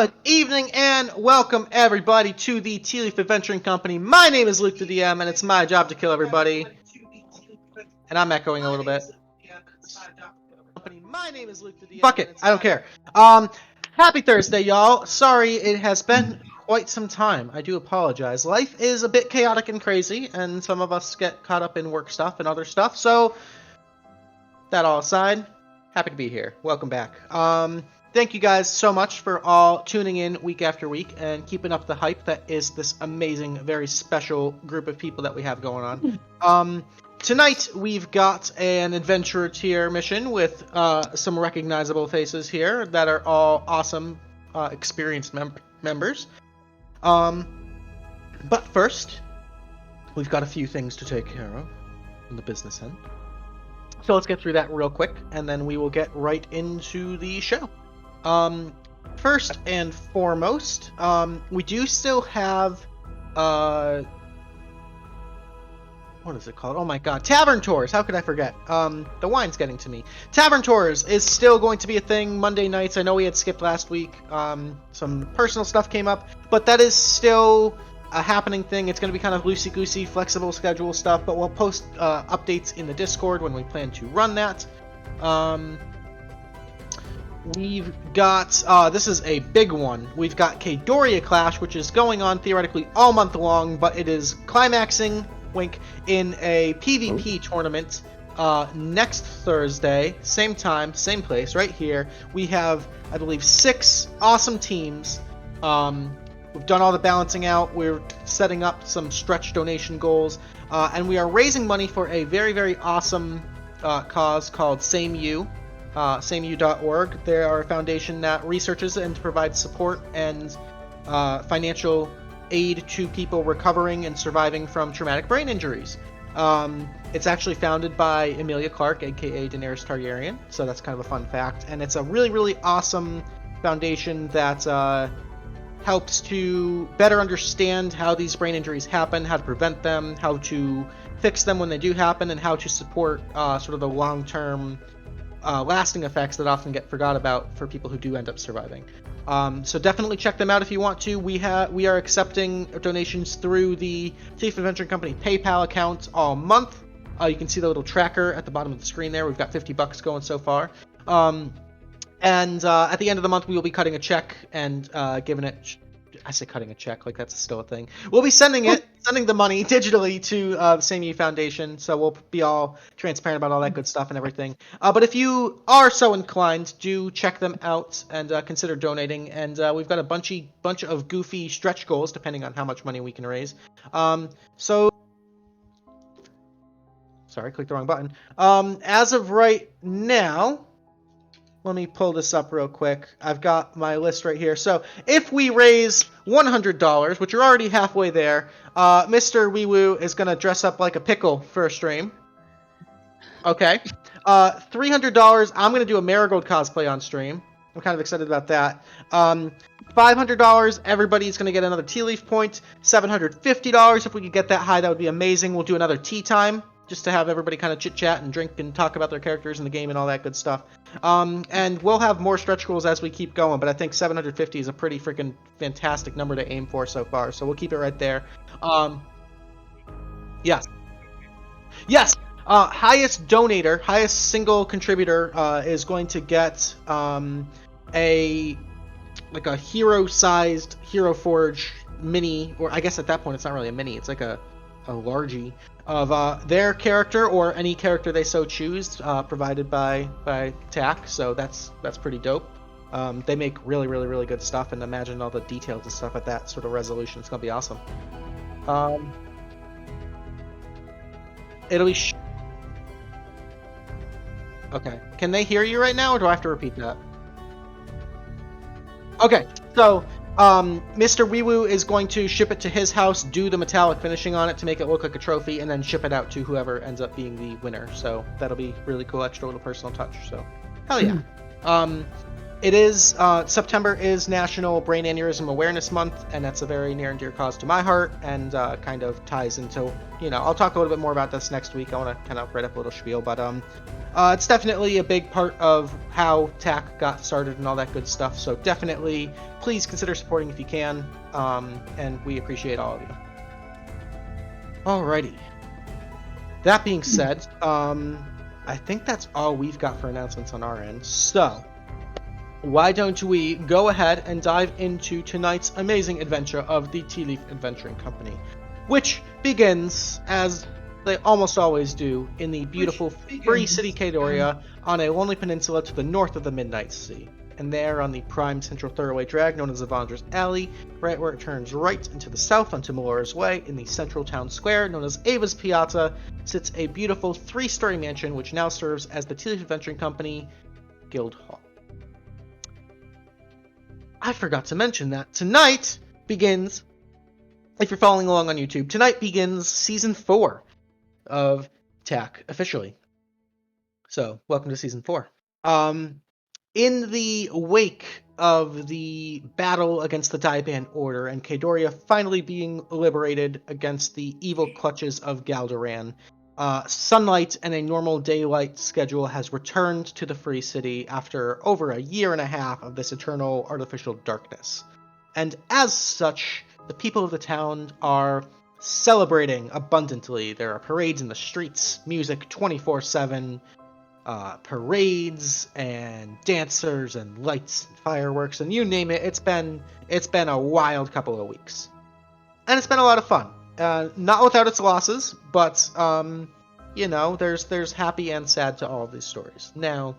Good evening and welcome everybody to the Tealeaf Adventuring Company. My name is LukeTheDM and it's my job to kill everybody. And I'm echoing a little bit. My name is LukeTheDM. Fuck it, I don't care. Happy Thursday, y'all. Sorry, it has been quite some time. I do apologize. Life is a bit chaotic and crazy, and some of us get caught up in work stuff and other stuff. So, that all aside, happy to be here. Welcome back. Thank you guys so much for all tuning in week after week and keeping up the hype that is this amazing, very special group of people that we have going on. Tonight we've got an adventurer tier mission with some recognizable faces here that are all awesome, experienced members. But first, we've got a few things to take care of on the business end. So let's get through that real quick, and then we will get right into the show. First and foremost, we do still have, what is it called? Oh my god, Tavern Tours! How could I forget? The wine's getting to me. Tavern Tours is still going to be a thing Monday nights. I know we had skipped last week. Some personal stuff came up, but that is still a happening thing. It's going to be kind of loosey-goosey, flexible schedule stuff, but we'll post updates in the Discord when we plan to run that. We've got, this is a big one. We've got Kdoria Clash, which is going on theoretically all month long, but it is climaxing, wink, in a PvP tournament next Thursday, same time, same place, right here. We have, I believe, 6 awesome teams. We've done all the balancing out. We're setting up some stretch donation goals, and we are raising money for a very, very awesome cause called SameU. SameU.org. They are a foundation that researches and provides support and financial aid to people recovering and surviving from traumatic brain injuries. It's actually founded by Emilia Clarke, aka Daenerys Targaryen, so that's kind of a fun fact. And it's a really, really awesome foundation that helps to better understand how these brain injuries happen, how to prevent them, how to fix them when they do happen, and how to support sort of the long-term lasting effects that often get forgot about for people who do end up surviving. So definitely check them out if you want to. We are accepting donations through the Tealeaf Adventuring Company PayPal account all month. You can see the little tracker at the bottom of the screen there. We've got $50 going so far. And at the end of the month, we will be cutting a check and giving it... I say cutting a check, like that's still a thing. We'll be sending the money digitally to the SameU Foundation, so we'll be all transparent about all that good stuff and everything. But if you are so inclined, do check them out and consider donating. And we've got a bunch of goofy stretch goals, depending on how much money we can raise. Sorry, clicked the wrong button. As of right now... Let me pull this up real quick. I've got my list right here. So, if we raise $100, which you're already halfway there, Mr. Wee Woo is going to dress up like a pickle for a stream. Okay. $300, I'm going to do a Marigold cosplay on stream. I'm kind of excited about that. $500, everybody's going to get another Tealeaf point. $750, if we could get that high, that would be amazing. We'll do another tea time, just to have everybody kind of chit-chat and drink and talk about their characters in the game and all that good stuff. And we'll have more stretch goals as we keep going, but I think 750 is a pretty freaking fantastic number to aim for so far, so we'll keep it right there. Yes. Yes! Highest donator, highest single contributor is going to get a hero-sized Hero Forge mini, or I guess at that point it's not really a mini, it's like a largie, of their character or any character they so choose, provided by TAC, so that's pretty dope. They make really, really, really good stuff, and imagine all the details and stuff at that sort of resolution. It's gonna be awesome. It'll be okay. Can they hear you right now, or do I have to repeat that? Okay, so Mr. Wee Woo is going to ship it to his house, do the metallic finishing on it to make it look like a trophy, and then ship it out to whoever ends up being the winner. So that'll be really cool, extra little personal touch. So hell yeah. It is, September is National Brain Aneurysm Awareness Month, and that's a very near and dear cause to my heart, and kind of ties into, I'll talk a little bit more about this next week. I want to kind of write up a little spiel, but it's definitely a big part of how TAC got started and all that good stuff, so definitely please consider supporting if you can, and we appreciate all of you. Alrighty. That being said, I think that's all we've got for announcements on our end, so why don't we go ahead and dive into tonight's amazing adventure of the Tealeaf Adventuring Company, which begins, as they almost always do, in the beautiful free city Kadoria on a lonely peninsula to the north of the Midnight Sea. And there on the prime central thoroughway drag known as Avandra's Alley, right where it turns right into the south onto Melora's Way, in the central town square known as Ava's Piazza, sits a beautiful 3-story mansion which now serves as the Tealeaf Adventuring Company Guild Hall. I forgot to mention that tonight begins, if you're following along on YouTube, tonight begins Season 4 of TAC, officially. So, welcome to Season 4. In the wake of the battle against the Daiban Order and Kadoria finally being liberated against the evil clutches of Galderan, sunlight and a normal daylight schedule has returned to the Free City after over a year and a half of this eternal artificial darkness. And as such, the people of the town are celebrating abundantly. There are parades in the streets, music 24/7, parades and dancers and lights and fireworks, and you name it. It's been a wild couple of weeks. And it's been a lot of fun. Not without its losses, but, there's happy and sad to all of these stories. Now,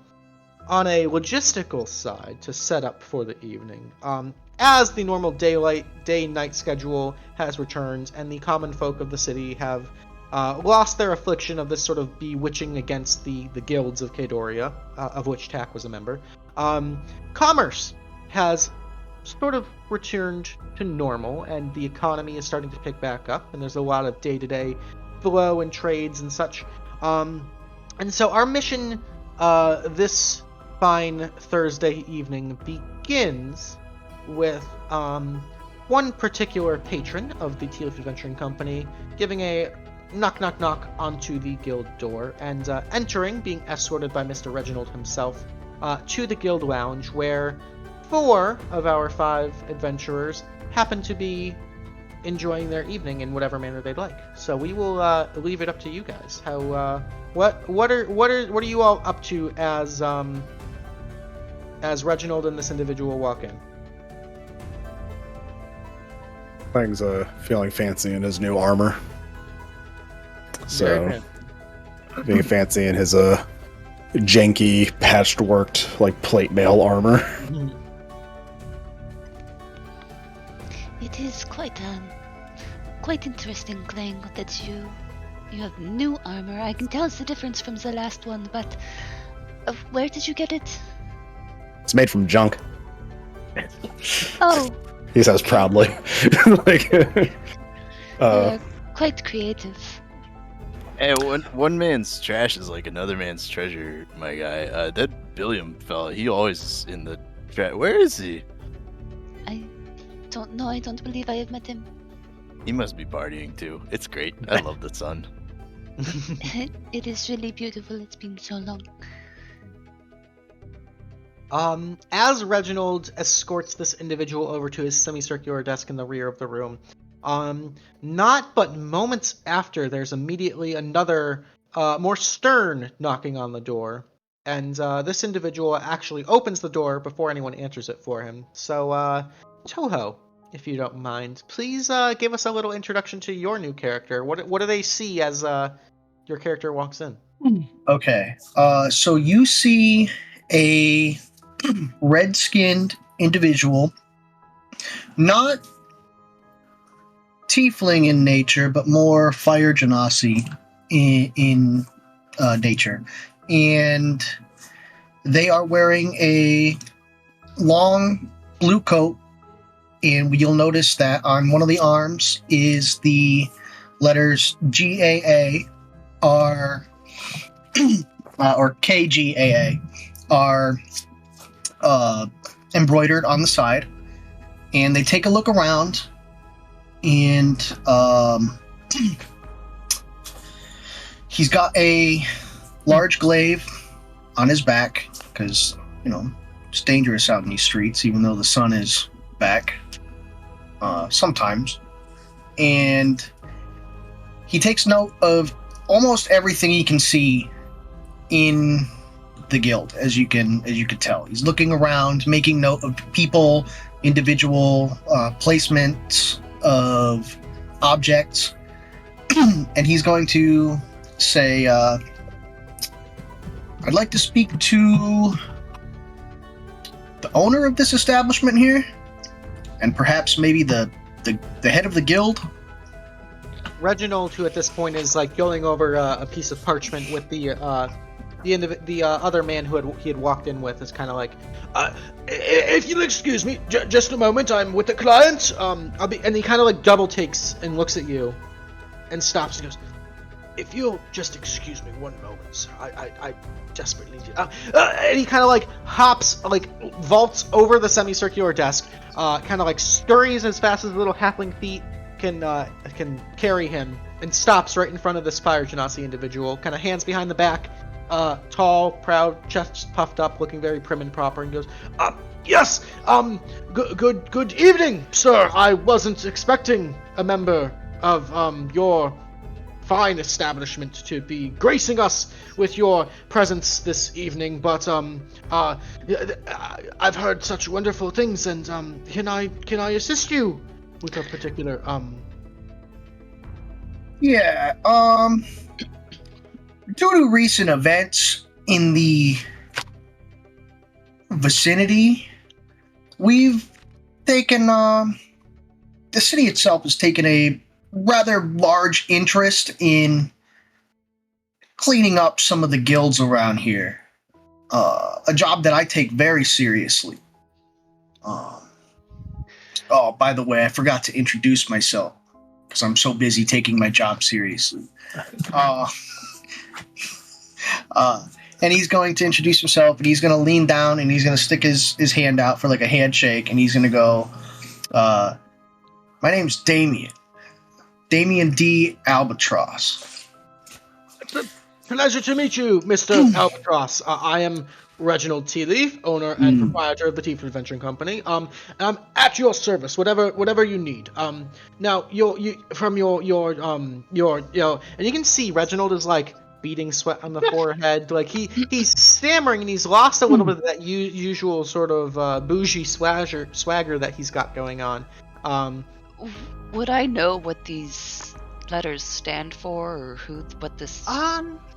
on a logistical side, to set up for the evening, as the normal day-night schedule has returned, and the common folk of the city have lost their affliction of this sort of bewitching against the guilds of Kadoria, of which TAC was a member, commerce has sort of returned to normal, and the economy is starting to pick back up, and there's a lot of day-to-day flow and trades and such. And so our mission this fine Thursday evening begins with one particular patron of the Tealeaf Adventuring Company giving a knock onto the guild door, and entering, being escorted by Mr. Reginald himself, to the guild lounge, where 4 of our 5 adventurers happen to be enjoying their evening in whatever manner they'd like. So we will leave it up to you guys. How what are you all up to as Reginald and this individual walk in? Klang's feeling fancy in his new armor. So, being fancy in his janky, patched-worked, like, plate mail armor. It is quite interesting, Klang, that you have new armor. I can tell it's the difference from the last one, but where did you get it? It's made from junk. Oh. He says proudly. Quite creative. Hey, one man's trash is like another man's treasure, my guy. That Billiam fella, he always in the trash. Where is he? I don't know. I don't believe I have met him. He must be partying too. It's great. I love the sun. It is really beautiful. It's been so long. As Reginald escorts this individual over to his semicircular desk in the rear of the room, not but moments after, there's immediately another, more stern knocking on the door, and this individual actually opens the door before anyone answers it for him. So, Toho, if you don't mind, please give us a little introduction to your new character. What do they see as your character walks in? Okay, so you see a red-skinned individual, not tiefling in nature, but more fire genasi in nature. And they are wearing a long blue coat, and you'll notice that on one of the arms is the letters GAA are or KGAA are embroidered on the side, and they take a look around, and he's got a large glaive on his back because, you know, it's dangerous out in these streets, even though the sun is back sometimes. And he takes note of almost everything he can see in the guild, as you can tell. He's looking around, making note of people, individual placements of objects, and he's going to say, I'd like to speak to the owner of this establishment here, and perhaps maybe the head of the guild. Reginald, who at this point is like going over a piece of parchment with the other man who he had walked in with, is kind of like, if you'll excuse me, just a moment, I'm with a client. I'll be, and he kind of like double takes and looks at you, and stops and goes, if you'll just excuse me one moment, sir, I desperately need and he kind of like hops, like vaults over the semicircular desk, kind of like scurries as fast as the little halfling feet can carry him, and stops right in front of this Fire Genasi individual, kind of hands behind the back, tall, proud, chest puffed up, looking very prim and proper, and goes, yes, good evening, sir. I wasn't expecting a member of your fine establishment to be gracing us with your presence this evening, but I've heard such wonderful things, and can I assist you with a particular Yeah, due to recent events in the vicinity, we've taken the city itself has taken a rather large interest in cleaning up some of the guilds around here. A job that I take very seriously. Oh, by the way, I forgot to introduce myself because I'm so busy taking my job seriously. And he's going to introduce himself, and he's going to lean down, and he's going to stick his hand out for like a handshake, and he's going to go, my name's Damian. Damian D. Albatross. Pleasure to meet you, Mr. Albatross. I am Reginald Tealeaf, owner and proprietor of the Tealeaf Adventuring Company. And I'm at your service, whatever you need. Now, you from your and you can see Reginald is like beating sweat on the forehead, like he's stammering, and he's lost a little bit of that usual sort of bougie swagger that he's got going on. Would I know what these letters stand for, or what this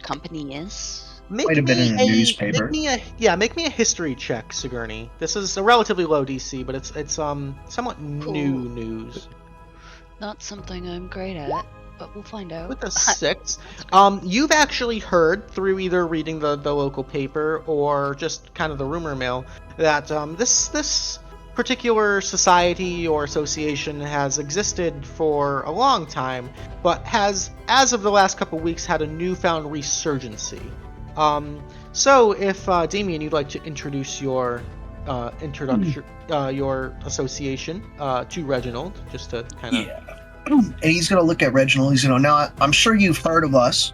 company is? Might have been in a newspaper. Make me a history check, Sigourney. This is a relatively low DC, but it's somewhat new news. Not something I'm great at, but we'll find out. With a 6, you've actually heard through either reading the local paper or just kind of the rumor mill that this particular society or association has existed for a long time, but has, as of the last couple weeks, had a newfound resurgency. So if Damian, you'd like to introduce your your association to Reginald, just to kind of. Yeah. And he's gonna look at Reginald. He's gonna, now I'm sure you've heard of us,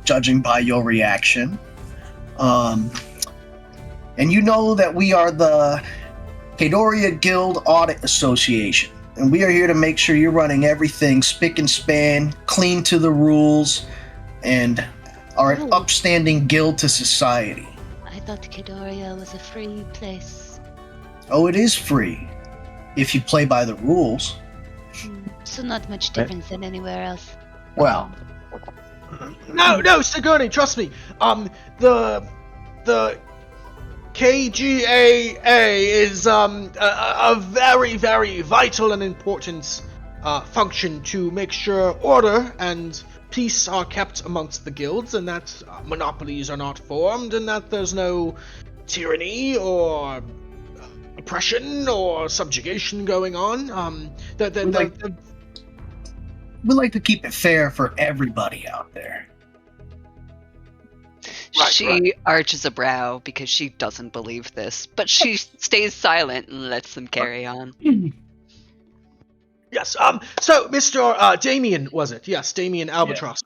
judging by your reaction. And you know that we are the Kedoria Guild Audit Association, and we are here to make sure you're running everything spick and span, clean to the rules, and are an upstanding guild to society. I thought Kedoria was a free place. Oh, it is free, if you play by the rules. So not much difference than anywhere else. Well, No, Sigourney, trust me. The KGAA is a very, very vital and important function to make sure order and peace are kept amongst the guilds, and that monopolies are not formed, and that there's no tyranny or oppression or subjugation going on. We like to keep it fair for everybody out there. She arches a brow because she doesn't believe this, but she stays silent and lets them carry on. Yes. So, Mr. Damian, was it? Yes, Damian Albatross.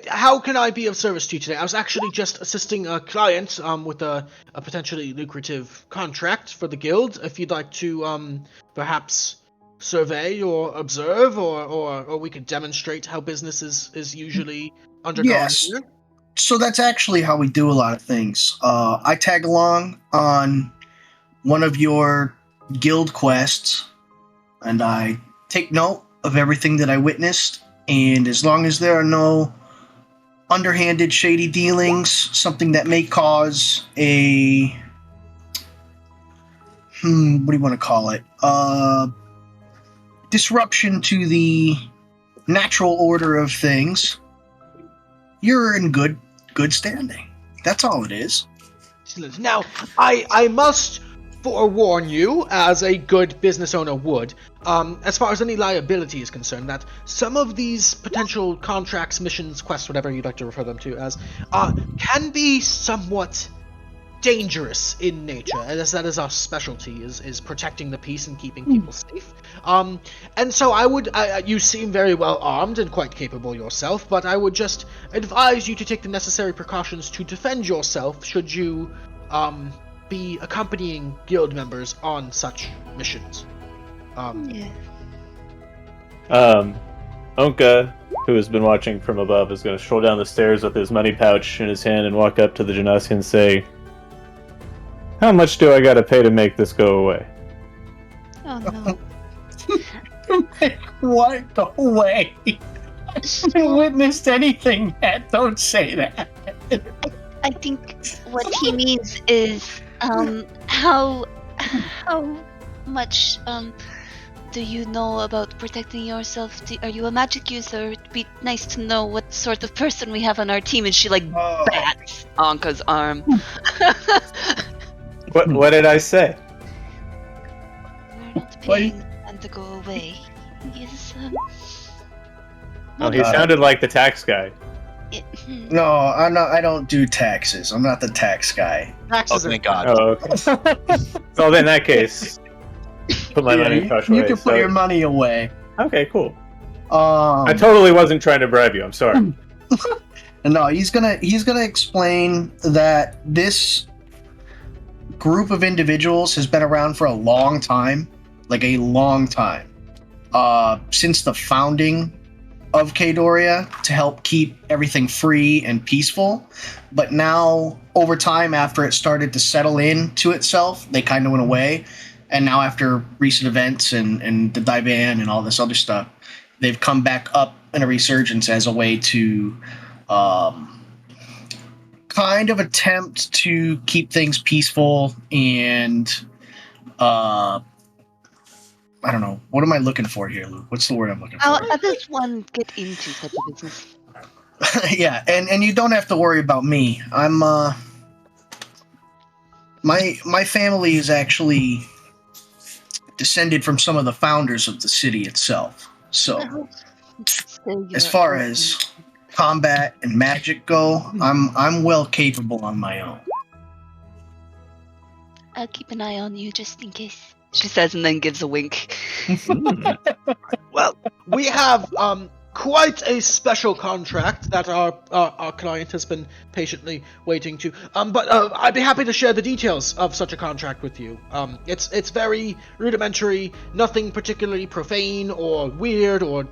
How can I be of service to you today? I was actually just assisting a client with a potentially lucrative contract for the guild. If you'd like to perhaps survey or observe, or we could demonstrate how business is usually undergone Yes. here. So that's actually how we do a lot of things. I tag along on one of your guild quests, and I take note of everything that I witnessed, and as long as there are no underhanded, shady dealings, something that may cause a... what do you want to call it? Disruption to the natural order of things, you're in good standing. That's all it is. Excellent. Now, I must forewarn you, as a good business owner would, as far as any liability is concerned, that some of these potential contracts, missions, quests, whatever you'd like to refer them to as, can be somewhat dangerous in nature, as that is our specialty, is protecting the peace and keeping people safe. And so I would, you seem very well armed and quite capable yourself, but I would just advise you to take the necessary precautions to defend yourself should you, be accompanying guild members on such missions. Ownka, who has been watching from above, is going to stroll down the stairs with his money pouch in his hand and walk up to the Genasi and say, "How much do I gotta pay to make this go away?" Oh no. What? Go away. I haven't witnessed anything yet. Don't say that. I think what he means is, how much, do you know about protecting yourself? Are you a magic user? It'd be nice to know what sort of person we have on our team. And she, bats Anka's arm. What did I say? We're not paying them to go away. He's, Oh, he sounded like the tax guy. No, I'm not. I don't do taxes. I'm not the tax guy. Taxes Oh, are thank God. Oh, okay. So in that case, put my money in pouch away. You can put your money away. Okay, cool. I totally wasn't trying to bribe you. I'm sorry. No, he's gonna explain that this group of individuals has been around for a long time, like a long time, since the founding of Kdoria, to help keep everything free and peaceful. But now, over time, after it started to settle into itself, they kind of went away. And now, after recent events and the Divan and all this other stuff, they've come back up in a resurgence as a way to kind of attempt to keep things peaceful and I don't know. What am I looking for here, Luke? What's the word I'm looking for? how does one get into such a business? Yeah, and you don't have to worry about me. I'm my family is actually descended from some of the founders of the city itself. So as far as combat and magic go, I'm well capable on my own. I'll keep an eye on you just in case, she says, and then gives a wink. Well, we have quite a special contract that our client has been patiently waiting to. But I'd be happy to share the details of such a contract with you. It's very rudimentary, nothing particularly profane or weird or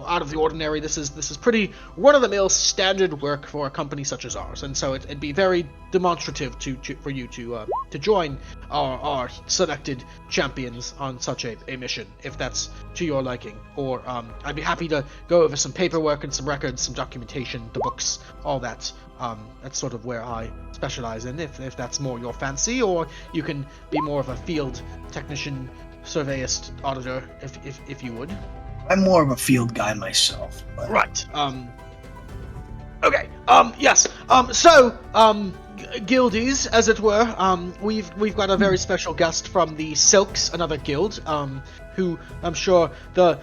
out of the ordinary. This is pretty run-of-the-mill standard work for a company such as ours, and so it'd be very demonstrative for you to join our selected champions on such a mission, if that's to your liking. Or I'd be happy to go over some paperwork and some records, some documentation, the books, all that. That's sort of where I specialize in, if that's more your fancy, or you can be more of a field technician, surveyist, auditor, if you would. I'm more of a field guy myself. But... Right. Okay. Yes. So, guildies, as it were, we've got a very special guest from the Silks, another guild, who I'm sure the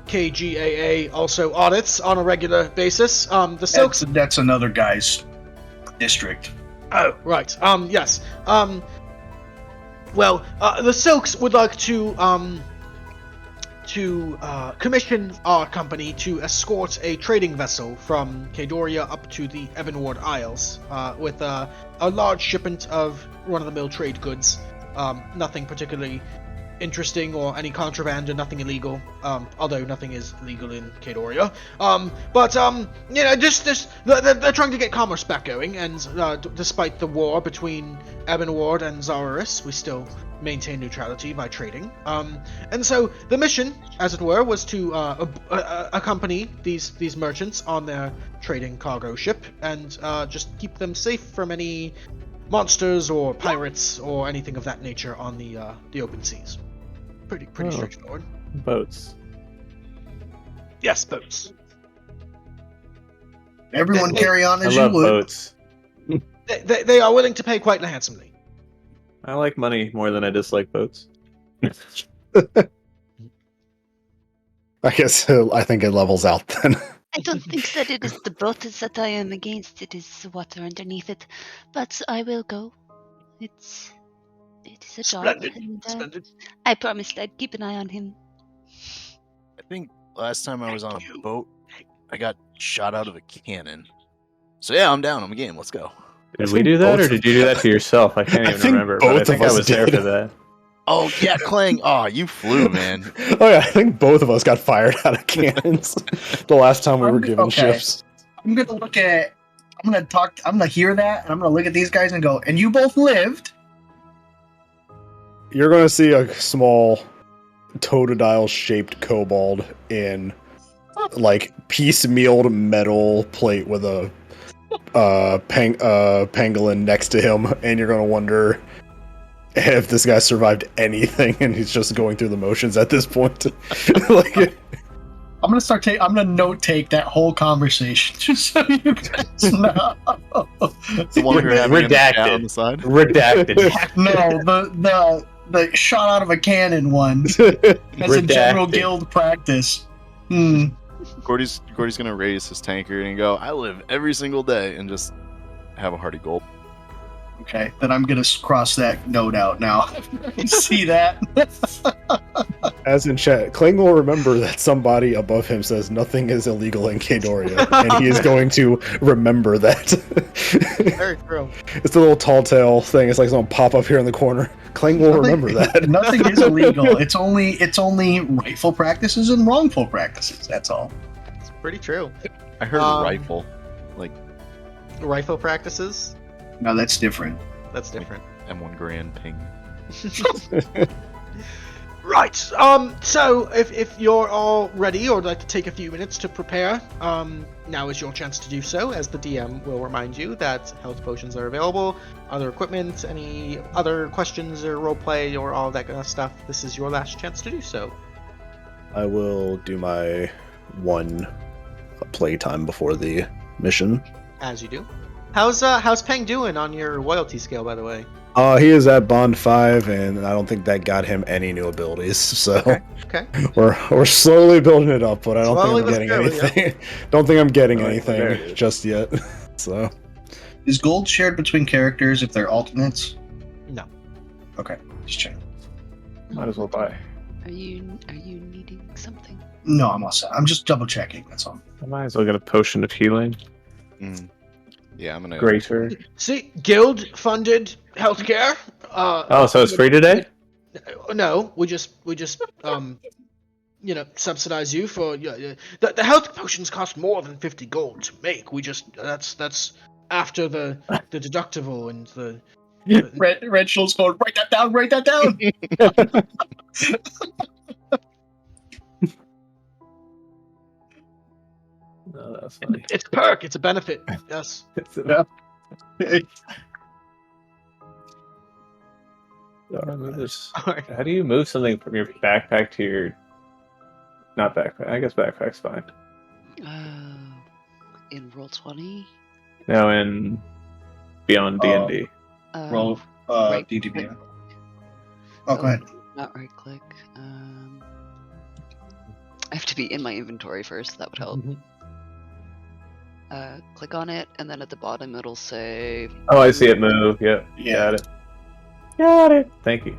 KGAA also audits on a regular basis. The Silks. That's another guy's district. Oh, right. Yes. Well, the Silks would like to commission our company to escort a trading vessel from Kadoria up to the Ebenward Isles, with a large shipment of run-of-the-mill trade goods. Nothing particularly interesting or any contraband or nothing illegal, although nothing is illegal in Kadoria. But they're trying to get commerce back going, and despite the war between Ebenward and Zararis, we still maintain neutrality by trading. And so the mission, as it were, was to accompany these merchants on their trading cargo ship and just keep them safe from any monsters or pirates or anything of that nature on the open seas. Pretty straightforward. Boats. Yes, boats. Everyone carry on I as you love would. boats. They are willing to pay quite handsomely. I like money more than I dislike boats. I guess I think it levels out then. I don't think that it is the boats that I am against. It is the water underneath it. But I will go. It is a job. Splendid. And, Splendid. I promised I'd keep an eye on him. I think last time I was on a boat, I got shot out of a cannon. So yeah, I'm down. I'm game. Let's go. Did we do that, or did you do that to yourself? I can't I even think remember. But I both think of I us was there did. for that. Oh yeah, Klang. Oh, you flew, man. Oh yeah, I think both of us got fired out of cannons the last time we were given Okay. ships. I'm gonna hear that, and I'm gonna look at these guys and go, and you both lived? You're going to see a small totodile-shaped kobold in like piecemealed metal plate with a pangolin next to him, and you're going to wonder if this guy survived anything, and he's just going through the motions at this point. Like, I'm gonna note take that whole conversation just so you guys know. The one you're having in the chat Redacted. on the side. Redacted. No, the shot out of a cannon one as a general Redacted. guild practice. Gordy's gonna raise his tankard and go, I live every single day, and just have a hearty gulp. Okay, then I'm gonna cross that note out now. See that? as in chat, Klang will remember that somebody above him says nothing is illegal in Kadoria, and he is going to remember that. Very true. It's the little tall tale thing. It's like someone pop up here in the corner. Klang will remember that. Nothing is illegal. It's only rightful practices and wrongful practices. That's all. It's pretty true. I heard rifle. Rifle practices? No, that's different. That's different. M1 Grand Ping. Right. So if you're all ready or would like to take a few minutes to prepare, now is your chance to do so, as the DM will remind you that health potions are available, other equipment, any other questions or roleplay or all that kind of stuff. This is your last chance to do so. I will do my one playtime before the mission. As you do. How's Peng doing on your loyalty scale, by the way? He is at Bond 5, and I don't think that got him any new abilities. So Okay. we're slowly building it up, but I don't Slowly think I'm but getting surely, anything. Don't think I'm getting Oh, there it anything is. just yet. So Is gold shared between characters if they're alternates? No. Okay, just check. Might as well buy. Are you needing something? No, I'm all set. I'm just double checking. That's all. I might as well get a potion of healing. Yeah, I'm gonna. Greater. See, guild-funded healthcare. Oh, so it's free today? No, we just subsidize you for the health potions cost more than 50 gold to make. We just that's after the deductible and the Red Shield's going, write that down, write that down. No, that's funny. it's a perk, it's a benefit. Yes. How Alright. do you move something from your backpack to your... Not backpack. I guess backpack's fine. In Roll20? No, in Beyond D&D. Roll right. DDB. Oh, go ahead. Not right click. I have to be in my inventory first. That would help. click on it, and then at the bottom it'll say. Oh, I see it move. Yep. Yeah. Got it. Got it. Thank you.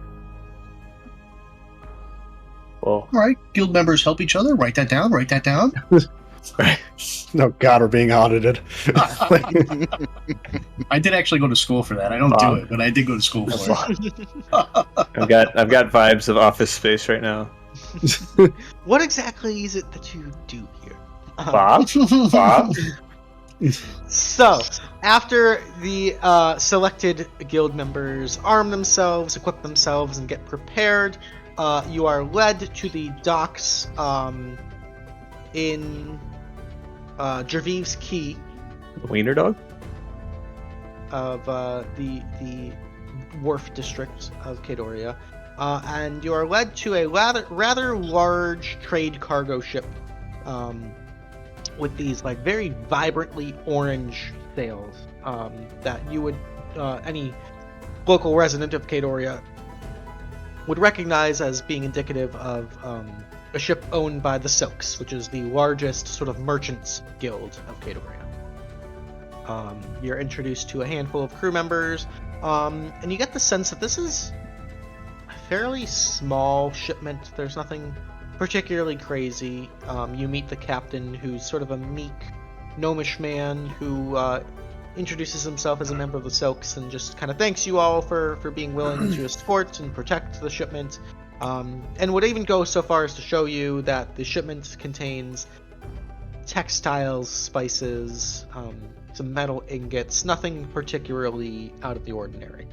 Well, All right, guild members help each other. Write that down. Write that down. No, God, we're being audited. I did actually go to school for that. I don't do it, but I did go to school for it. I've got vibes of Office Space right now. What exactly is it that you do here? Bob? Bob? So, after the selected guild members arm themselves, equip themselves, and get prepared, you are led to the docks in Jerviv's Key Wiener dog? of the wharf district of Kadoria, and you are led to a rather large trade cargo ship with these like very vibrantly orange sails that you would any local resident of Kadoria would recognize as being indicative of a ship owned by the Silks, which is the largest sort of merchants guild of Kadoria. You're introduced to a handful of crew members, and you get the sense that this is a fairly small shipment. There's nothing particularly crazy. You meet the captain, who's sort of a meek, gnomish man who introduces himself as a member of the Silks and just kind of thanks you all for being willing to escort and protect the shipment. And would even go so far as to show you that the shipment contains textiles, spices, some metal ingots, nothing particularly out of the ordinary.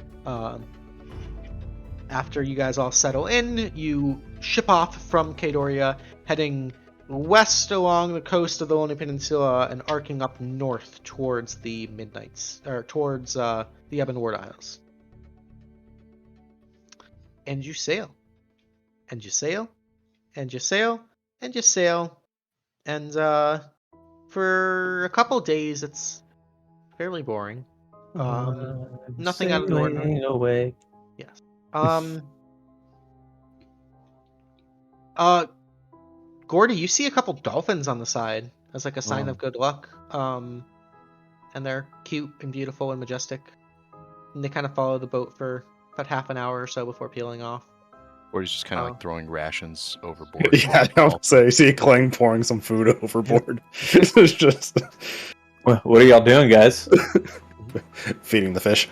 After you guys all settle in, you ship off from Kadoria, heading west along the coast of the Lonely Peninsula and arcing up north towards the towards the Ebonward Isles. And you sail. And you sail. And you sail. And you sail. And for a couple days it's fairly boring. Nothing out of the ordinary. Away. Yes. Gordy, you see a couple dolphins on the side as like a sign of good luck. And they're cute and beautiful and majestic. And they kind of follow the boat for about half an hour or so before peeling off. Or he's just kind of like throwing rations overboard. Yeah, I don't say. See Klang pouring some food overboard. It's just What are y'all doing, guys? feeding the fish.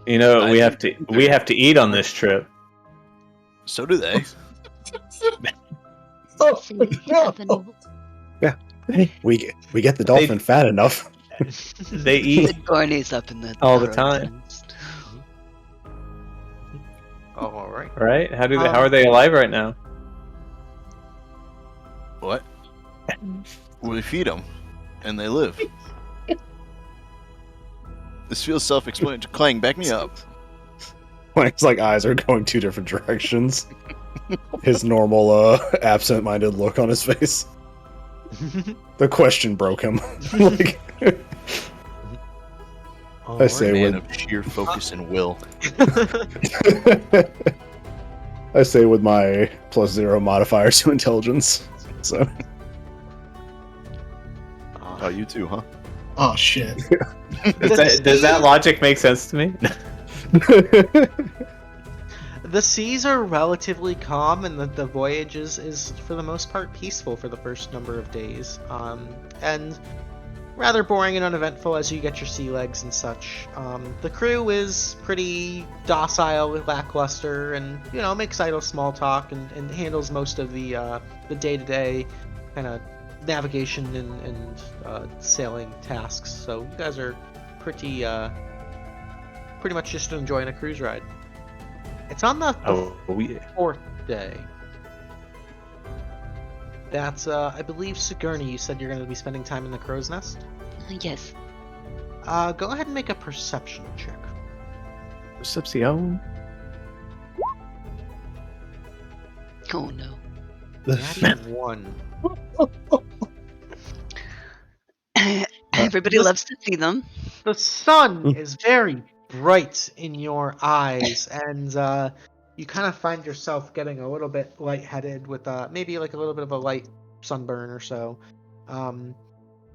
You know, we have to eat on this trip. So do they. Yeah, we get the dolphin fat enough. They eat Sigourney's up in the all the time. Oh, all right. Right? How are they alive right now? What? We feed them, and they live. This feels self-explanatory. Klang, back me up. Klang's like eyes are going two different directions. His normal absent-minded look on his face. The question broke him. Like, I say Man with of sheer focus and will. I say with my +0 modifier to intelligence. So Oh, you too, huh? Oh shit! Does that logic make sense to me? The seas are relatively calm, and the voyage is for the most part peaceful for the first number of days, and rather boring and uneventful as you get your sea legs and such. The crew is pretty docile, lackluster, and makes idle small talk and handles most of the day-to-day kind of navigation and sailing tasks. So you guys are pretty much just enjoying a cruise ride. It's on the fourth day. That's, I believe, Sigourney, you said you're going to be spending time in the crow's nest? Yes. Go ahead and make a perception check. Perception. Oh no. Natty 1. Everybody loves to see them. The sun is very bright in your eyes, and you kind of find yourself getting a little bit lightheaded with maybe like a little bit of a light sunburn or so.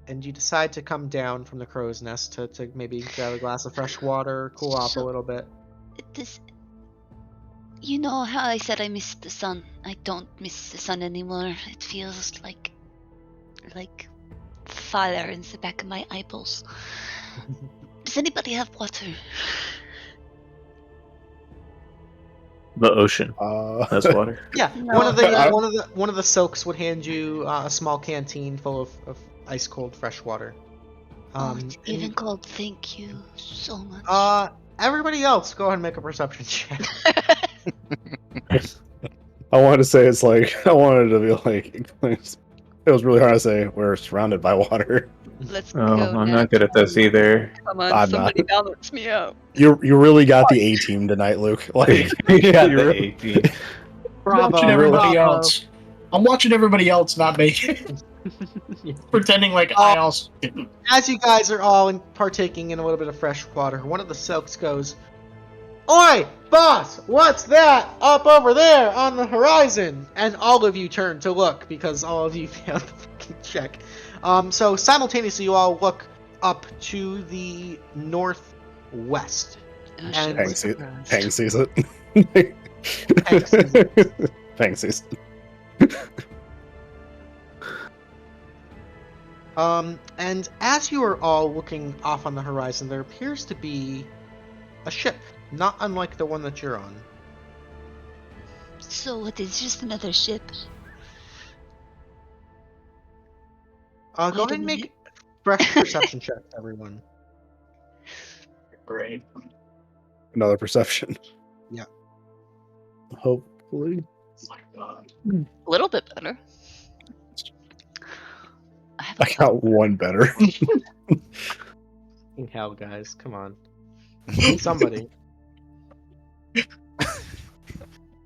and you decide to come down from the crow's nest to maybe grab a glass of fresh water, cool off a little bit. This, you know how I said I miss the sun? I don't miss the sun anymore. It feels like fire in the back of my eyeballs. Does anybody have water? The ocean. That's water. Yeah, No. one of the silks would hand you a small canteen full of ice cold fresh water. It's even cold. Thank you so much. Everybody else, go ahead and make a perception check. I wanted to say it's like I wanted to be like it was really hard to say we're surrounded by water. Let's Oh, go. I'm now. not good at this either. Come on, I'm somebody balance me out. You really got the A team tonight, Luke. Like You got you the really- 18. Bravo. Watching everybody Bravo. else. I'm watching everybody else not make it. Pretending like I also didn't. As you guys are all partaking in a little bit of fresh water, one of the silks goes, "Oi, boss! What's that up over there on the horizon?" And all of you turn to look because all of you failed the fucking check. So simultaneously, you all look up to the northwest. Oh, And- Pang sees it. Pang sees it. Pang sees it. And as you are all looking off on the horizon, there appears to be a ship, not unlike the one that you're on. So what is just another ship? Go Wait ahead a and make minute. fresh perception checks, everyone. Great. Another perception. Yeah. Hopefully. Oh my God. A little bit better. I have I got one better. Hell, guys, come on. Somebody.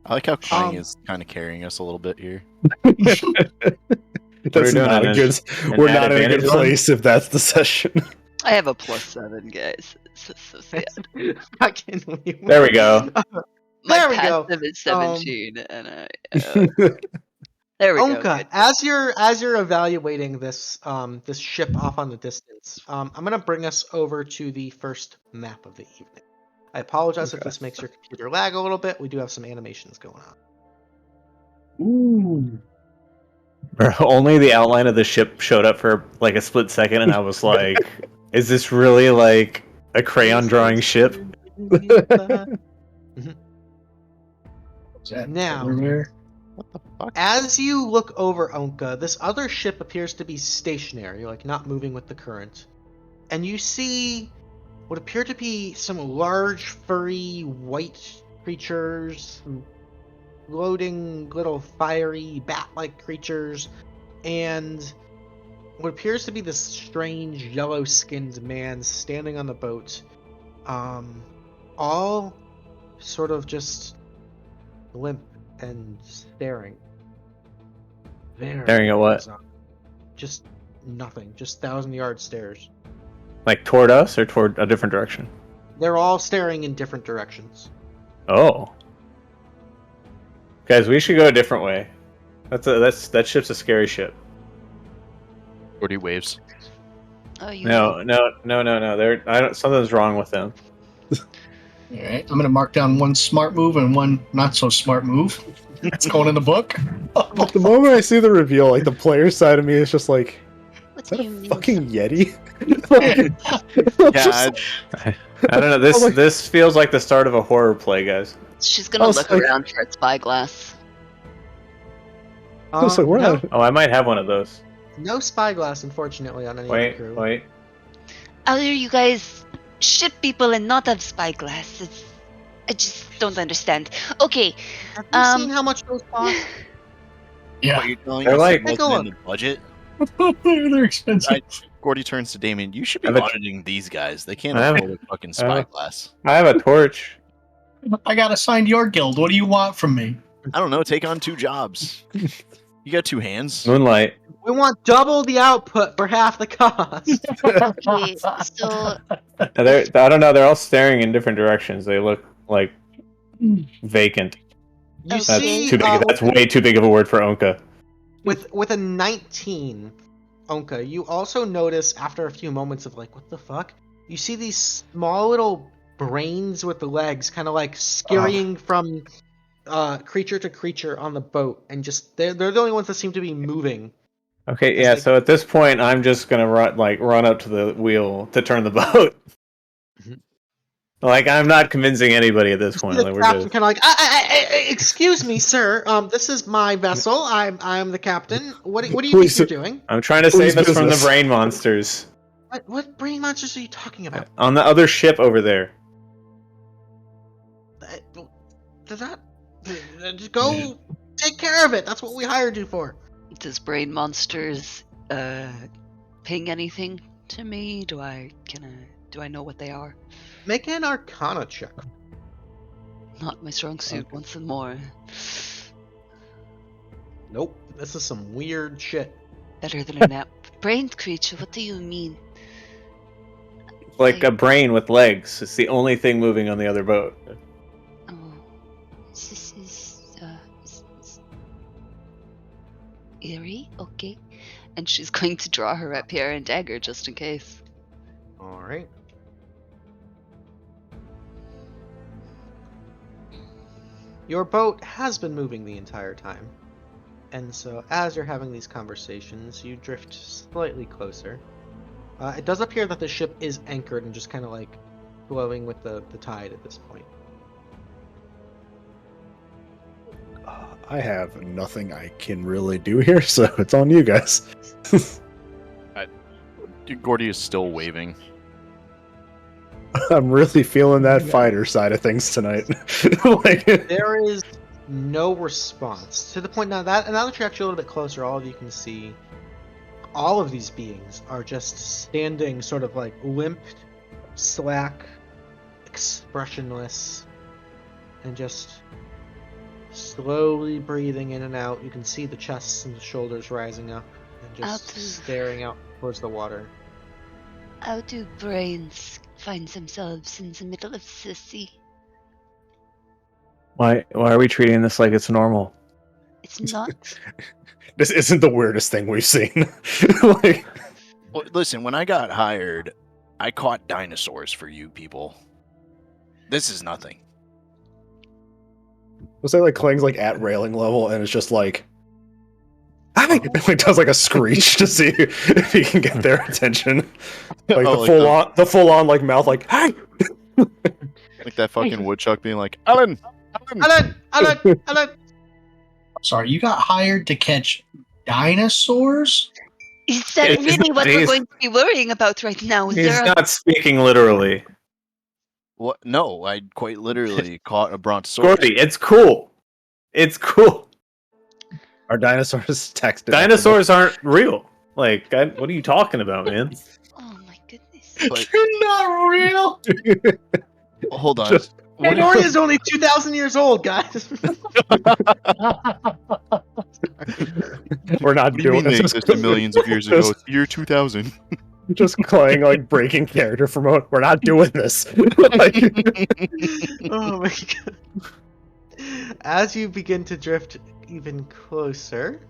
I like how Klang is kind of carrying us a little bit here. That's doing not an a good. an We're not in a advantage good one? place if that's the session. I have a +7, guys. It's so sad. Fucking weird. There we go. My There we go. passive is 17, and I. There we go. Ownka, good. as you're evaluating this this ship off on the distance, I'm gonna bring us over to the first map of the evening. I apologize if Okay. this makes your computer lag a little bit. We do have some animations going on. Ooh. Bro, only the outline of the ship showed up for like a split second, and I was like, "Is this really like a crayon drawing ship?" Is that Now- over there? As you look over Ownka, this other ship appears to be stationary, like not moving with the current. And you see what appear to be some large, furry, white creatures, floating little fiery, bat-like creatures, and what appears to be this strange, yellow-skinned man standing on the boat. All sort of just limp and staring. Very Staring at what? bizarre. Just nothing. Just 1,000-yard stares. Like toward us or toward a different direction? They're all staring in different directions. Oh, guys, we should go a different way. That ship's a scary ship. Gordy waves. Oh, you. No. Something's wrong with them. All right, I'm gonna mark down one smart move and one not so smart move. It's going in the book. The moment I see the reveal, like the player side of me is just like, What is do that you a mean? fucking Yeti? Yeah, I don't know. This I'm like- this feels like the start of a horror play, guys. She's I gonna was look like- around for a spyglass. I was like, we're no, not- Oh, I might have one of those. no spyglass, unfortunately, on any of the Wait, crew. wait. How are you guys ship people and not have spyglass? I just don't understand. Okay, Have you seen how much those cost? Yeah, What you're telling They're us like- it Take a wasn't in the budget? they're expensive. Gordy turns to Damian. You should be I bet- auditing these guys. They can't I have- afford a fucking spyglass. I have a torch. I got assigned your guild. What do you want from me? I don't know. Take on 2 jobs. You got 2 hands. Moonlight. We want double the output for half the cost. okay. So I don't know. They're all staring in different directions. They look like vacant. You That's That's see, too big. That's way too big of a word for Ownka. with a 19 Ownka, you also notice after a few moments of like, what the fuck? You see these small little brains with the legs kind of like scurrying from creature to creature on the boat, and just they're the only ones that seem to be moving. Okay, As yeah. they- So at this point, I'm just gonna run up to the wheel to turn the boat. Mhm. Like I'm not convincing anybody at this You point. see Like the we're captain just. kind of like, excuse me, sir. This is my vessel. I'm the captain. What do you think Please, you're doing? I'm trying to Whose save us from the business? brain monsters What brain monsters are you talking about? on the other ship over there. Does that just go take care of it? That's what we hired you for. Does brain monsters ping anything to me? Do I know what they are? Make an Arcana check. Not my strong suit. Okay. Once and more. Nope. This is some weird shit. Better than a nap. Brain creature. What do you mean? Like a brain with legs. It's the only thing moving on the other boat. Oh, this is eerie. Okay, and she's going to draw her rapier and dagger just in case. All right. Your boat has been moving the entire time. And so, as you're having these conversations, you drift slightly closer. It does appear that the ship is anchored and just kind of like flowing with the tide at this point. I have nothing I can really do here, so it's on you guys. Gordy is still waving. I'm really feeling that fighter side of things tonight. Like, There is no response to the point now that you're actually a little bit closer, all of you can see all of these beings are just standing sort of like limp, slack, expressionless, and just slowly breathing in and out. You can see the chests and the shoulders rising up and just staring out towards the water. How do brains find themselves in the middle of the sea? Why are we treating this like it's normal? It's not. this isn't the weirdest thing we've seen. Like, Well, listen, when I got hired, I caught dinosaurs for you people. This is nothing. was that like Klang's like at railing level, and it's just like, "Hi!" It does like a screech to see if he can get their attention. Like Oh, the full on like mouth, like, "Hi!" Like that fucking woodchuck being like, Alan! Alan! Sorry, you got hired to catch dinosaurs? Is that It is really not- what we're he's- going to be worrying about right now? Is He's there a not speaking literally. What? No, I quite literally caught a brontosaurus. Gordy, it's cool. It's cool. Our dinosaurs texted. Dinosaurs aren't real. Like, what are you talking about, man? Oh my goodness. But You're not real. hold on. Just- What Pandora is only 2,000 years old, guys. We're not What do you doing mean they this. existed millions of years ago? It's the year 2000. Just Klang like breaking character from mode. We're not doing this. Like, Oh my god. As you begin to drift even closer,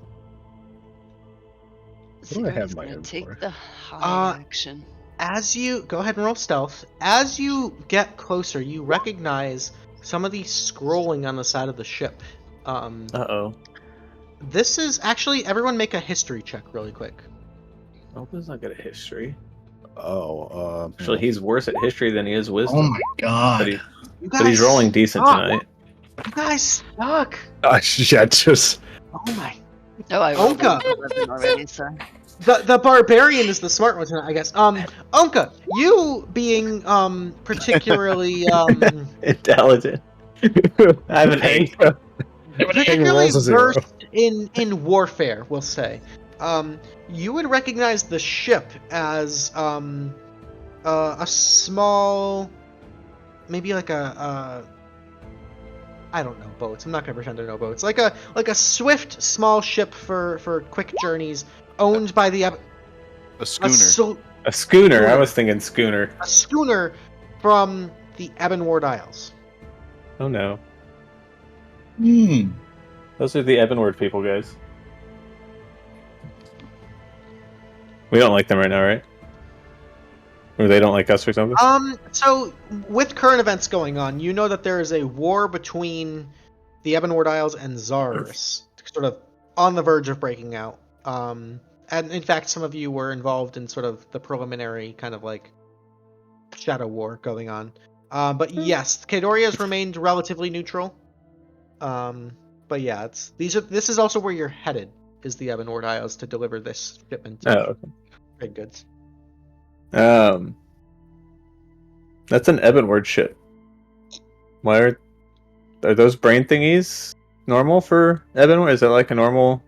do I have Sigourney's my gonna own take for? the high action. as you go ahead and roll stealth, as you get closer, you recognize some of the scrolling on the side of the ship. Uh-oh. This is actually, everyone make a history check really quick. Open's not good at history. oh, Actually, he's worse at history than he is wisdom. Oh my god. But, You but he's rolling decent suck. tonight. You guys suck. yeah, just Oh my. Oh, I rolled Ownka. 11 already, so. The barbarian is the smart one tonight, I guess. Ownka, you being particularly Intelligent. I have an 8. particularly rolls a 0. versed in warfare, we'll say. You would recognize the ship as a small, maybe like a I don't know boats. I'm not gonna pretend to know boats. Like a swift small ship for quick journeys, owned by the A schooner. A schooner. I was thinking schooner. a schooner from the Ebonward Isles. Oh no. Hmm. Those are the Ebonward people, guys. We don't like them right now, right? Or they don't like us or something? So with current events going on, you know that there is a war between the Ebonward Isles and Zaris, sort of on the verge of breaking out. And in fact, some of you were involved in sort of the preliminary kind of like shadow war going on. But yes, Kadoria has remained relatively neutral. But yeah, this is also where you're headed, is the Ebonward Isles, to deliver this shipment of trade goods. That's an Ebonward ship. Why are those brain thingies normal for Ebonward? Is that like a normal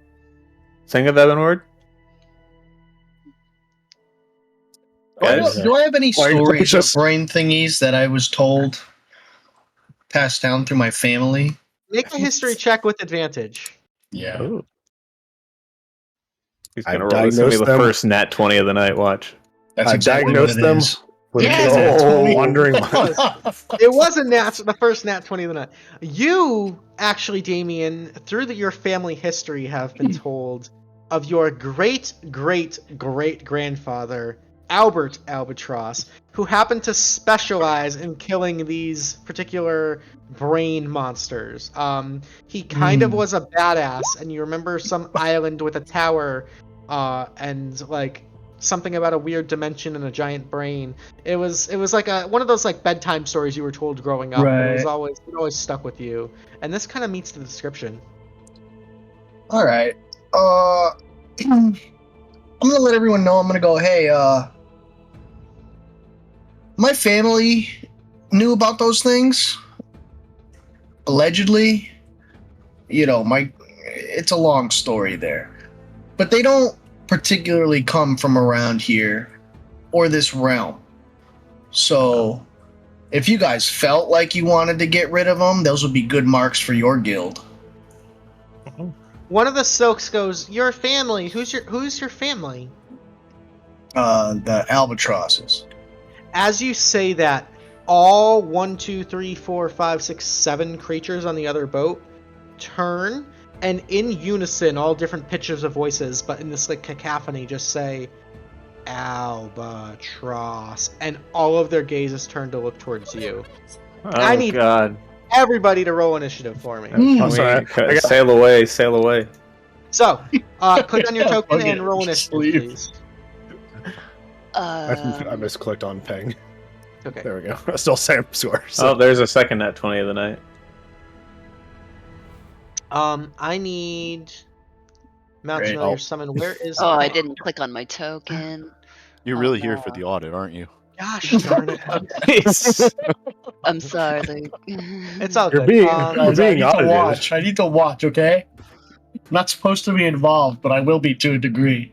thing of Ebonward? Do I have any Why are you stories of just- brain thingies that I was told passed down through my family? Make a history check with advantage. Yeah. Ooh. He's I've gonna roll. This is gonna be diagnosed the them. first nat 20 of the night. Watch. That's I exactly diagnosed what it them. is. With Yes. wandering. It was the first nat 20 of the night. You actually, Damian, through your family history, have been told of your great grandfather, Albert Albatross, who happened to specialize in killing these particular brain monsters. He kind of was a badass, and you remember some island with a tower, and like something about a weird dimension and a giant brain. It was like one of those like bedtime stories you were told growing up, but it always stuck with you. And this kind of meets the description. All right. I'm gonna let everyone know. I'm gonna go. Hey, my family knew about those things. Allegedly, it's a long story there, but they don't particularly come from around here or this realm. So, if you guys felt like you wanted to get rid of them, those would be good marks for your guild. One of the Silks goes, "Your family. Who's your family?" The albatrosses. As you say that, all 1, 2, 3, 4, 5, 6, 7 creatures on the other boat turn, and in unison, all different pitches of voices, but in this like cacophony, just say Albatross, and all of their gazes turn to look towards you. Oh, I need God. everybody to roll initiative for me. I'm sorry. I got- Sail away, sail away. So, click on your token Okay, and roll just initiative, leave. please. I misclicked on ping. Okay. There we go. Still same score. Oh, So. there's a second nat 20 of the night. I need Mount Great. Familiar Summon. Where is? Oh, I didn't click on my token. You're Oh, really here no. for the audit, aren't you? Gosh darn it. I'm sorry, Luke. It's all You're good. being- Guys, You're being I need audited. to watch. I need to watch. Okay. I'm not supposed to be involved, but I will be to a degree.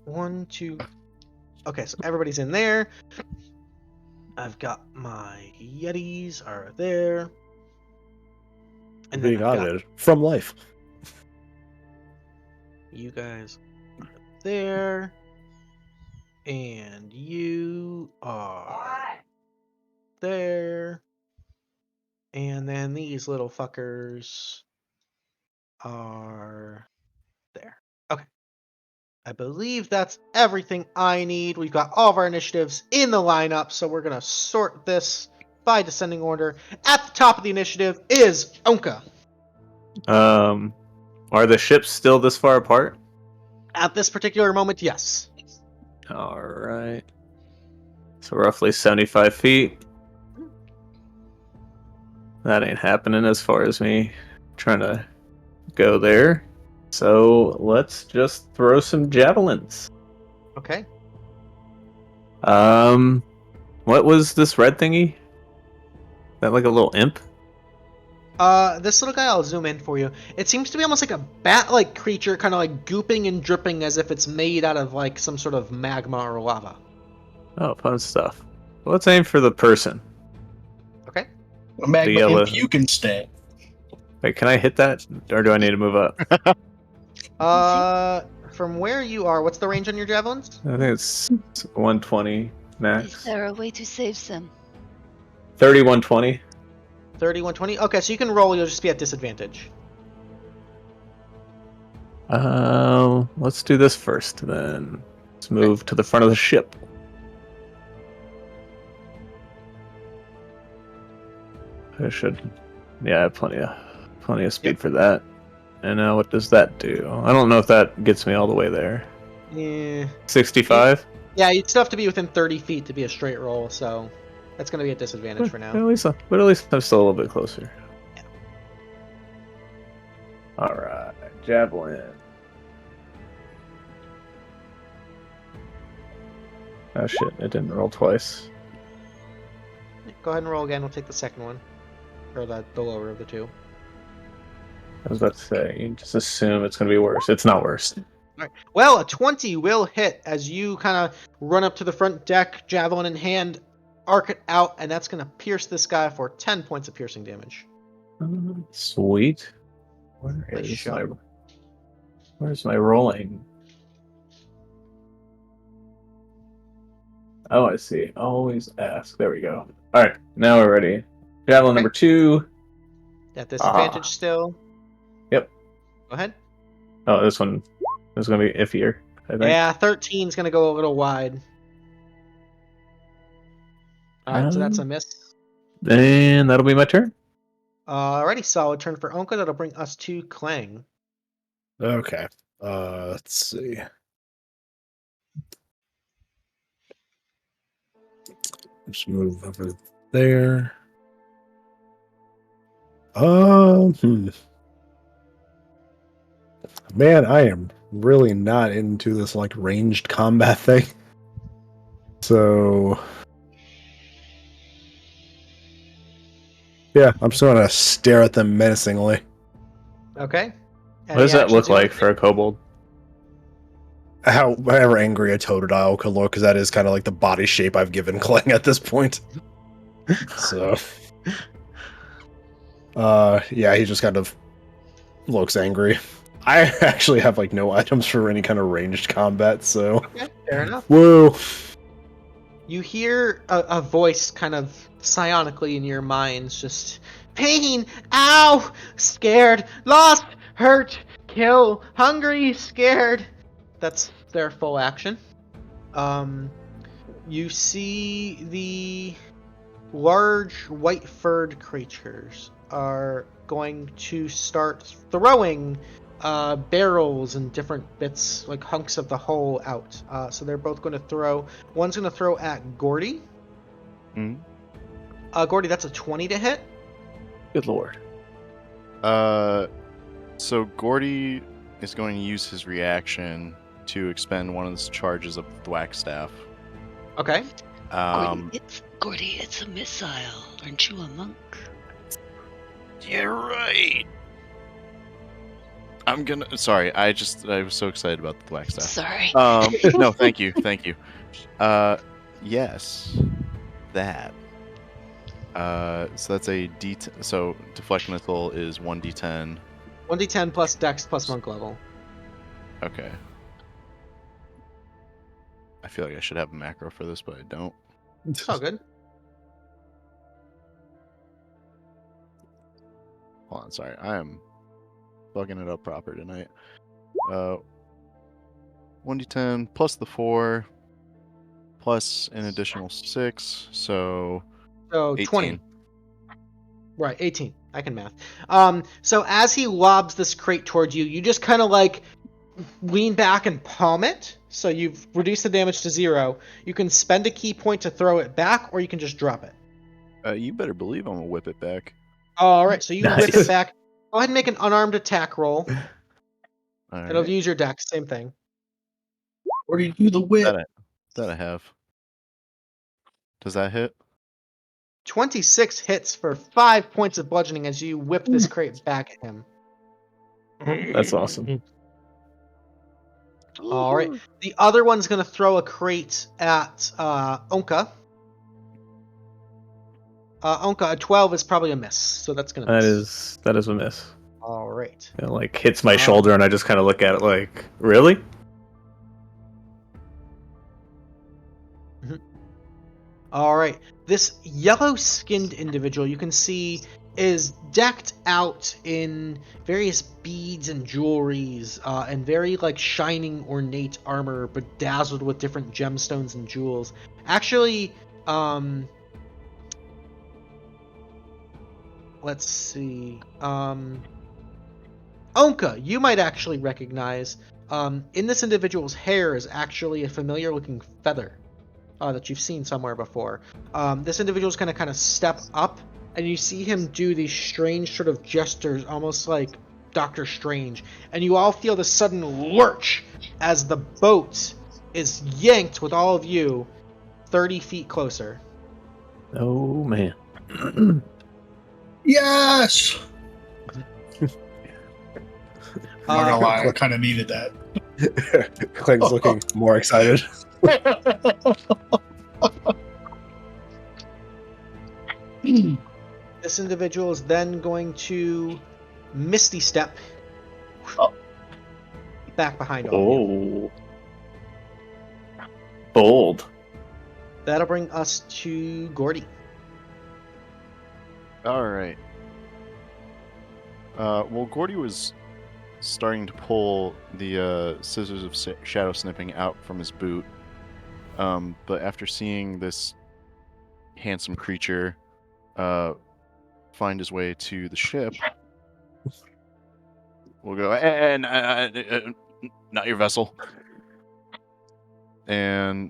1, 2. Okay, so everybody's in there. I've got my Yetis are there. And then Being I've got audited from life. you guys are there. And you are there. And then these little fuckers are there. Okay. I believe that's everything I need. We've got all of our initiatives in the lineup, so we're going to sort this by descending order. At the top of the initiative is Ownka. Are the ships still this far apart? At this particular moment, yes. Alright. So roughly 75 feet. That ain't happening as far as me trying to go there. So let's just throw some javelins. Okay. What was this red thingy? That like a little imp? This little guy, I'll zoom in for you. It seems to be almost like a bat-like creature, kind of like gooping and dripping as if it's made out of like some sort of magma or lava. Oh, fun stuff. Let's aim for the person. Okay. Magma yellow. imp, you can stay. Wait, can I hit that? Or do I need to move up? From where you are, what's the range on your javelins? I think it's 120 max. Is there a way to save them? 3120. 30, 120? Okay, so you can roll, you'll just be at disadvantage. Let's do this first, then. Let's move to the front of the ship. I should. Yeah, I have plenty of speed for that. And now, what does that do? I don't know if that gets me all the way there. Yeah. 65. Yeah, you'd still have to be within 30 feet to be a straight roll, so that's going to be a disadvantage for now. At least I'm still a little bit closer. Yeah. All right, javelin. Oh shit! It didn't roll twice. Go ahead and roll again. We'll take the second one, or the lower of the two. I was about to say, you just assume it's going to be worse. It's not worse. Right. Well, a 20 will hit as you kind of run up to the front deck, javelin in hand, arc it out, and that's going to pierce this guy for 10 points of piercing damage. Sweet. Where's my rolling? Oh, I see. Always ask. There we go. All right, now we're ready. Javelin number 2. At disadvantage still. Yep. Go ahead. Oh, this one is going to be iffier, I think. Yeah, 13 is going to go a little wide. Alright, so that's a miss. Then that'll be my turn. Alrighty, solid turn for Ownka. That'll bring us to Klang. Okay. Let's see. Just move over there. Man, I am really not into this like ranged combat thing. So yeah, I'm just gonna stare at them menacingly. Okay. What does that look like for a kobold? However angry a Totodile could look, because that is kind of like the body shape I've given Klang at this point. So, yeah, he just kind of looks angry. I actually have like no items for any kind of ranged combat, so. Okay, fair enough. Whoa. You hear a voice kind of psionically in your minds, just pain, ow, scared, lost, hurt, kill, hungry, scared. That's their full action. You see the large white-furred creatures are going to start throwing barrels and different bits, like hunks of the hull out. So they're both going to throw. One's going to throw at Gordy. Gordy, that's a 20 to hit. Good lord. So Gordy is going to use his reaction to expend one of his charges of the Thwack Staff. Okay. Gordy, it's a missile. Aren't you a monk? You're right. I'm gonna. Sorry, I was so excited about the Thwack Staff. Sorry. No, thank you. Yes, that. So that's a D10. So deflect missile is 1d10. 1d10 plus Dex plus monk level. Okay. I feel like I should have a macro for this, but I don't. It's all good. Hold on, sorry. I am bugging it up proper tonight. 1d10 plus the 4 plus an additional 6, so 18. 20. Right, 18. I can math. So as he lobs this crate towards you, you just kind of like lean back and palm it. So you've reduced the damage to 0. You can spend a key point to throw it back, or you can just drop it. You better believe I'm gonna whip it back. Alright, so you Nice. whip it back. Go ahead and make an unarmed attack roll. All right. It'll use your dex, same thing. Or do you do the whip? That I have. Does that hit? 26 hits for 5 points of bludgeoning as you whip this crate back at him. That's awesome. Alright. The other one's going to throw a crate at Ownka. Ownka, a 12 is probably a miss, so that's going to miss. That is a miss. Alright. It like hits my shoulder, and I just kind of look at it like, really? Alright. This yellow-skinned individual, you can see is decked out in various beads and jewelries, and very like shining ornate armor bedazzled with different gemstones and jewels. Actually, let's see. Ownka, you might actually recognize. In this individual's hair is actually a familiar looking feather that you've seen somewhere before. This individual's gonna kind of step up, and you see him do these strange sort of gestures, almost like Doctor Strange, and you all feel this sudden lurch as the boat is yanked with all of you 30 feet closer. Oh man. Yes! I'm not gonna lie, I Click. kind of needed that. Kling's looking more excited. This individual is then going to Misty Step back behind all of you. Oh. Bold. That'll bring us to Gordy. All right. Well, Gordy was starting to pull the scissors of shadow snipping out from his boot, but after seeing this handsome creature find his way to the ship, we'll go, and not your vessel, and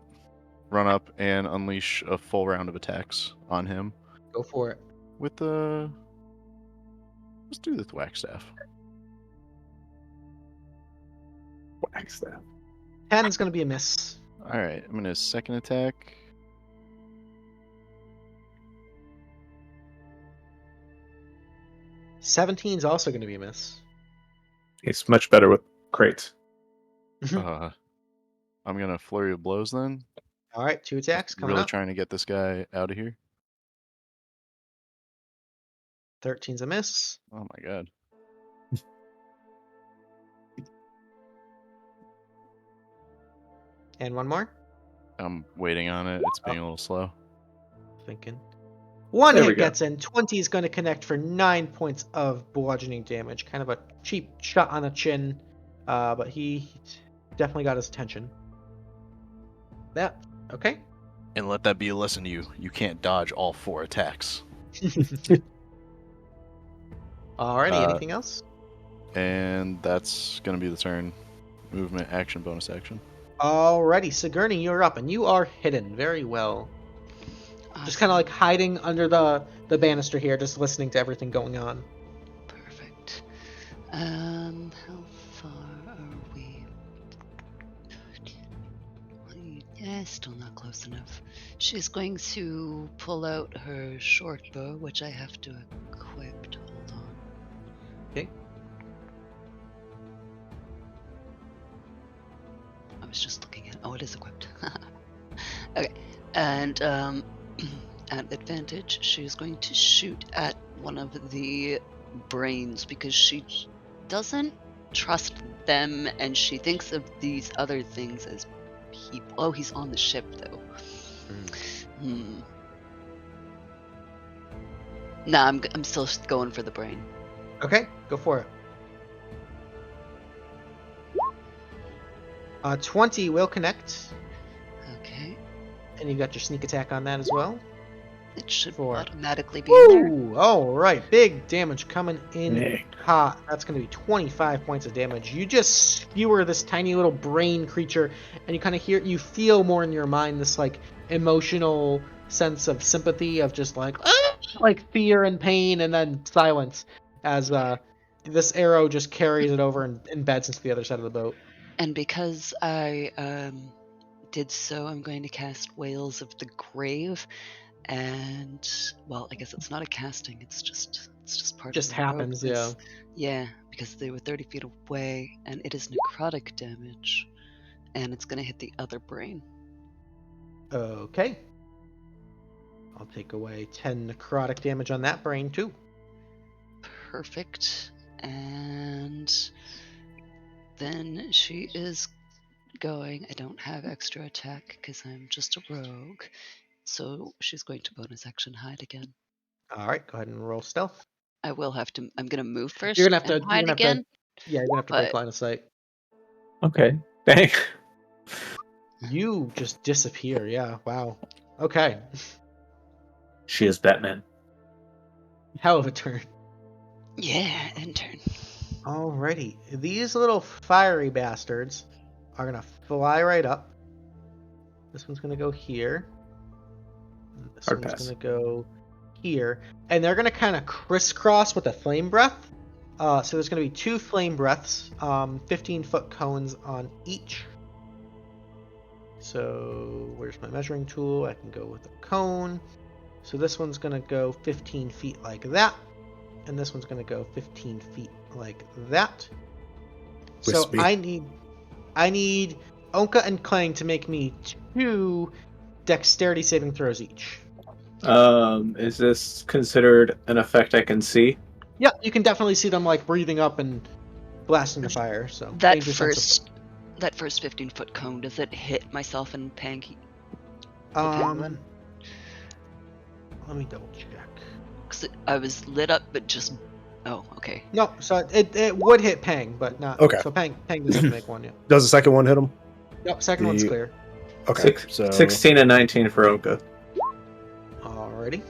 run up and unleash a full round of attacks on him. Go for it. With the... Let's do the thwack staff. Whack staff. 10 is going to be a miss. Alright, I'm gonna second attack. Seventeen is also going to be a miss. He's much better with crates. I'm gonna flurry of blows then. All right, 2 attacks coming Really up. trying to get this guy out of here. 13's a miss. Oh my god. And one more. I'm waiting on it. It's being a little slow. Thinking. One There we hit go. gets in. 20 is going to connect for 9 points of bludgeoning damage. Kind of a cheap shot on the chin, but he definitely got his attention. That okay? And let that be a lesson to you. You can't dodge all 4 attacks. Alrighty, anything else? And that's gonna be the turn. Movement, action, bonus action. Alrighty, Sigourney, you're up, and you are hidden very well. Just kind of like hiding under the banister here, just listening to everything going on. Perfect. How far are we? Yeah, still not close enough. She's going to pull out her short bow, which I have to equip. Hold on. Okay. I was just looking at. Oh, it is equipped. Okay, and at advantage, she's going to shoot at one of the brains because she doesn't trust them, and she thinks of these other things as people. Oh, he's on the ship though. Nah, I'm still going for the brain. Okay, go for it. 20 will connect, Okay, and you got your sneak attack on that as well. it should Four. automatically be in there. Woo! All right, big damage coming in Nick. hot. That's going to be 25 points of damage. You just skewer this tiny little brain creature, and you kind of feel more in your mind this like emotional sense of sympathy, of just like like fear and pain, and then silence as this arrow just carries it over and embeds into the other side of the boat. And because I did so, I'm going to cast Wails of the Grave, and well, I guess it's not a casting; it's just part Just of the rogue, happens, because- yeah, because they were 30 feet away, and it is necrotic damage, and it's going to hit the other brain. Okay. I'll take away 10 necrotic damage on that brain too. Perfect, and then she is going. I don't have extra attack because I'm just a rogue. So she's going to bonus action hide again. All right, go ahead and roll stealth. I will have to. I'm gonna move first. You're gonna have to. and You're hide gonna have again. to. Yeah, you're gonna have to break but- line of sight. Okay. Dang. You just disappear. Yeah. Wow. Okay. She is Batman. Hell of a turn. Yeah, intern. Alrighty. These little fiery bastards are gonna fly right up. This one's gonna go here. And this Hard one's pass. gonna go here. And they're gonna kind of crisscross with a flame breath. So there's gonna be 2 flame breaths, 15-foot cones on each. So where's my measuring tool? I can go with a cone. So this one's gonna go 15 feet like that. And this one's gonna go 15 feet like that. So Wispy. I need Ownka and Klang to make me 2 dexterity saving throws each. Is this considered an effect I can see? Yeah, you can definitely see them like breathing up and blasting the fire. So That danger sensitive. first 15-foot cone, does it hit myself and Panky? Let me double check. Because I was lit up, but just. Oh, okay. No, so it would hit Pang, but not. Okay. So Pang doesn't have to make one yet. Does the second one hit him? Nope, second one's The- clear. Okay. So 16 and 19 for Ownka. Alrighty.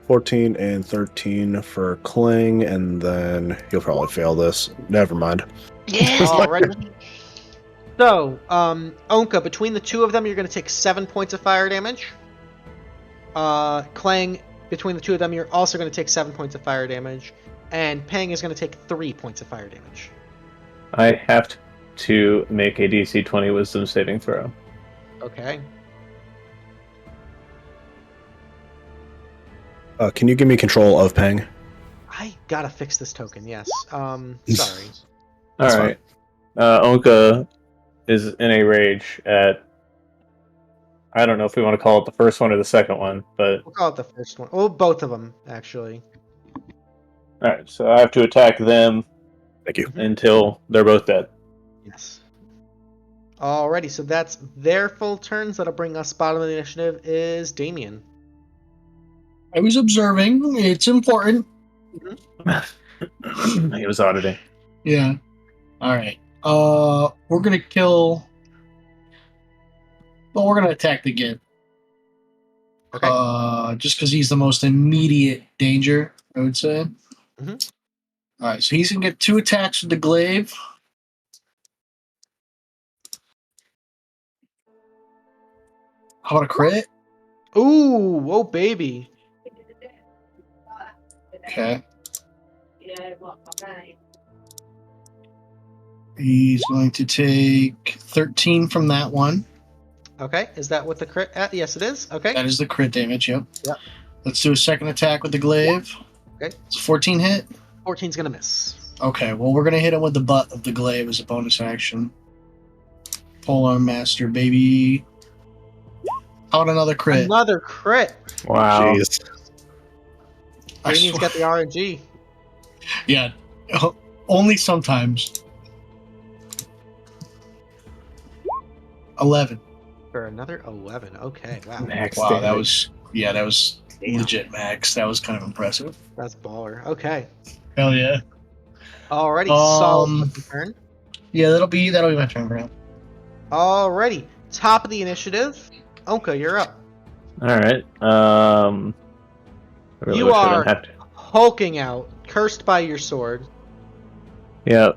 14 and 13 for Kling, and then you'll probably fail this. Never mind. Yeah. Alrighty. So, Ownka, between the 2 of them, you're going to take 7 points of fire damage. Klang, between the 2 of them, you're also going to take 7 points of fire damage. And Pang is going to take 3 points of fire damage. I have to make a DC 20 Wisdom saving throw. Okay. Can you give me control of Pang? I gotta fix this token, yes. Sorry. That's All right. Ownka is in a rage at. I don't know if we want to call it the first one or the second one, but We'll call it the first one. Oh, both of them, actually. all right. So I have to attack them Thank you. until they're both dead. Yes. Alrighty, so that's their full turns. That'll bring us bottom of the initiative is Damian. I was observing. It's important. He was auditing. Yeah. All right. We're gonna kill. Well, we're gonna attack the Gib. Okay. Just because he's the most immediate danger, I would say. Mhm. All right, so he's gonna get 2 attacks with the glaive. How about a crit? Ooh, whoa, baby. Okay. He's going to take 13 from that one. Okay, is that with the crit at? Yes, it is. Okay. That is the crit damage, yep. Yep. Let's do a second attack with the glaive. Okay. It's a 14 hit. 14's gonna miss. Okay, well, we're going to hit him with the butt of the glaive as a bonus action. Polearm Master, baby. How about another crit? Another crit. Wow. Jeez. I Damian's swear- got the RNG. Yeah, only sometimes. 11. For another 11. Okay, wow. Max Wow, that damage. was legit max. That was kind of impressive. That's baller. Okay. Hell yeah. Alrighty, solid turn. Yeah, that'll be my turn for now. Alrighty, top of the initiative. Ownka, you're up. All right. I really You wish I are- didn't have to. Hulking out, cursed by your sword. Yeah.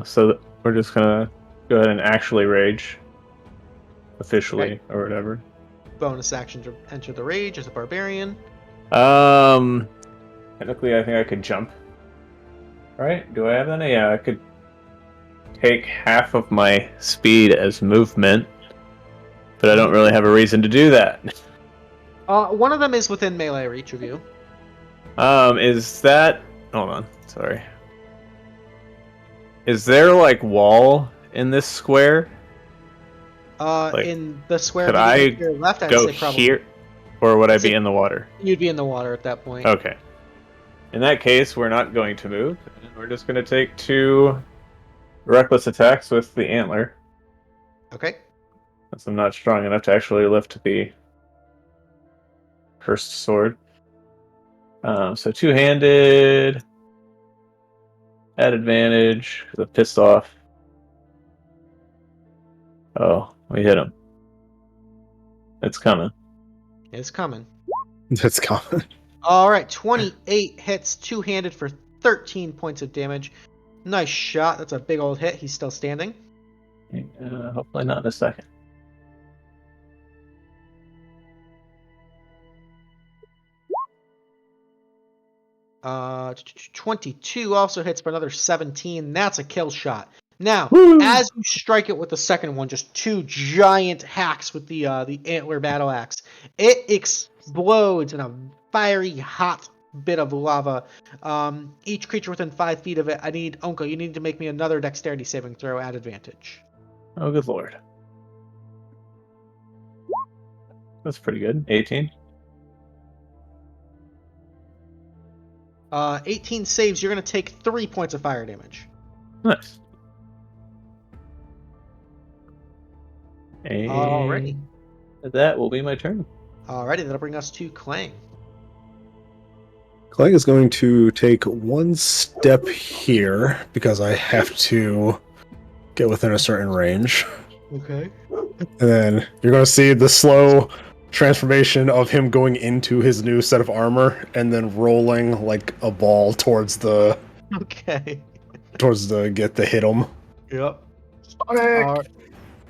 So we're just gonna go ahead and actually rage. Officially, or whatever. Bonus action to enter the rage as a barbarian. Technically, I think I could jump. Right? Do I have any? Yeah, I could take half of my speed as movement, but I don't really have a reason to do that. One of them is within melee reach of you. Is that? Hold on. Sorry. Is there like wall in this square? Like, In the square could immediately I to your left, I'd Go say probably here, or would I Is be it- in the water? you'd be in the water at that point. Okay. In that case, we're not going to move. And we're just going to take 2 reckless attacks with the antler. Okay. Since I'm not strong enough to actually lift the cursed sword. So two-handed, at advantage, the pissed off. Oh, we hit him. It's coming. It's coming. That's common. All right, 28 hits, two-handed for 13 points of damage. Nice shot. That's a big old hit. He's still standing. Hopefully not in a second. Uh, 22 also hits for another 17. That's a kill shot. Now, Woo! as you strike it with the second one, just two giant hacks with the antler battle axe, it explodes in a fiery hot bit of lava. Each creature within 5 feet of it. I need Ownka. You need to make me another dexterity saving throw at advantage. Oh, good lord. That's pretty good. 18. 18 saves. You're going to take 3 points of fire damage. Nice. And Alrighty. that will be my turn. Alrighty, that'll bring us to Klang. Klang is going to take one step here because I have to get within a certain range. Okay. And then you're going to see the slow transformation of him going into his new set of armor and then rolling like a ball towards the Okay. get to hit him. Yep.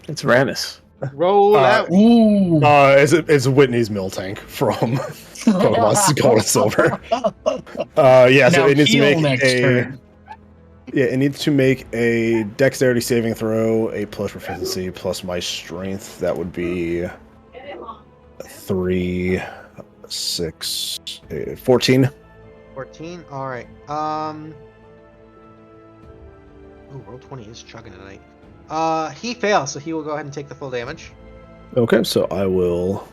It's Ramus. Roll out. Ooh. It's Whitney's mill tank from Pokemon Gold and Silver. Yeah, so Now it needs to heal make next a turn. yeah, it needs to make a dexterity saving throw, a plus proficiency plus my strength. That would be 3, 6, 14. 14. All right. Ooh, roll 20 is chugging tonight. He fails, so he will go ahead and take the full damage. Okay, so I will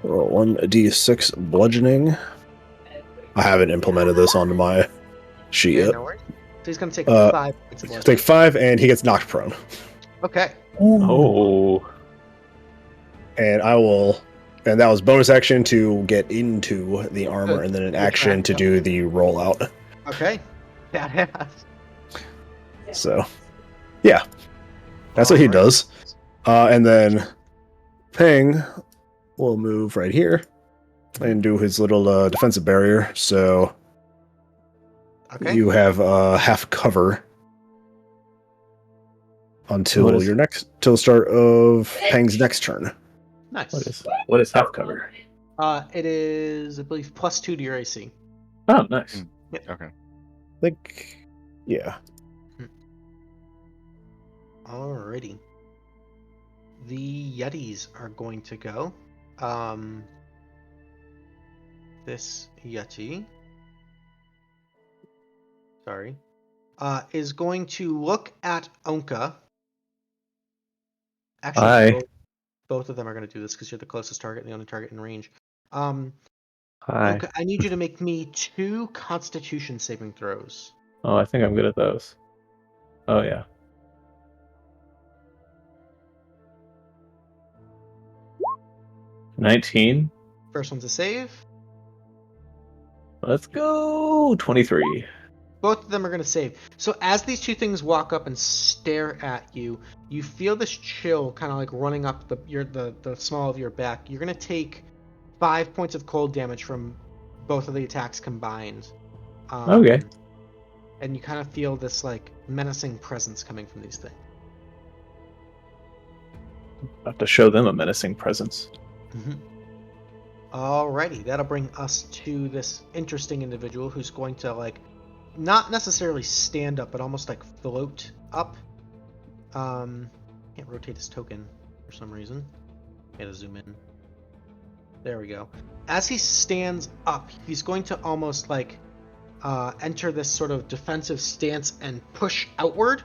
roll 1d6 bludgeoning. I haven't implemented this onto my sheet Okay, yet. no worries. So he's going to take 5 points of Take bludgeoning. 5, and he gets knocked prone. Okay. Oh. And I will, and that was bonus action to get into the armor, Good. and then an Good action try. to do the rollout. Okay. Badass. So, yeah, that's what he Alright. does. And then Ping will move right here and do his little defensive barrier. So Okay. you have half cover until What is- till the start of Peng's next turn. Nice. What is half cover? It is, I believe, +2 to your AC. Oh, nice. Okay. Like, yeah. Alrighty. The Yetis are going to go. This Yeti, sorry, is going to look at Ownka. Actually, Hi. both of them are going to do this because you're the closest target and the only target in range. Hi. Ownka, I need you to make me 2 Constitution saving throws. Oh, I think I'm good at those. Oh, yeah. 19. First one's a save. Let's go. 23. Both of them are going to save. So as these two things walk up and stare at you, you feel this chill kind of like running up the small of your back. You're going to take 5 points of cold damage from both of the attacks combined. Okay. And you kind of feel this like menacing presence coming from these things. I have to show them a menacing presence. Alrighty, that'll bring us to this interesting individual who's going to like not necessarily stand up, but almost like float up. Can't rotate his token for some reason. Gotta zoom in. There we go. As he stands up, he's going to almost like enter this sort of defensive stance and push outward.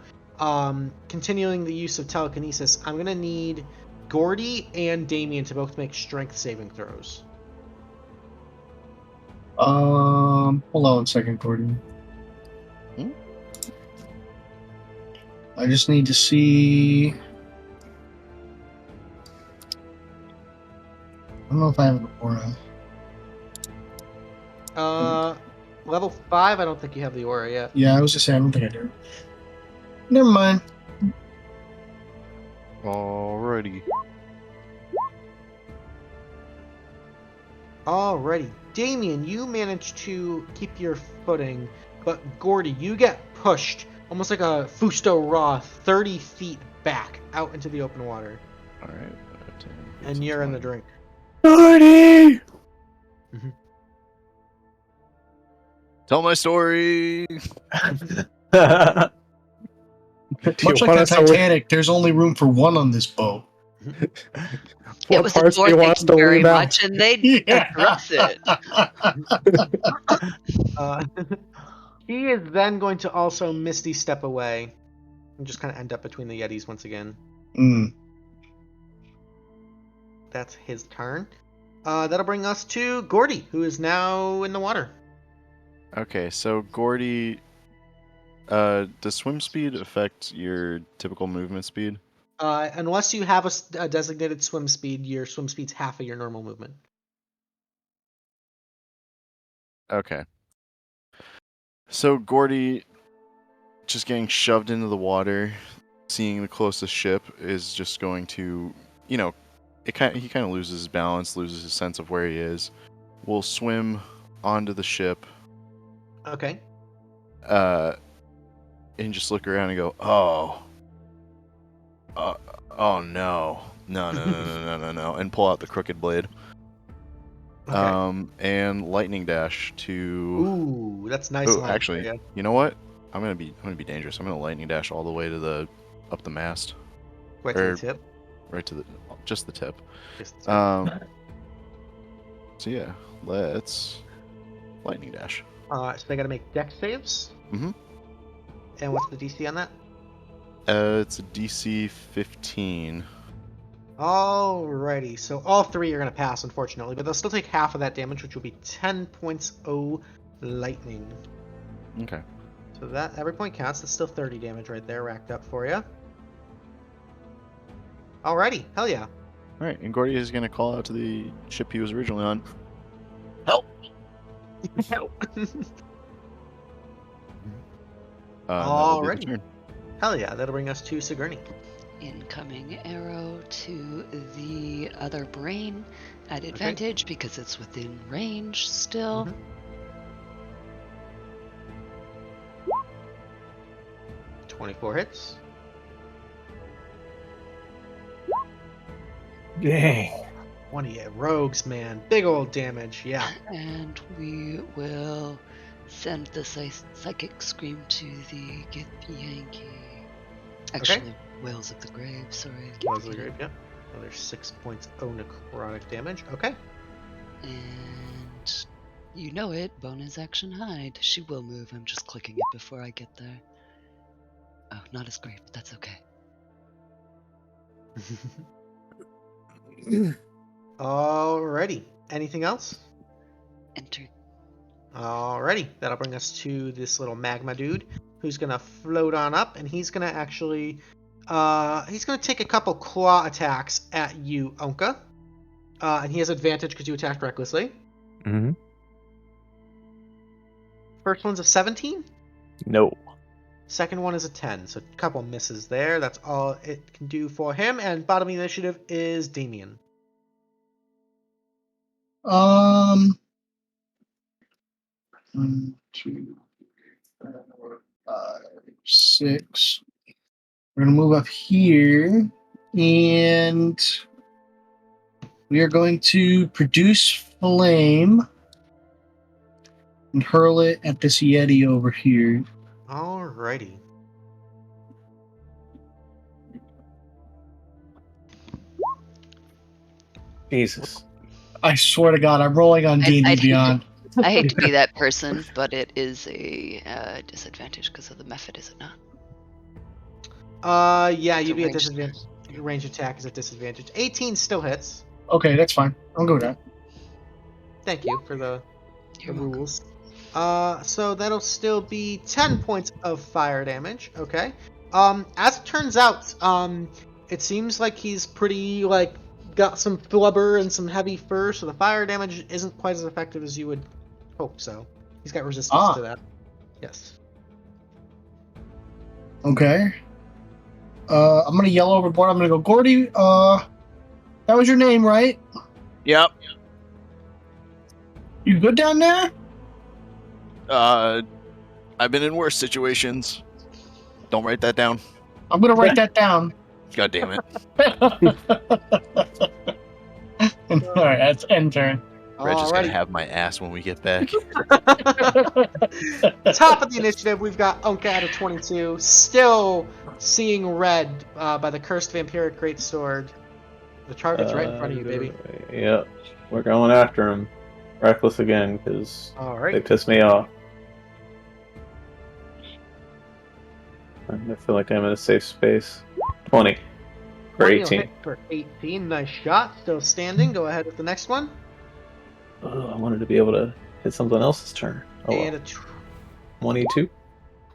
Continuing the use of telekinesis, I'm gonna need Gordy and Damian to both make strength saving throws. Hold on a second, Gordon. Hmm? I just need to see. I don't know if I have an aura. level 5, I don't think you have the aura yet. Yeah, I was just saying, I don't think I do. Never mind. Alrighty. Alrighty. Damian, you manage to keep your footing, but Gordy, you get pushed almost like a Fusto Raw 30 feet back out into the open water. Alright. And you're in the drink. Gordy! Tell my story! Much like the Titanic, there's only room for one on this boat. It was a door thank you very much, and they address it. He is then going to also Misty step away and just kind of end up between the Yetis once again. That's his turn. That'll bring us to Gordy, who is now in the water. Okay, so Gordy, does swim speed affect your typical movement speed? Unless you have a designated swim speed, your swim speed's half of your normal movement. Okay. So Gordy, just getting shoved into the water, seeing the closest ship is just going to, he kind of loses his balance, loses his sense of where he is. Will swim onto the ship. Okay. And just look around and go, oh no, no, and pull out the crooked blade. Okay. And lightning dash to. Ooh, that's nice. Oh, actually, you know what? I'm gonna be dangerous. I'm gonna lightning dash all the way to up the mast. Right to the tip. Right to just the tip. Just the tip. So yeah, let's lightning dash. So they gotta make dex saves. Mm-hmm. And what's the DC on that? It's a DC 15. Alrighty, so all three are gonna pass, unfortunately, but they'll still take half of that damage, which will be 10 points of lightning. Okay. So that every point counts. That's still 30 damage right there, racked up for you. Alrighty, hell yeah. All right, and Gordy is gonna call out to the ship he was originally on. Help! Help! Alrighty. Hell yeah, that'll bring us to Sigourney. Incoming arrow to the other brain at advantage because it's within range still. Mm-hmm. 24 hits. Dang. 28 rogues, man. Big old damage, yeah. And we will send the psychic scream to the Githyanki. Actually, Whales of the Grave, sorry. Whales of the Grave, yeah. Another 6 points of necrotic damage. Okay. And you know it, bonus action hide. She will move, I'm just clicking it before I get there. Oh, not as great, but that's okay. Alrighty. Anything else? Enter. Alrighty. That'll bring us to this little magma dude who's gonna float on up, and he's gonna actually he's gonna take a couple claw attacks at you, Ownka. And he has advantage because you attacked recklessly. Mm-hmm. First one's a 17. No. Second one is a 10, so a couple misses there. That's all it can do for him. And bottom of the initiative is Damian. 1, 2, 3, 4, 5, 6. We're gonna move up here, and we are going to produce flame and hurl it at this Yeti over here. Alrighty. Jesus. I swear to God, I'm rolling on D&D Beyond. I hate to be that person, but it is a disadvantage because of the method, is it not? Yeah, you'd be at range disadvantage. Range attack is at disadvantage. 18 still hits. Okay, that's fine. I'll go with that. Thank you for the You're welcome. rules. So that'll still be 10 points of fire damage. Okay. As it turns out, it seems like he's pretty, got some blubber and some heavy fur, so the fire damage isn't quite as effective as you would hope so. He's got resistance to that. Yes. Okay. I'm gonna yell overboard. I'm gonna go, Gordy. That was your name, right? Yep. You good down there? I've been in worse situations. Don't write that down. I'm gonna write that down. God damn it. All right, that's end turn. Reg is gonna Alrighty. have my ass when we get back. Top of the initiative, we've got Ownka at a 22, still seeing red by the cursed vampiric greatsword. The target's right in front of you, baby. Yep. We're going after him. Reckless again, because they Alright. piss me off. I feel like I'm in a safe space. 20. For 18. For 18, nice shot. Still standing. Go ahead with the next one. Oh, I wanted to be able to hit something else's turn. Oh, And well. a 22.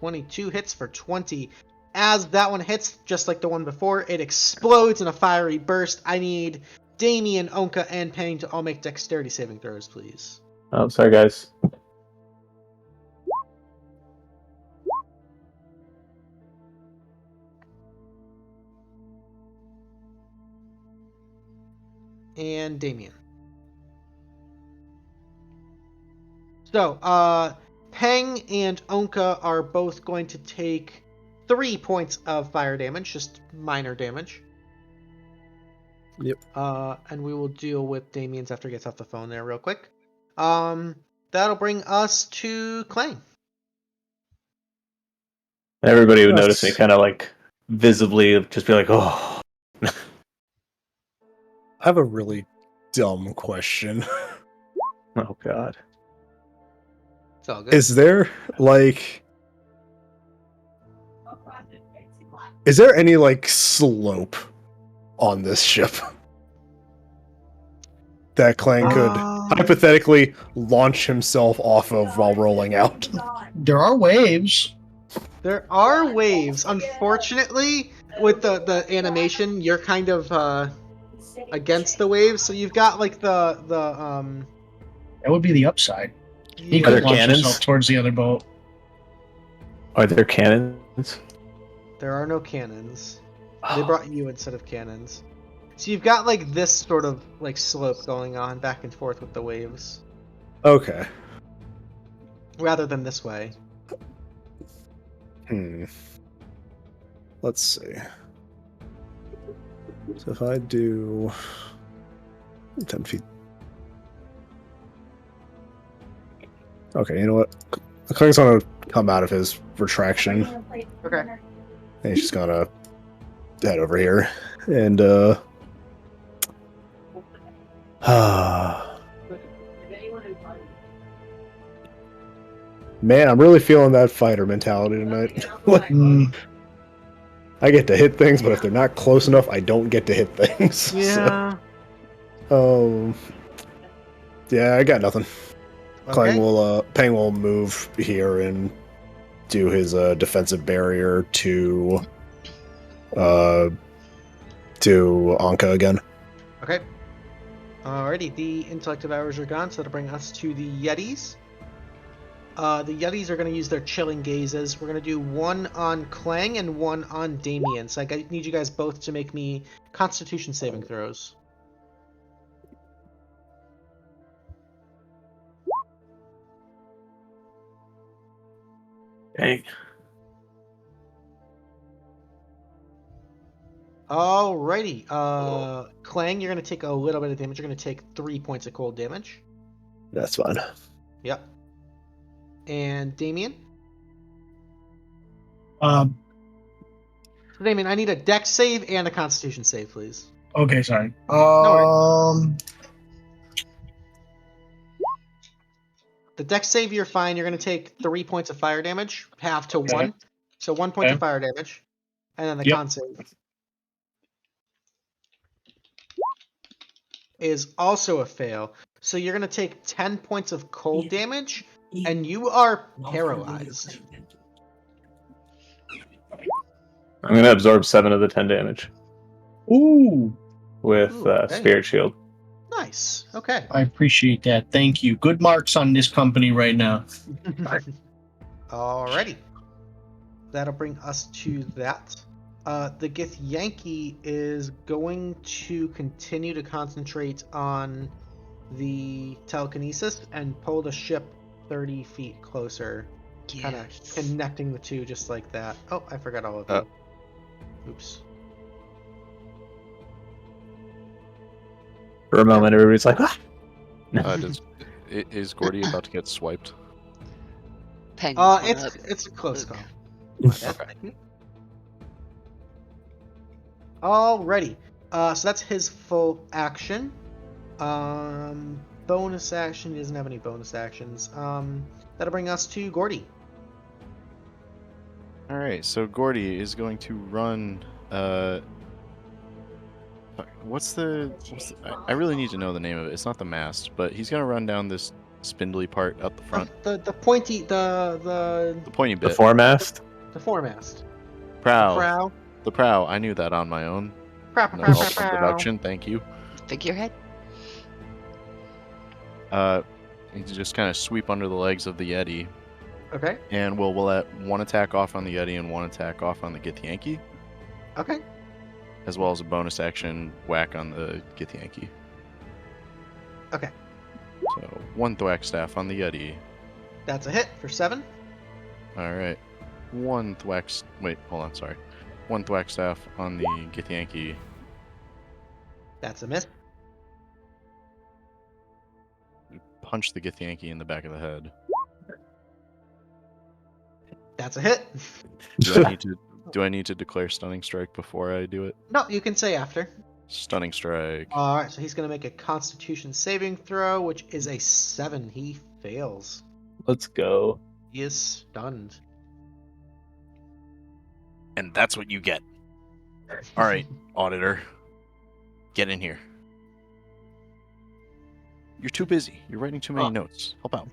22 hits for 20. As that one hits, just like the one before, it explodes in a fiery burst. I need Damian, Ownka, and Penny to all make dexterity saving throws, please. Oh, sorry, guys. And Damian. So, Peng and Ownka are both going to take 3 points of fire damage, just minor damage. Yep. And we will deal with Damian's after he gets off the phone there real quick. That'll bring us to Klang. Everybody would Yes. notice me kind of like visibly just be like, oh. I have a really dumb question. Oh, God. It's all good. Is there, like... Is there any, like, slope on this ship that Klang could hypothetically launch himself off of while rolling out? There are waves. There are waves. Unfortunately, with the animation, you're kind of against the waves, so you've got like the That would be the upside. He yeah, Are there could launch cannons? himself towards the other boat. Are there cannons? there are no cannons. They brought you instead of cannons. So you've got like this sort of like slope going on back and forth with the waves, Okay. rather than this way. Let's see. So if I do 10 feet. Okay, you know what? Klang's gonna come out of his retraction. Okay. And he's just gonna head over here. And man, I'm really feeling that fighter mentality tonight. Like, I get to hit things, but if they're not close enough, I don't get to hit things. Yeah. So, yeah, I got nothing. Okay. Peng will move here and do his defensive barrier to Ownka again. Okay. Alrighty, the intellect hours are gone, so that'll bring us to the Yetis. The Yetis are going to use their chilling gazes. We're going to do one on Klang and one on Damian. So I need you guys both to make me Constitution saving throws. Dang. Alrighty. Klang, you're going to take a little bit of damage. You're going to take 3 points of cold damage. That's fine. Yep. And Damian? Damian, I need a Dex save and a Constitution save, please. Okay, sorry. The Dex save, you're fine. You're going to take 3 points of fire damage, half to Okay. 1. So 1 point Okay. of fire damage. And then the Yep. con save is also a fail. So you're going to take 10 points of cold damage, and you are paralyzed. I'm going to absorb 7 of the 10 damage Ooh. with Ooh, okay. Spirit Shield. Nice. Nice. Okay. I appreciate that. Thank you. Good marks on this company right now. Alrighty. That'll bring us to that. The Githyanki is going to continue to concentrate on the telekinesis and pull the ship 30 feet closer, kind of Yes. connecting the two just like that. Oh, I forgot all of you. Oops. For a moment, everybody's like, ah! Is Gordy about to get swiped? Penguins It's up. it's a close Luke. call. My bad, thank you. Alrighty. So that's his full action. Bonus action. He doesn't have any bonus actions. That'll bring us to Gordy. All right, so Gordy is going to run. What's the? I really need to know the name of it. It's not the mast, but he's gonna run down this spindly part up the front, The pointy the pointy The bit. foremast? the foremast. Prow. Prow. The prow. I knew that on my own. Prow. No Prow. help from Prow. production. Thank you. Figurehead. You just kind of sweep under the legs of the Yeti, Okay. and we'll let one attack off on the Yeti and one attack off on the Githyanki, Okay. as well as a bonus action whack on the Githyanki. Okay. So one thwack staff on the Yeti. That's a hit for 7. All right. One thwack. Wait, hold on. Sorry. One thwack staff on the Githyanki. That's a miss. Punch the Githyanki in the back of the head. That's a hit. Do I need to declare stunning strike before I do it? No, you can say after. Stunning strike. Alright, so he's going to make a Constitution saving throw, which is a 7. He fails. Let's go. He is stunned. And that's what you get. All right, auditor. Get in here. You're too busy. You're writing too many notes. Help out.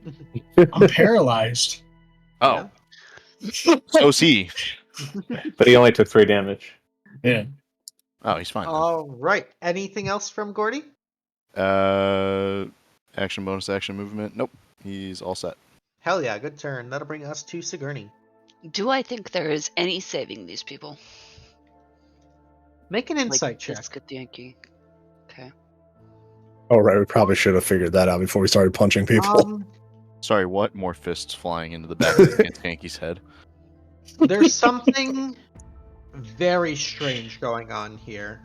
I'm paralyzed. Oh. So see. But he only took 3 damage. Yeah. Oh, he's fine. Alright, anything else from Gordy? Action, bonus action, movement. Nope. He's all set. Hell yeah, good turn. That'll bring us to Sigourney. Do I think there is any saving these people? Make an insight Like check. this Githyanki. Okay. Oh, right. We probably should have figured that out before we started punching people. Sorry, what? More fists flying into the back of the Githyanki's head. There's something very strange going on here.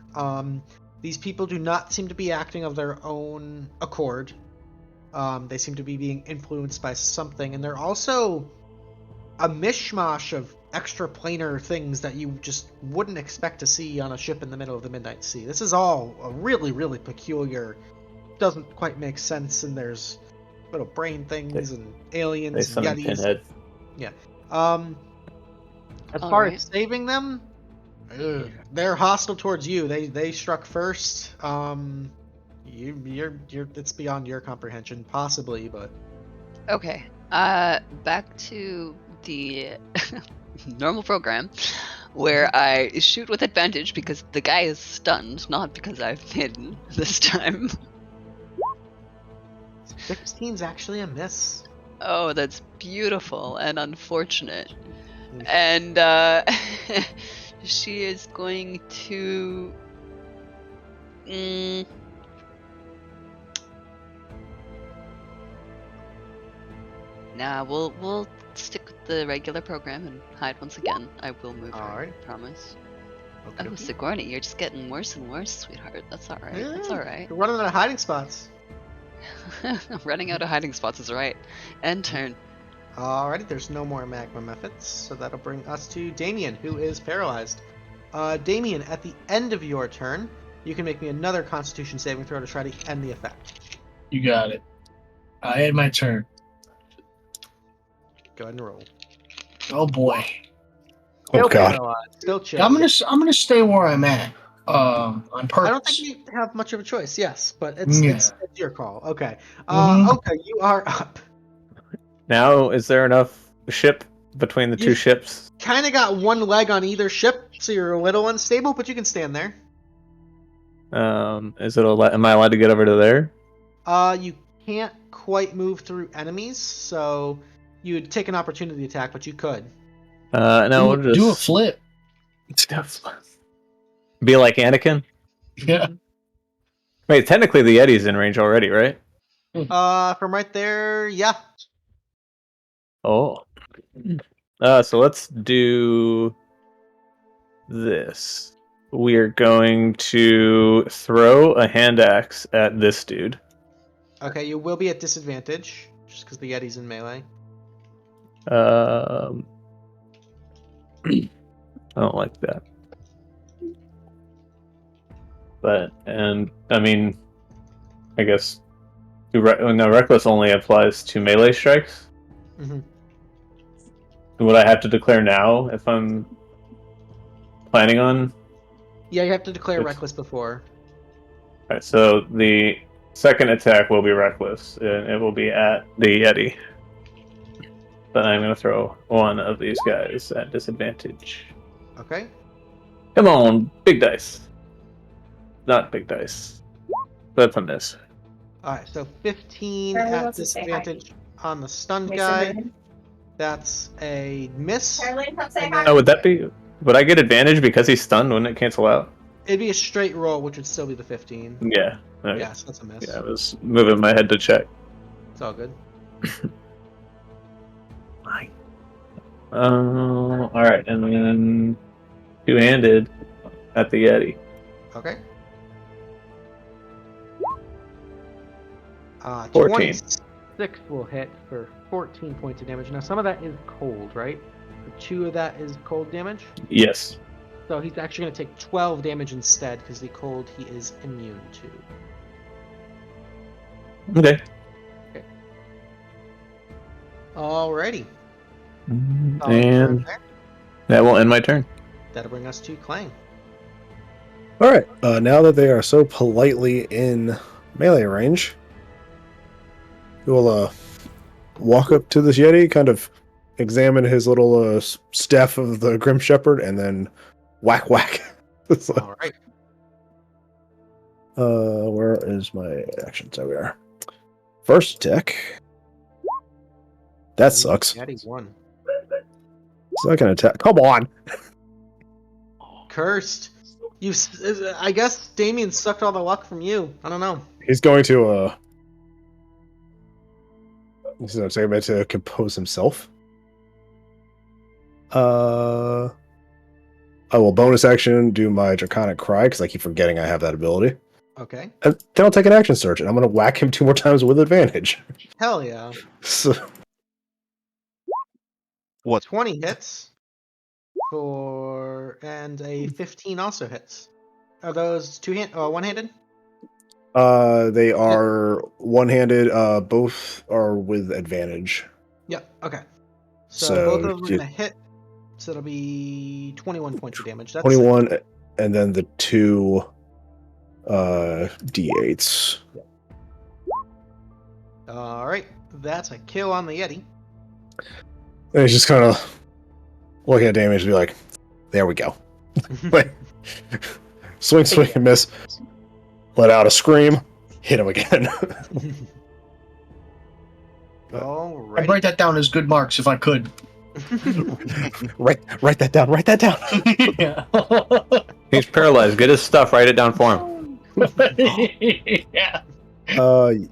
These people do not seem to be acting of their own accord. They seem to be being influenced by something, and they're also a mishmash of extraplanar things that you just wouldn't expect to see on a ship in the middle of the Midnight Sea. This is all a really, really peculiar. Doesn't quite make sense, and there's little brain things and aliens They and summon yetis. Pinhead. As All far right. as saving them, they're hostile towards you. They struck first. You're it's beyond your comprehension, possibly, but Okay. Back to the normal program, where I shoot with advantage because the guy is stunned, not because I've hidden this time. 16's actually a miss. Oh, that's beautiful and unfortunate. And she is going to. Nah, we'll stick with the regular program and hide once again. I will move her, Alright. promise. Okay. Oh, Sigourney, you're just getting worse and worse, sweetheart. That's alright. That's alright. You're running out of hiding spots. Running out of hiding spots is right. End turn. Alrighty, there's no more magma methods, so that'll bring us to Damian, who is paralyzed. Damian, at the end of your turn, you can make me another Constitution saving throw to try to end the effect. You got it. I had my turn. Go ahead and roll. Oh boy. Oh, Still God. paralyzed, still chill. I'm gonna stay where I'm at. On purpose. I don't think you have much of a choice, yes, but it's Yeah. it's your call. Okay. Mhm. Okay, you are up. Now, is there enough ship between the two You- ships? Kind of got one leg on either ship, so you're a little unstable, but you can stand there. Is it? Am I allowed to get over to there? You can't quite move through enemies, so you'd take an opportunity attack, but you could. No, we'll just Do a flip. Be like Anakin. Yeah. Wait, technically the Yeti's in range already, right? From right there, yeah. Oh. So let's do this. We're going to throw a hand axe at this dude. Okay, you will be at disadvantage, just because the Yeti's in melee. I don't like that. But, and, I mean, I guess, no, Reckless only applies to melee strikes. Mm-hmm. Would I have to declare now if I'm planning on? Yeah, you have to declare It's- Reckless before. Alright, so the second attack will be Reckless, and it will be at the Yeti. But I'm going to throw one of these guys at disadvantage. Okay. Come on, big dice. Not big dice. That's a miss. Alright, so 15 Charlie at wants to say hi. disadvantage on the stunned Mason guy. Bennett. That's a miss. Charlie, come say And hi. then- Oh, would that be... Would I get advantage because he's stunned? Wouldn't it cancel out? It'd be a straight roll, which would still be the 15. Yeah. Okay. Yes, that's a miss. Yeah, I was moving my head to check. It's all good. Alright, and then two-handed at the Yeti. Okay. 14. 26 will hit for 14 points of damage. Now, some of that is cold, right? 2 of that is cold damage. Yes. So he's actually going to take 12 damage instead, because the cold he is immune to. Okay. Alrighty. And that will end my turn. That'll bring us to Klang. All right. Now that they are so politely in melee range, we'll walk up to this Yeti, kind of examine his little staff of the Grim Shepherd, and then whack whack. So, Alright. where is my actions? There we are. First attack. That sucks. Yeti 1. Second attack. Come on. Cursed. I guess Damian sucked all the luck from you. I don't know. He's going to he's going to compose himself. I will bonus action do my Draconic Cry because I keep forgetting I have that ability. Okay. And then I'll take an action search and I'm going to whack him 2 more times with advantage. Hell yeah. So, What? 20 hits. And a 15 also hits. Are those one-handed? they are one-handed. Both are with advantage. Yep. Okay. So So, both of them are you- gonna hit. So it'll be 21 points of damage. That's 21, and then the 2 d8s. All right. That's a kill on the Yeti. And he's just kind of looking at damage and be like, there we go. Wait. Swing, and miss. Let out a scream. Hit him again. All I'd right. write that down as good marks if I could. write that down. Write that down. Yeah. He's paralyzed. Get his stuff. Write it down for him. Yeah.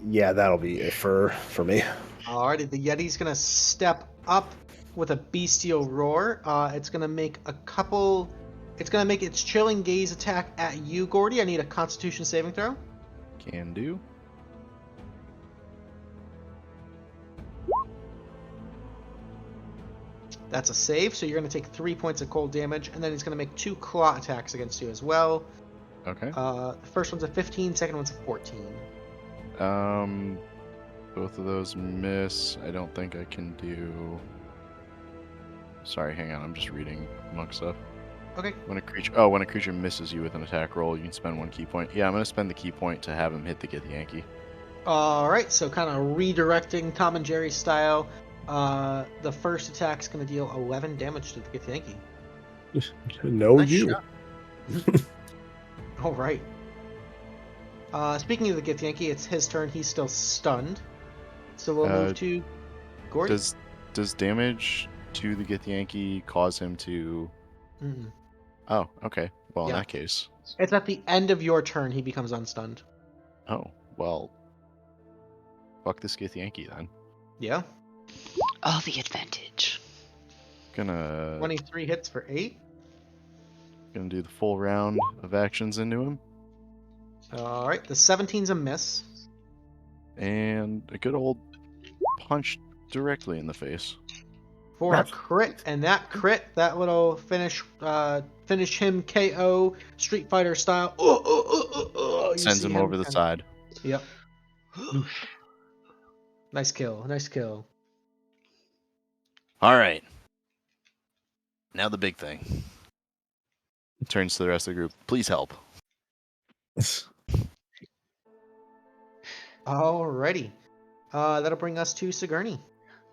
Yeah, that'll be it for me. Alrighty, the Yeti's gonna step up with a bestial roar. It's gonna make its chilling gaze attack at you, Gordy. I need a Constitution saving throw. Can do. That's a save, so you're gonna take 3 points of cold damage, and then it's gonna make 2 claw attacks against you as well. Okay. The first one's a 15, second one's a 14. Both of those miss. I don't think I can do. Sorry, hang on. I'm just reading monk stuff. Okay. When a creature misses you with an attack roll, you can spend 1 key point. Yeah, I'm gonna spend the key point to have him hit the Get Yankee. Alright, so kind of redirecting Tom and Jerry style. The first attack's gonna deal 11 damage to the Get Yankee. No, Nice you. shot. Alright. Speaking of the Githyanki, it's his turn. He's still stunned. So we'll move to Gordy. Does damage to the Githyanki cause him to? Mm-mm. Oh, okay. Well, Yeah. in that case. It's at the end of your turn he becomes unstunned. Oh, well. Fuck this Githyanki then. Yeah. Oh, the advantage. Gonna 23 hits for 8. do the full round of actions into him. Alright, the 17's a miss. And a good old punch directly in the face. For a crit, and that crit, that will finish him KO Street Fighter style. You Sends see him over the kinda- side. Yep. Nice kill, nice kill. All right. Now the big thing. Turns to the rest of the group. Please help. Alrighty. That'll bring us to Sigourney.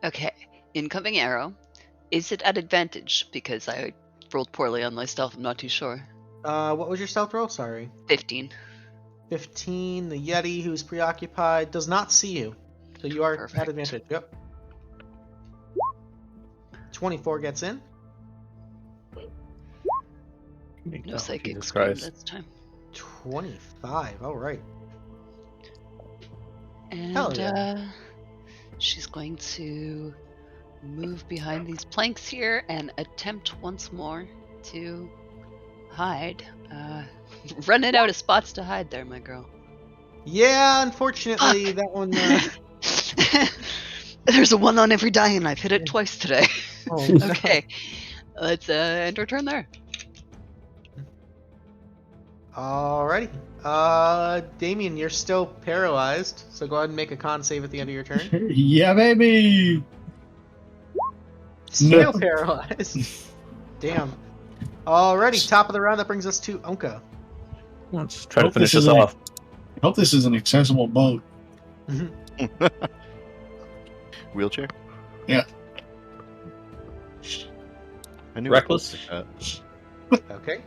Okay, incoming arrow. Is it at advantage? Because I rolled poorly on my stealth, I'm not too sure. What was your stealth roll? Sorry. 15. 15. The Yeti, who's preoccupied, does not see you. So you are Perfect. at advantage. Yep. 24 gets in. No Oh, psychic Jesus scream Christ. this time. 25. Alright. And Hell yeah. she's going to move behind these planks here and attempt once more to hide. Running out of spots to hide there, my girl. Yeah, unfortunately, Fuck. that one. There's a 1 on every die, and I've hit it twice today. Oh, Okay, let's end our turn there. Alrighty. Damian, you're still paralyzed, so go ahead and make a con save at the end of your turn. Yeah, baby. Still paralyzed. Damn. Alrighty, top of the round, that brings us to Ownka. Let's try to Hope finish this this is off. I hope this is an accessible boat. Wheelchair? Yeah. I knew Reckless? it was like that. Okay.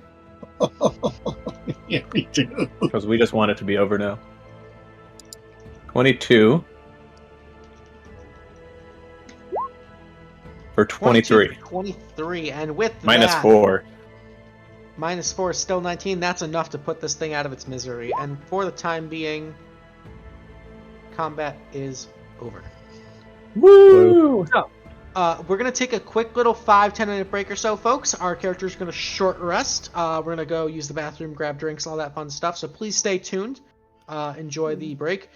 Yeah, me too. Because we just want it to be over now. 22 for 23. 23, and with Minus that, 4. minus 4 is still 19. That's enough to put this thing out of its misery. And for the time being, combat is over. Woo! We're going to take a quick little 5-10 minute break or so, folks. Our character's going to short rest. We're going to go use the bathroom, grab drinks, all that fun stuff. So please stay tuned. Enjoy the break.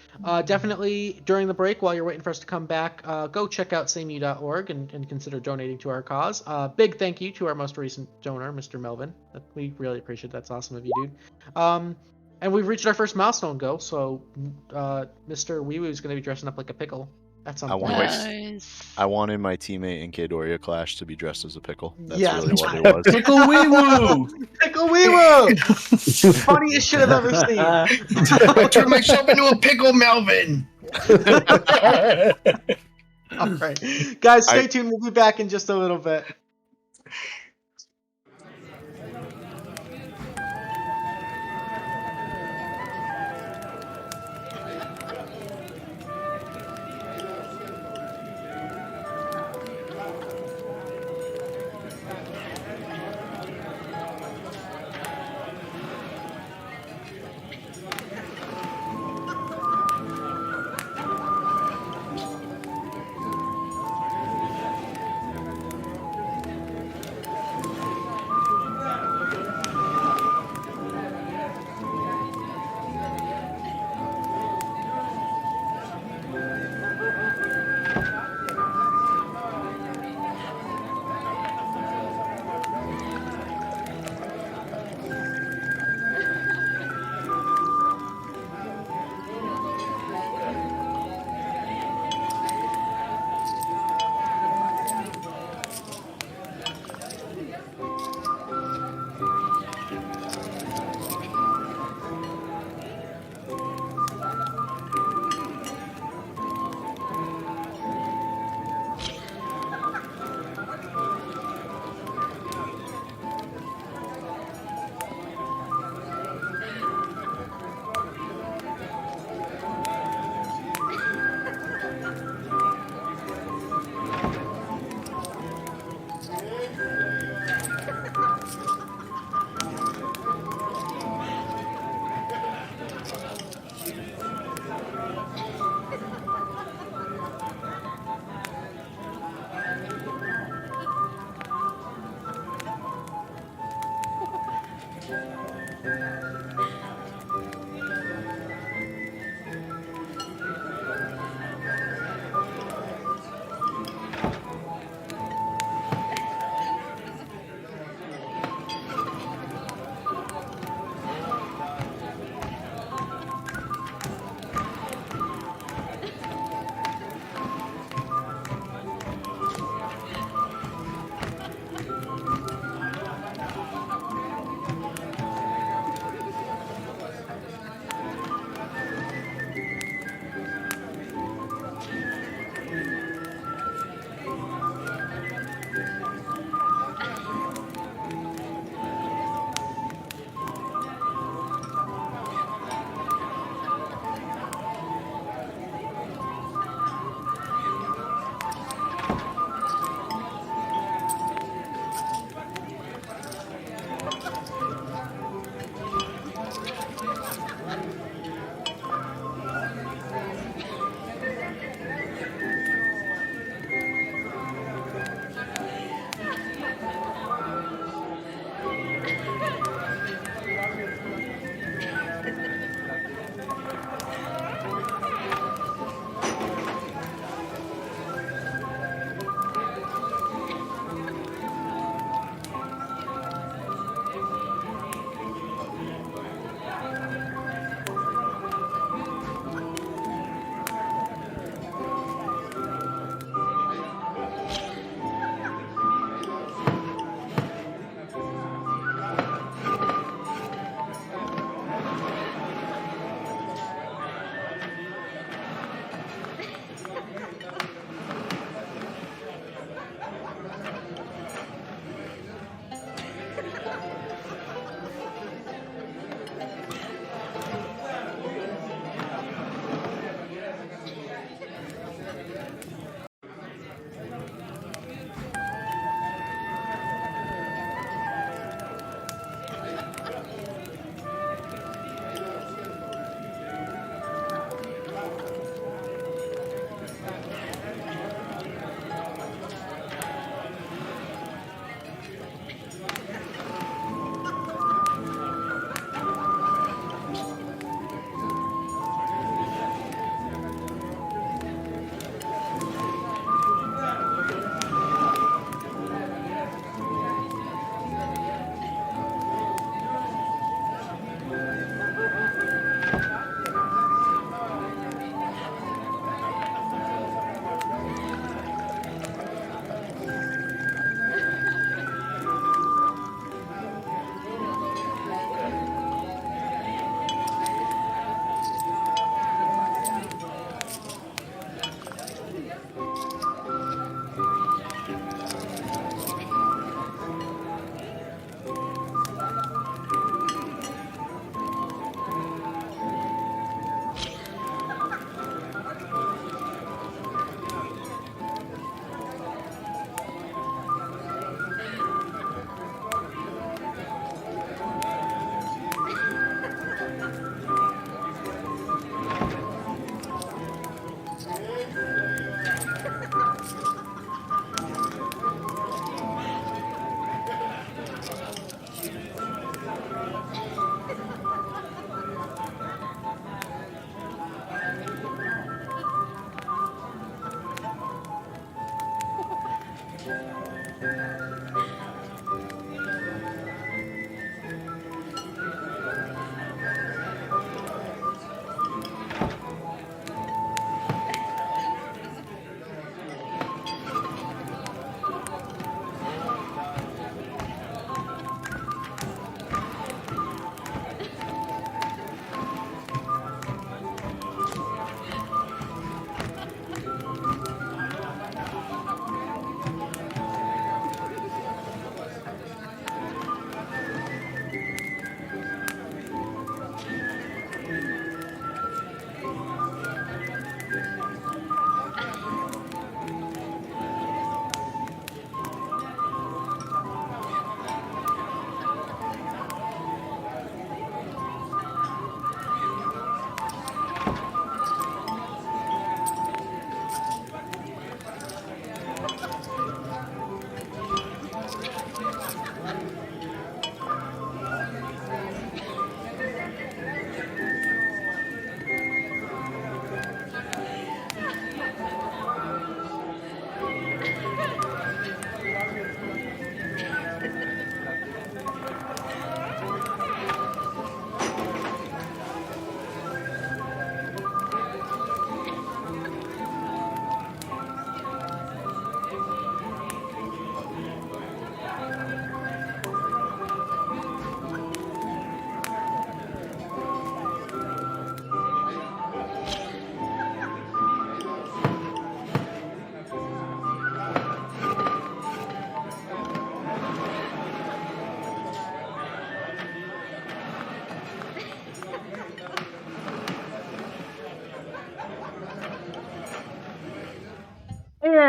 Definitely during the break, while you're waiting for us to come back, go check out sameu.org and consider donating to our cause. Big thank you to our most recent donor, Mr. Melvin. We really appreciate that. That's awesome of you, dude. And we've reached our first milestone goal, so Mr. Wee Woo is going to be dressing up like a pickle at some I point. want- Nice. I wanted my teammate in Doria Clash to be dressed as a pickle. That's Yes. really what it was. Pickle wee woo. Pickle Wee Woo! Funniest shit I've ever seen. I turned myself into a pickle, Melvin. All right, guys, stay tuned. We'll be back in just a little bit.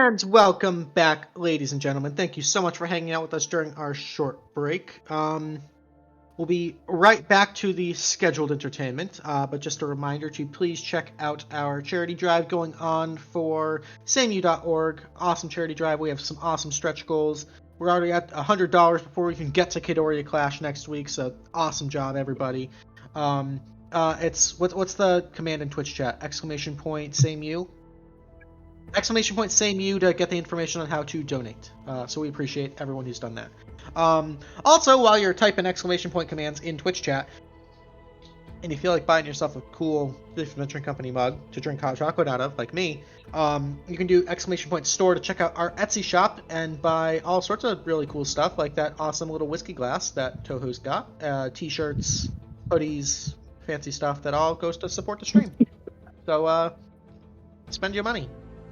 And welcome back, ladies and gentlemen. Thank you so much for hanging out with us during our short break. We'll be right back to the scheduled entertainment, but just a reminder to please check out our charity drive going on for sameu.org. Awesome charity drive. We have some awesome stretch goals. We're already at $100 before we can get to Kidoria Clash next week, so awesome job, everybody. It's what's the command in Twitch chat? Exclamation point, same you. Exclamation point, same you to get the information on how to donate. So we appreciate everyone who's done that. Also, while you're typing exclamation point commands in Twitch chat, and you feel like buying yourself a cool Leaf Adventuring Company mug to drink hot chocolate out of, like me, you can do exclamation point store to check out our Etsy shop and buy all sorts of really cool stuff, like that awesome little whiskey glass that Toho's got, t-shirts, hoodies, fancy stuff that all goes to support the stream. So, spend your money.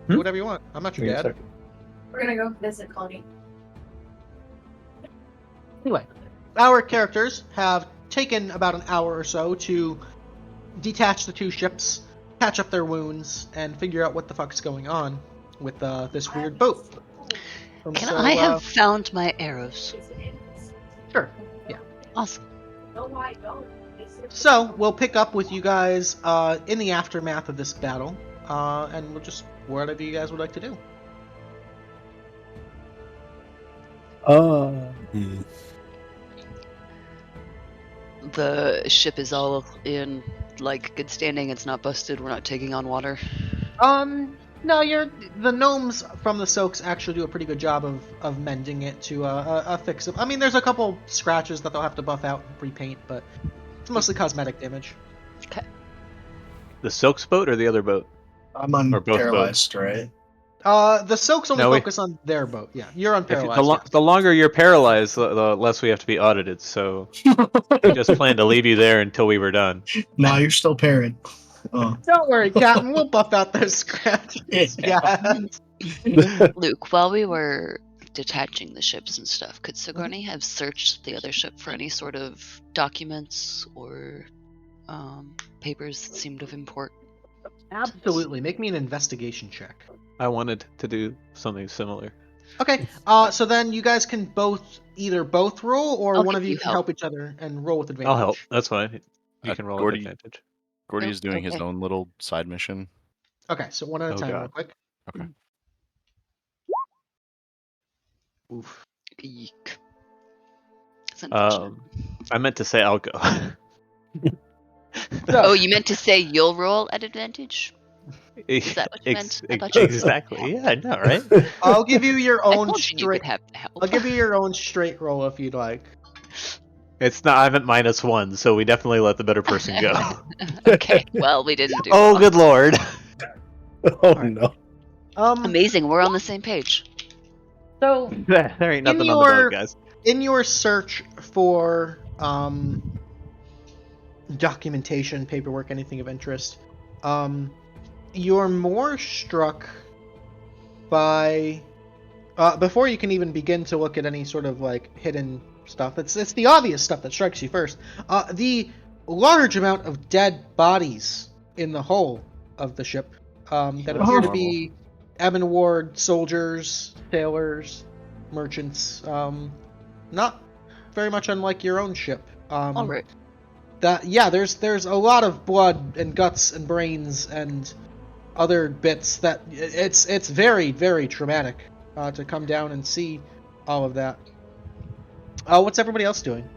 Do whatever you want. I'm not your dad. We're gonna go visit Connie. Anyway, our characters have taken about an hour or so to detach the two ships, patch up their wounds, and figure out what the fuck's going on with this weird boat. I have found my arrows? Sure. Yeah. Awesome. No, I don't. So, we'll pick up with you guys in the aftermath of this battle, and we'll just whatever you guys would like to do. The ship is all in like good standing. It's not busted. We're not taking on water. No, the gnomes from the Soaks actually do a pretty good job of mending it to fix it. I mean, there's a couple scratches that they'll have to buff out and repaint, but it's mostly cosmetic damage. Okay. The Silk's boat or the other boat? I'm Or both unparalyzed, right? The Soaks only No, focus on their boat. Yeah, you're If unparalyzed. yes. the longer you're paralyzed, the less we have to be audited. So we just planned to leave you there until we were done. Nah, you're still parried. Oh. Don't worry, Captain. We'll buff out those scratches. Yeah. Luke, while we were detaching the ships and stuff, could Sigourney have searched the other ship for any sort of documents or papers that seemed of import? Absolutely. Make me an investigation check. I wanted to do something similar. Okay. So then you guys can either both roll, or I'll one give of you you can help each other and roll with advantage. I'll help. That's fine. You can roll Gordy- with advantage. Gordy is doing his Okay. own little side mission. Okay, so one at a Oh, time, God. real quick. Okay. Oof. Eek. That's unfortunate. I meant to say I'll go. Oh, you meant to say you'll roll at advantage? Is that what you meant? I thought you- Exactly. Yeah, I know, right? I'll give you your I own told you you straight. could have the help. I'll give you your own straight roll if you'd like. It's not. I'm at -1, so we definitely let the better person go. Okay, well, we didn't do Oh, well. good lord! Oh no. Amazing, we're on the same page. So There ain't nothing on the your- boat, guys. in your search for documentation, paperwork, anything of interest, you're more struck by before you can even begin to look at any sort of like hidden stuff. It's the obvious stuff that strikes you first. The large amount of dead bodies in the hull of the ship that appear to be Ebon Ward soldiers, sailors, merchants. Not very much unlike your own ship. All right. There's a lot of blood and guts and brains and other bits that it's very, very traumatic to come down and see all of that. What's everybody else doing?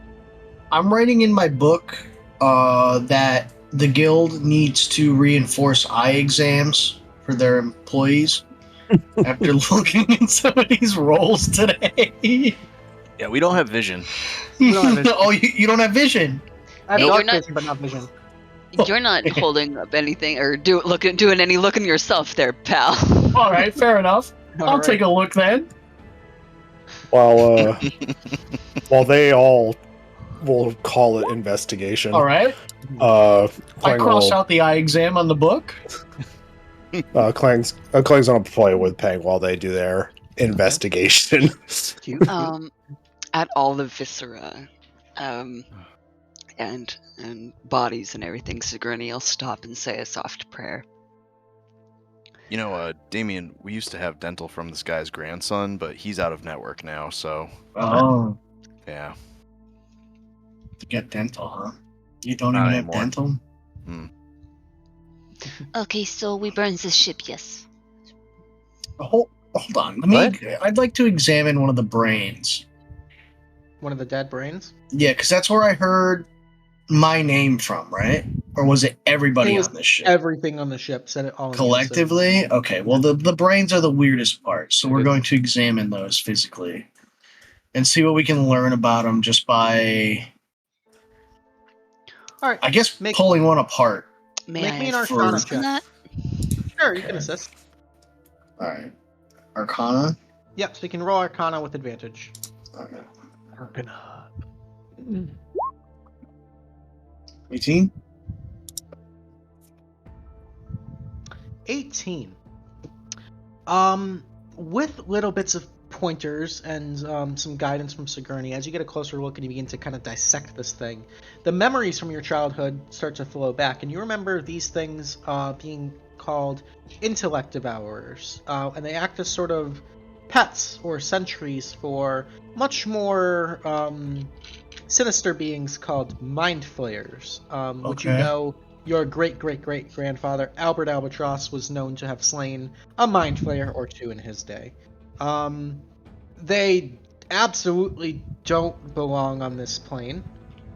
I'm writing in my book that the guild needs to reinforce eye exams for their employees after looking at some of these roles today. Yeah, we don't have vision. don't have vision. Oh, you don't have vision? I have Hey, dark you're not- vision, but not vision. You're not holding up anything or doing any looking yourself there, pal. All right, fair enough. I'll take a look then. While they all will call it investigation. All right. Clang I cross will- out the eye exam on the book. Clang's gonna play with Peg while they do their investigation. Cute. At all the viscera, and bodies and everything, Sigourney will stop and say a soft prayer. Damian, we used to have dental from this guy's grandson, but he's out of network now, so Oh, yeah. to get dental, huh? You don't Not even have anymore. dental? Okay, so we burn the ship, yes. Hold on. What? I'd like to examine one of the brains. One of the dead brains. Yeah, because that's where I heard my name from, right? Or was it everybody It was on this ship? Everything on the ship said it all in unison. Collectively? Okay, well, the brains are the weirdest part, so we're going to examine those physically and see what we can learn about them just by, All right. I guess, pulling one apart. May Make I me an Arcana assist in check. that? Sure, you Okay. can assist. All right. Arcana? Yep, so you can roll Arcana with advantage. Okay. Arcana. 18? 18. With little bits of pointers and some guidance from Sigourney, as you get a closer look and you begin to kind of dissect this thing, the memories from your childhood start to flow back, and you remember these things being called intellect devourers, and they act as sort of pets or sentries for much more sinister beings called mind flayers, which you Okay. know your great-great-great-grandfather Albert Albatross was known to have slain a mind flayer or two in his day. They absolutely don't belong on this plane.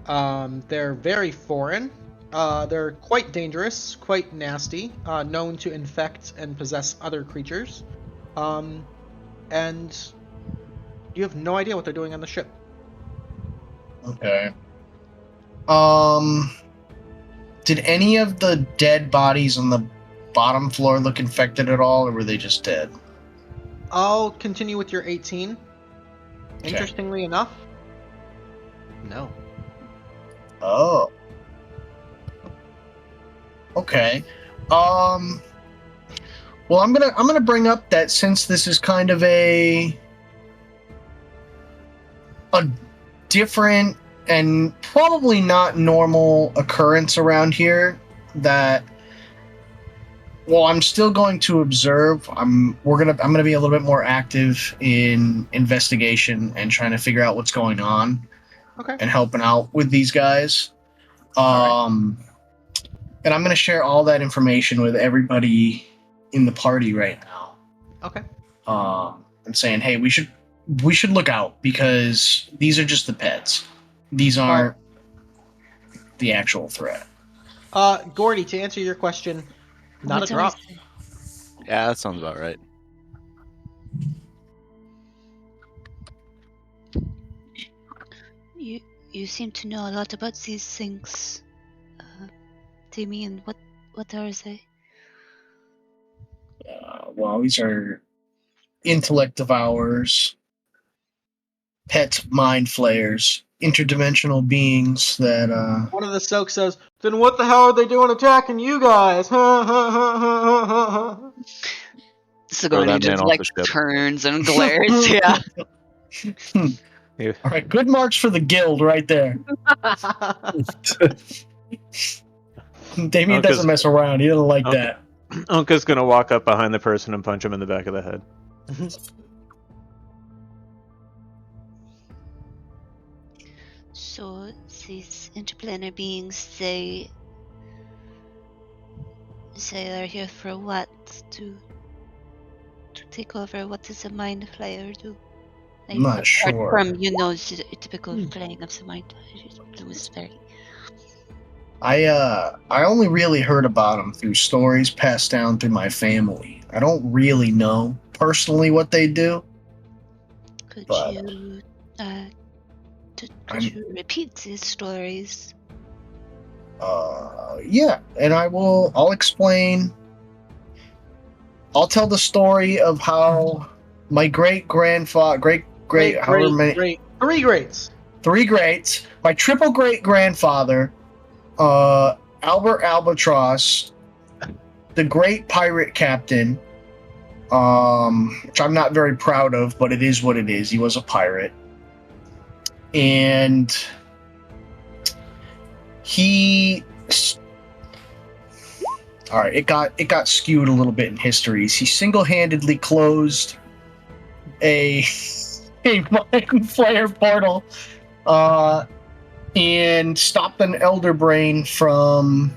They're very foreign. They're quite dangerous, quite nasty, known to infect and possess other creatures. And you have no idea what they're doing on the ship. Okay. Did any of the dead bodies on the bottom floor look infected at all, or were they just dead? I'll continue with your 18. Okay. Interestingly enough, no. Oh. Okay. Well, I'm gonna bring up that since this is kind of a different and probably not normal occurrence around here, that I'm still going to observe. I'm gonna be a little bit more active in investigation and trying to figure out what's going on. Okay. And helping out with these guys. And I'm going to share all that information with everybody in the party right now. Okay. And saying, hey, we should look out because these are just the pets. These aren't the actual threat. Gordy, to answer your question, not What's a drop. Yeah, that sounds about right. You seem to know a lot about these things. Damian, what are they? These are intellect devourers, pet mind flayers, interdimensional beings that One of the Soak says, then what the hell are they doing attacking you guys? Sigourney that man just off like the ship. turns and glares. Yeah. All right, good marks for the guild right there. Damian doesn't mess around. He doesn't like that. Ownka's gonna walk up behind the person and punch him in the back of the head. So these interplanar beings, they are here for what? To take over? What does a mind flayer do? I'm not apart sure. From the typical playing of the mind flayer, it was very. I only really heard about them through stories passed down through my family. I don't really know personally what they do. Could But, you could you repeat these stories? Yeah, and I'll explain. I'll tell the story of how my great grandfather, three greats, my triple great grandfather, Albert Albatross, the great pirate captain, which I'm not very proud of, but it is what it is. He was a pirate. And All right, it got skewed a little bit in histories. He single-handedly closed a mind flare portal, and stopped an Elder Brain from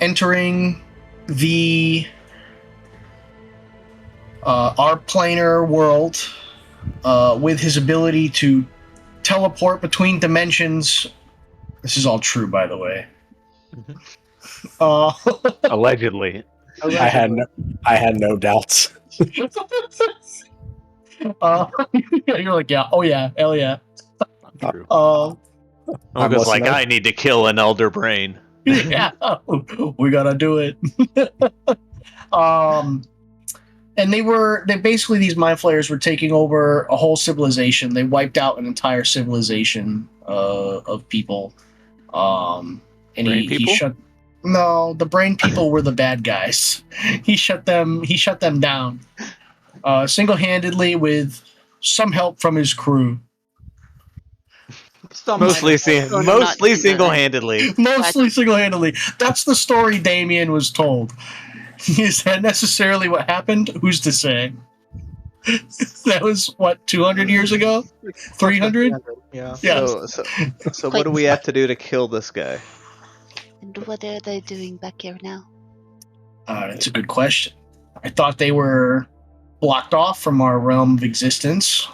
entering the our planar world with his ability to teleport between dimensions. This is all true, by the way. Allegedly. I had no doubts. You're like, yeah, oh yeah, hell yeah. True. I'm just like, I need to kill an elder brain. Yeah, we gotta do it. And they basically, these mind flayers were taking over a whole civilization. They wiped out an entire civilization of people. And he shut. No, the brain people were the bad guys. He shut them down single-handedly with some help from his crew. Mostly single-handedly. Mostly single-handedly. That's the story Damian was told. Is that necessarily what happened? Who's to say? That was, what, 200 years ago? 300? Yeah. So what do we have to do to kill this guy? And what are they doing back here now? That's a good question. I thought they were blocked off from our realm of existence,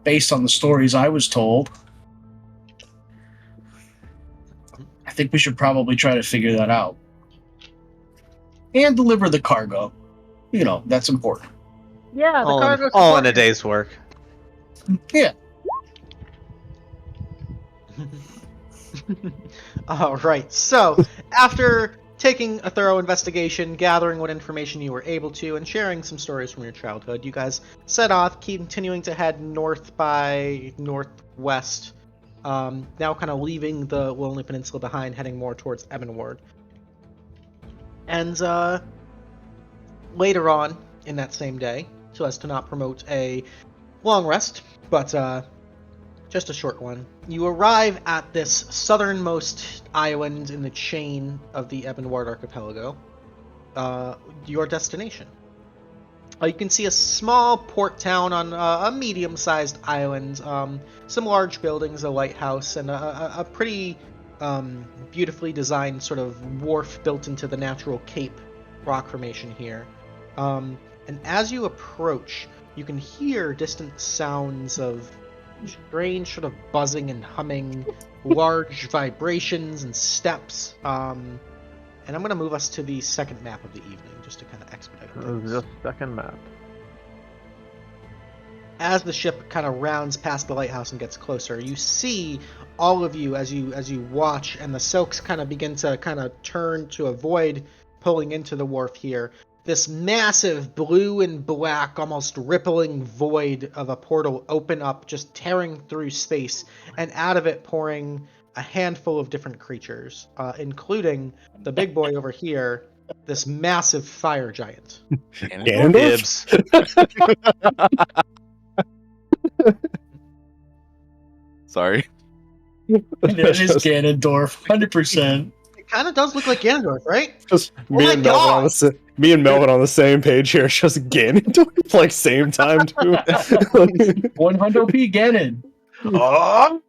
based on the stories I was told. I think we should probably try to figure that out. And deliver the cargo. You know, that's important. Yeah, the cargo's all in a day's work. Yeah. All right. So, after taking a thorough investigation, gathering what information you were able to, and sharing some stories from your childhood, you guys set off, continuing to head north by northwest, now kind of leaving the Lonely Peninsula behind, heading more towards Ebenward. And later on in that same day, so as to not promote a long rest, but just a short one, you arrive at this southernmost island in the chain of the Ebenward archipelago, your destination. You can see a small port town on a medium-sized island, some large buildings, a lighthouse, and a pretty beautifully designed sort of wharf built into the natural cape rock formation here. And as you approach, you can hear distant sounds of strange sort of buzzing and humming, large vibrations and steps. And I'm going to move us to the second map of the evening, just to kind of expedite things. The second map. As the ship kind of rounds past the lighthouse and gets closer, you see all of you as you watch, and the silks kind of begin to kind of turn to avoid pulling into the wharf here. This massive blue and black, almost rippling void of a portal open up, just tearing through space, and out of it pouring a handful of different creatures, including the big boy over here, this massive fire giant. Dibs. Sorry. That is Ganondorf, 100%. It kind of does look like Ganondorf, right? Just me and Melvin on the same page here. It's just Ganondorf, like same time too. 100p Ganon. Oh.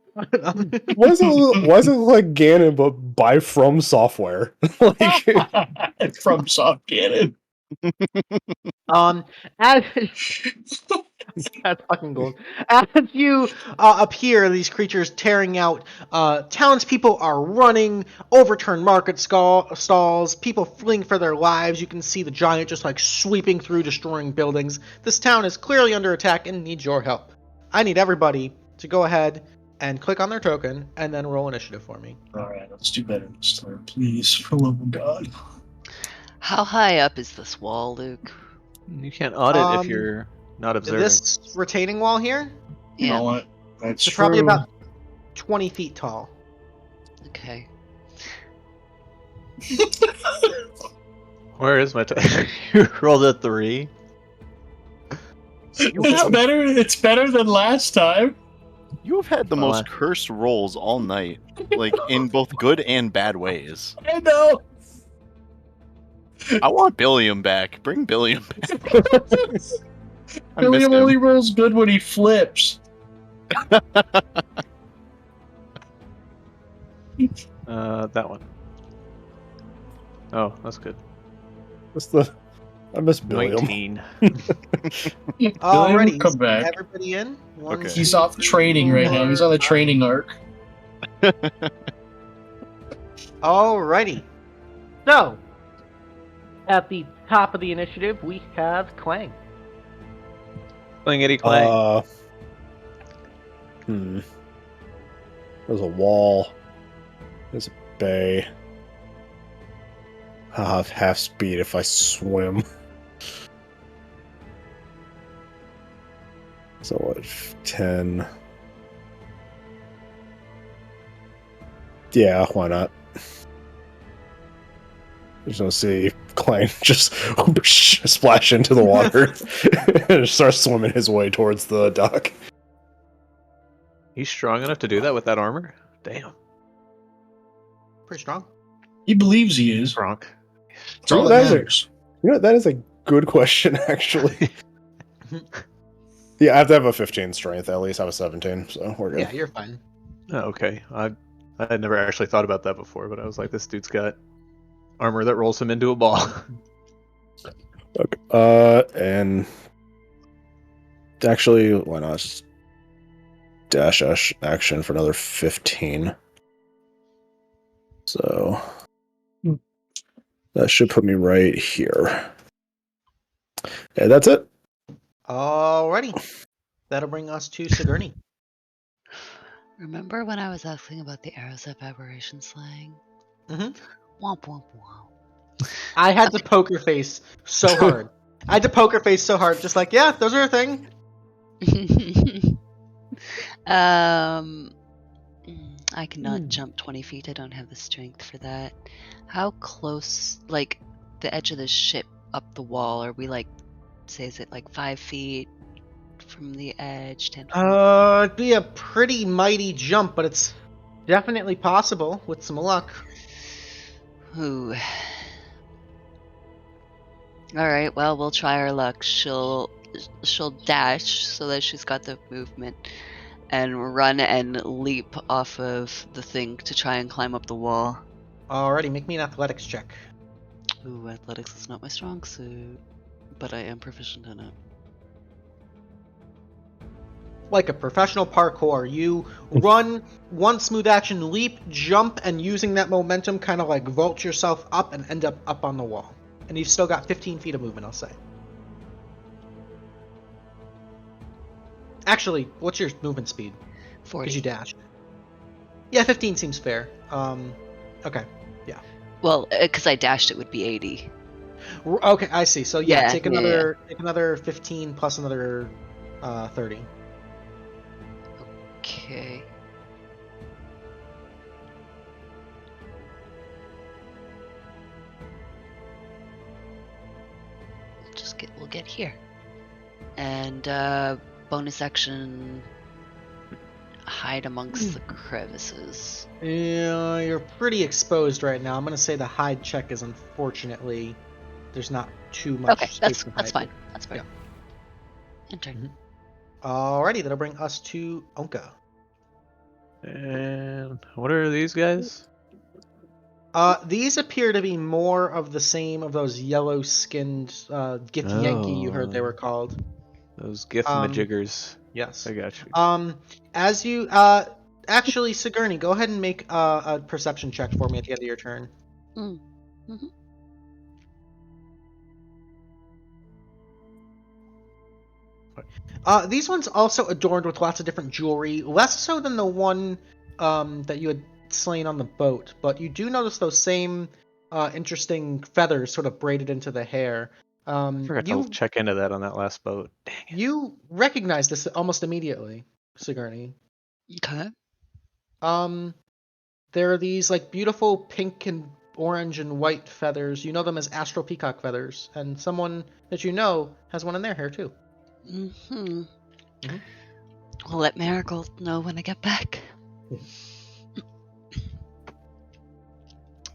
wasn't like Ganon, but by From Software. Like From Soft Ganon. As that's fucking gold. As you appear, these creatures tearing out. Townspeople are running, overturned market stalls. People fleeing for their lives. You can see the giant just like sweeping through, destroying buildings. This town is clearly under attack and needs your help. I need everybody to go ahead and click on their token and then roll initiative for me. All right, let's do better this time, please, for the love of God. How high up is this wall, Luke? You can't audit if you're not observing. This retaining wall here? You know what? That's It's probably about 20 feet tall. Okay. Where is my token? You rolled a 3. It's better than last time. You have had the most cursed rolls all night, like in both good and bad ways. I know. I want Billiam back. Bring Billiam back. I miss William him. only rolls good when he flips. That one. Oh, that's good. I miss Billiam. 19. William, Alrighty, come back. everybody in? One, Okay. He's two, off three, training right now. He's on the four, training arc. Alrighty. So, at the top of the initiative, we have Klang. Clingity clang. There's a wall. There's a bay. I'll have half speed if I swim. So what? 10. Yeah, why not? Just gonna see Klang just splash into the water and start swimming his way towards the dock. He's strong enough to do that with that armor? Damn. Pretty strong. He believes he is. Gronk. That's all that matters. That is a good question, actually. Yeah, I have to have a 15 strength. I at least have a 17, so we're good. Yeah, you're fine. Oh, okay. I had never actually thought about that before, but I was like, this dude's got armor that rolls him into a ball. Okay. And actually, why not just dash action for another 15? So that should put me right here. And that's it. Alrighty. That'll bring us to Sigourney. Remember when I was asking about the arrows of aberration slang? Mhm. Womp womp womp. I had to poker face so hard. Just like, yeah, those are a thing. I cannot jump 20 feet. I don't have the strength for that. How close, like, the edge of the ship up the wall? Are we like, say, is it like 5 feet from the edge? 10 feet? It'd be a pretty mighty jump, but it's definitely possible with some luck. Ooh. Alright, well, we'll try our luck. She'll dash so that she's got the movement and run and leap off of the thing to try and climb up the wall. Alrighty, make me an athletics check. Ooh, athletics is not my strong suit, but I am proficient in it. Like a professional parkour, you run one smooth action, leap, jump, and using that momentum kind of like vault yourself up and end up on the wall. And you've still got 15 feet of movement, I'll say. Actually, what's your movement speed? 40. Because you dashed. Yeah, 15 seems fair. Okay. Well, because I dashed, it would be 80. Okay, I see. So yeah, Yeah, take another 15 plus another 30. Okay. We'll get here. And bonus action, hide amongst the crevices. Yeah, you're pretty exposed right now. I'm gonna say the hide check is unfortunately there's not too much. Okay, space to that's hide. fine. That's fine. Enter. Alrighty, that'll bring us to Ownka. And what are these guys? These appear to be more of the same of those yellow-skinned Githyanki you heard they were called. Those Githmajiggers. Yes. I got you. As you actually, Sigourney, go ahead and make a perception check for me at the end of your turn. Mm-hmm. These ones also adorned with lots of different jewelry, less so than the one that you had slain on the boat, but you do notice those same interesting feathers sort of braided into the hair. I forgot to You check into that on that last boat. Dang it. you recognize this almost immediately, Sigourney. Okay. There are these like beautiful pink and orange and white feathers. You know them as astral peacock feathers, and someone that you know has one in their hair too. Mm-hmm. Mhm. I'll let Marigold know when I get back.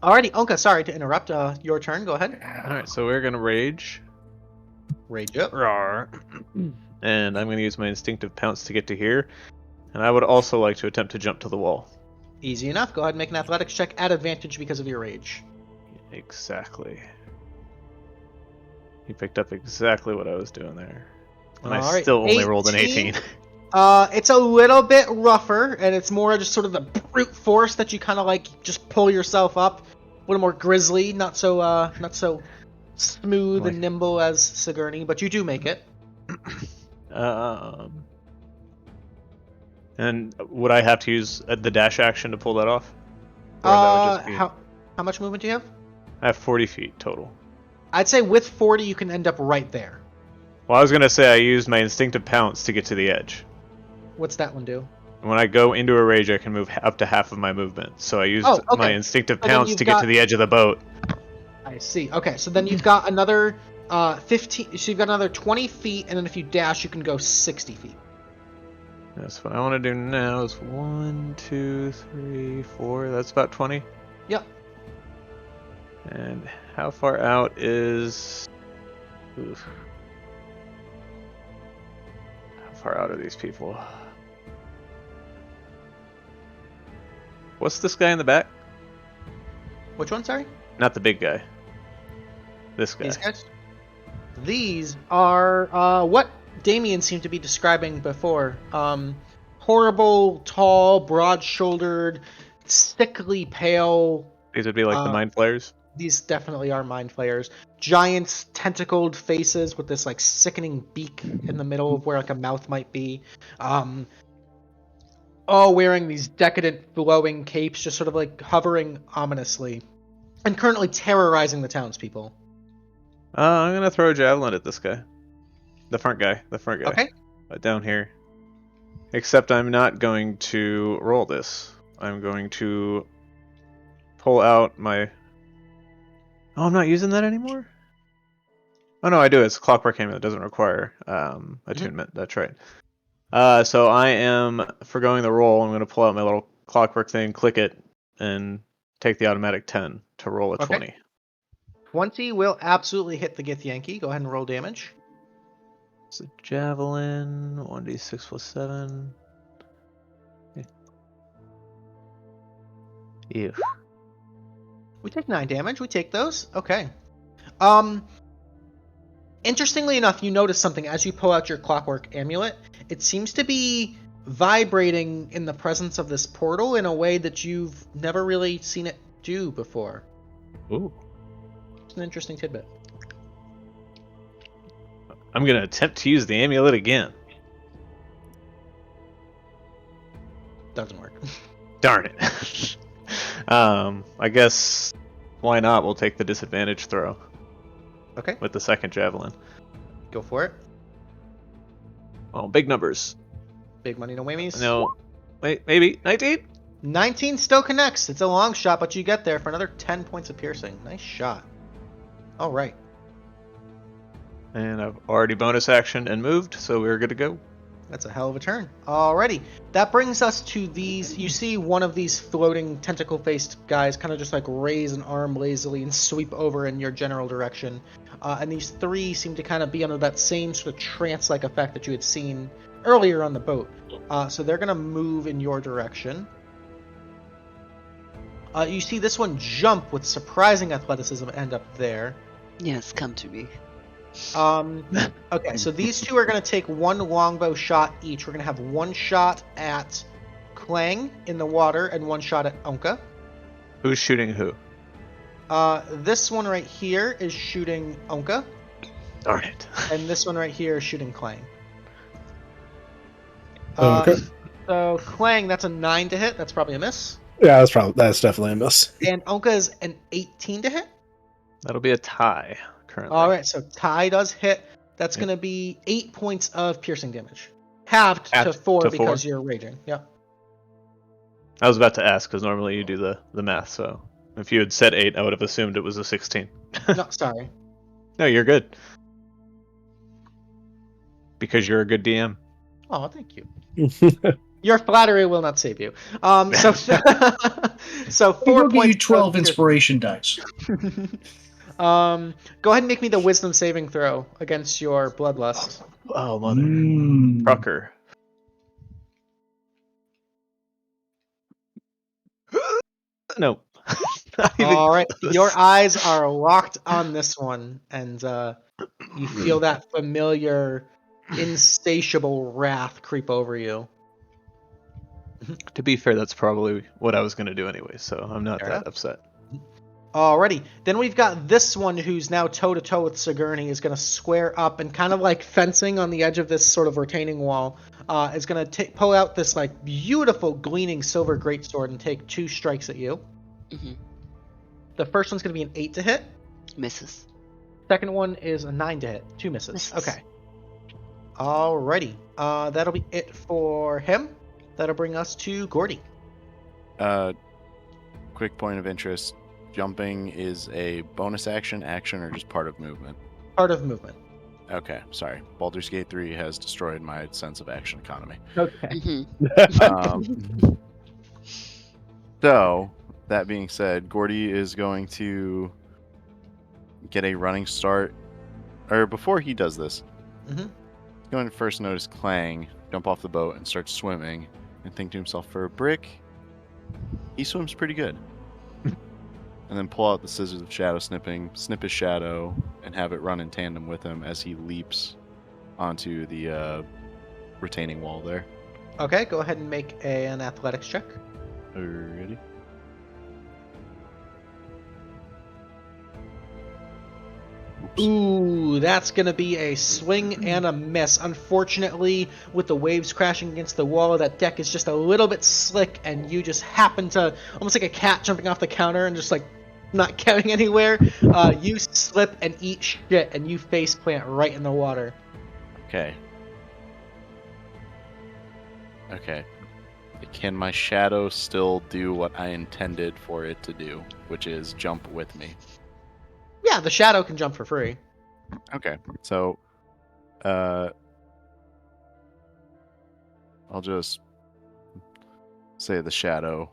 Alrighty, Ownka, sorry to interrupt. Your turn. Go ahead. Alright, so we're gonna rage. Rage up. Rawr. And I'm gonna use my instinctive pounce to get to here. And I would also like to attempt to jump to the wall. Easy enough. Go ahead and make an athletics check at advantage because of your rage. Exactly. He picked up exactly what I was doing there. And I Alright, still only rolled an 18. It's a little bit rougher, and it's more just sort of the brute force that you kind of like just pull yourself up. A little more grisly, not so smooth and nimble as Sigourney, but you do make it. And would I have to use the dash action to pull that off? Or that would just be... How much movement do you have? I have 40 feet total. I'd say with 40 you can end up right there. Well, I was gonna say I used my instinctive pounce to get to the edge. What's that one do? When I go into a rage, I can move up to half of my movement. So I used my instinctive pounce to get to the edge of the boat. I see. Okay, so then you've got another 15. So you've got another 20 feet, and then if you dash, you can go 60 feet. That's what I want to do now. Is 1, 2, 3, 4. That's about 20. Yep. And how far out is? Oof. How far out are these people? What's this guy in the back? Which one, sorry? Not the big guy. This guy. These guys? These are what Damian seemed to be describing before. Horrible, tall, broad-shouldered, sickly pale. These would be like the mind flayers? These definitely are mind flayers. Giant tentacled faces with this like sickening beak in the middle of where like a mouth might be. All wearing these decadent flowing capes, just sort of like hovering ominously. And currently terrorizing the townspeople. I'm gonna throw a javelin at this guy. The front guy. Okay. Down here. Except I'm not going to roll this. I'm going to pull out my... Oh, I'm not using that anymore? Oh no, I do. It's a clockwork amulet. It doesn't require attunement. Mm-hmm. That's right. So I am forgoing the roll. I'm going to pull out my little clockwork thing, click it, and take the automatic 10 to roll a 20. 20 will absolutely hit the Githyanki. Go ahead and roll damage. It's a javelin, 1d6 plus 7. Okay. Ew. We take 9 damage. We take those. Okay. Interestingly enough, you notice something as you pull out your clockwork amulet. It seems to be vibrating in the presence of this portal in a way that you've never really seen it do before. Ooh. It's an interesting tidbit. I'm going to attempt to use the amulet again. Doesn't work. Darn it. I guess why not? We'll take the disadvantage throw. Okay. With the second javelin. Go for it. Oh, big numbers. Big money, no whammies. No. Wait, maybe 19? 19 still connects. It's a long shot, but you get there for another 10 points of piercing. Nice shot. All right. And I've already bonus action and moved, so we're good to go. That's a hell of a turn. Alrighty. That brings us to these. You see one of these floating tentacle-faced guys kind of just like raise an arm lazily and sweep over in your general direction. And these three seem to kind of be under that same sort of trance-like effect that you had seen earlier on the boat. So they're going to move in your direction. You see this one jump with surprising athleticism and end up there. Yes, come to me. Okay, so these two are going to take one longbow shot each. We're going to have one shot at Klang in the water and one shot at Ownka. Who's shooting who? This one right here is shooting Ownka. Darn it. And this one right here is shooting Klang. Okay. So Klang, that's a 9 to hit. That's probably a miss. Yeah, that's definitely a miss. And Ownka is an 18 to hit. That'll be a tie currently. All right, so tie does hit. That's going to be 8 points of piercing damage. Halved to 4 because you're raging. Yep. I was about to ask because normally you do the math, so if you had said 8, I would have assumed it was a 16. No, sorry. No, you're good. Because you're a good DM. Oh, thank you. Your flattery will not save you. So 4 We'll give you points. 12 inspiration dice. Go ahead and make me the wisdom saving throw against your bloodlust. Oh, mother. Mm. Trucker. No. Not even All right, close. your eyes are locked on this one, and you feel that familiar, insatiable wrath creep over you. To be fair, that's probably what I was going to do anyway, so I'm not Fair that enough. upset. Alrighty, then we've got this one who's now toe-to-toe with Sigourney, is going to square up and kind of like fencing on the edge of this sort of retaining wall, is going to pull out this like beautiful gleaming silver greatsword and take 2 strikes at you. Mhm. The first one's going to be an 8 to hit. Misses. Second one is a 9 to hit. 2 misses. Misses. Okay. Alrighty. That'll be it for him. That'll bring us to Gordy. Quick point of interest. Jumping is a bonus action, or just part of movement? Part of movement. Okay, sorry. Baldur's Gate 3 has destroyed my sense of action economy. Okay. Mhm. So, that being said, Gordy is going to get a running start. Or before he does this, Mhm. he's going to first notice Klang jump off the boat and start swimming and think to himself, for a brick, he swims pretty good. And then pull out the scissors of shadow snipping, snip his shadow, and have it run in tandem with him as he leaps onto the retaining wall there. Okay, go ahead and make an athletics check. Alrighty. Ooh, that's going to be a swing and a miss. Unfortunately, with the waves crashing against the wall, that deck is just a little bit slick, and you just happen to, almost like a cat jumping off the counter and just like not getting anywhere, you slip and eat shit, and you face plant right in the water. Okay. Can my shadow still do what I intended for it to do, which is jump with me? Yeah, the shadow can jump for free. Okay, so I'll just say the shadow.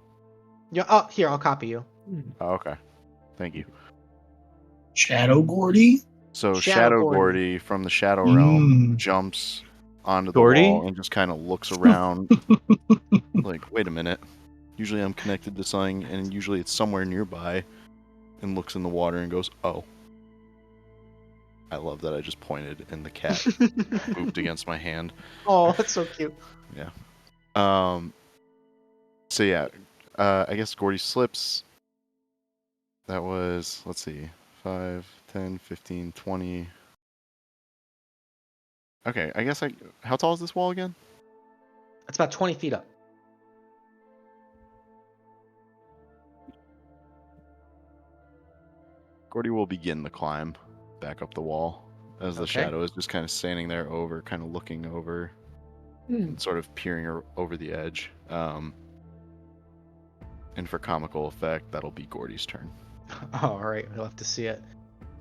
Yeah. Oh, here, I'll copy you. Oh, okay, thank you. Shadow Gordy? So Shadow Shadow Gordy. Gordy from the Shadow Realm Mm. jumps onto the Gordy? wall and just kind of looks around like, wait a minute. Usually I'm connected to something, and usually it's somewhere nearby, and looks in the water and goes, oh. I love that I just pointed and the cat booped against my hand. Oh, that's so cute. Yeah. So yeah, I guess Gordy slips. That was, let's see, 5, 10, 15, 20. Okay, I guess how tall is this wall again? It's about 20 feet up. Gordy will begin the climb back up the wall as the Okay. shadow is just kind of standing there kind of looking over and sort of peering over the edge. And for comical effect, that'll be Gordy's turn. All right, we'll have to see it.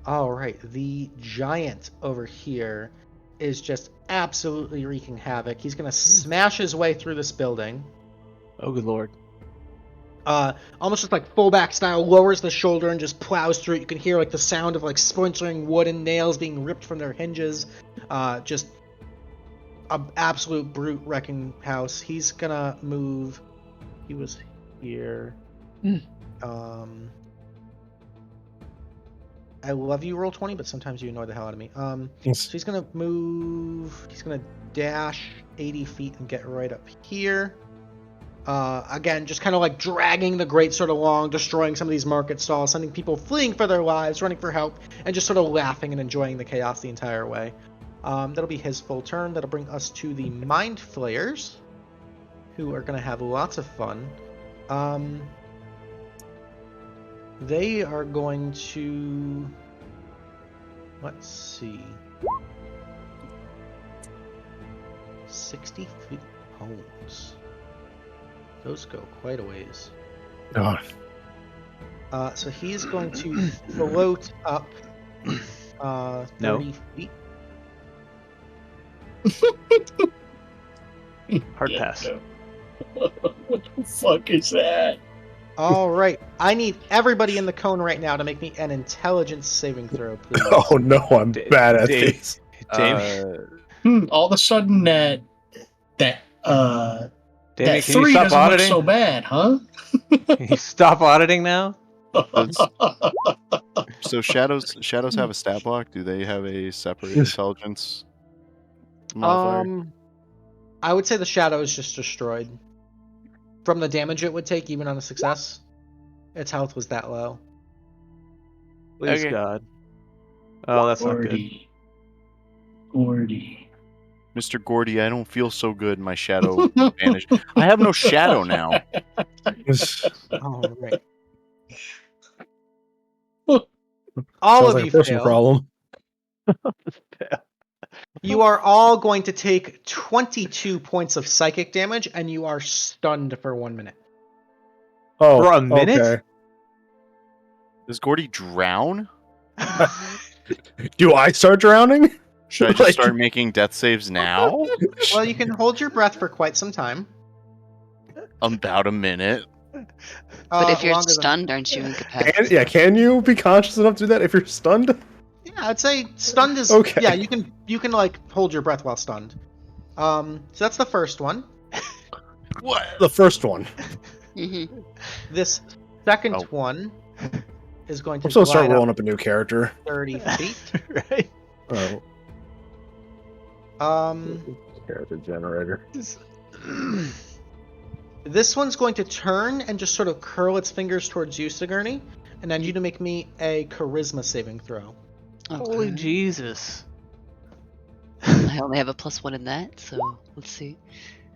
All right, the giant over here is just absolutely wreaking havoc. He's going to smash his way through this building. Oh, good lord. Almost just like fullback style, lowers the shoulder and just plows through it. You can hear like the sound of like splintering wood and nails being ripped from their hinges. Just an absolute brute wrecking house. He's gonna move. He was here. I love you, roll 20, but sometimes you annoy the hell out of me. So he's gonna move. He's gonna dash 80 feet and get right up here. Again, just kind of like dragging the greatsword along, destroying some of these market stalls, sending people fleeing for their lives, running for help, and just sort of laughing and enjoying the chaos the entire way. That'll be his full turn. That'll bring us to the Mind Flayers, who are going to have lots of fun. They are going to... Let's see. 60 feet homes. Those go quite a ways. Oh, So he's going to float up 30 feet. Hard pass. What the fuck is that? All right. I need everybody in the cone right now to make me an intelligence saving throw, please. Oh no, I'm bad at Dave. these. All of a sudden that Damian, that can you 3 stop doesn't look auditing? so bad, huh? Can you stop auditing now? So shadows have a stat block. Do they have a separate intelligence modifier? I would say the shadow is just destroyed. From the damage it would take, even on a success, its health was that low. Please, Okay. God. Oh, that's not good. Gordy. Mr. Gordy, I don't feel so good. My shadow vanished. I have no shadow now. All right. All Sounds of like you a personal fail. problem. You are all going to take 22 points of psychic damage, and you are stunned for 1 minute. Oh, For a minute? Okay. Does Gordy drown? Do I start drowning? Should I just Like- start making death saves now? Well, you can hold your breath for quite some time. About a minute. But if you're Longer than- stunned, aren't you incapacitated? Can you be conscious enough to do that if you're stunned? Yeah, I'd say stunned is Okay. Yeah, you can like hold your breath while stunned. So that's the first one. What? The first one. Mm-hmm. This second Oh. one is going to I'm supposed to start glide rolling up up a new character. 30 feet. Right? Oh, character generator. This one's going to turn and just sort of curl its fingers towards you, Sigourney, and I need you to make me a charisma saving throw. Holy Okay. Jesus. I only have a +1 in that, so let's see.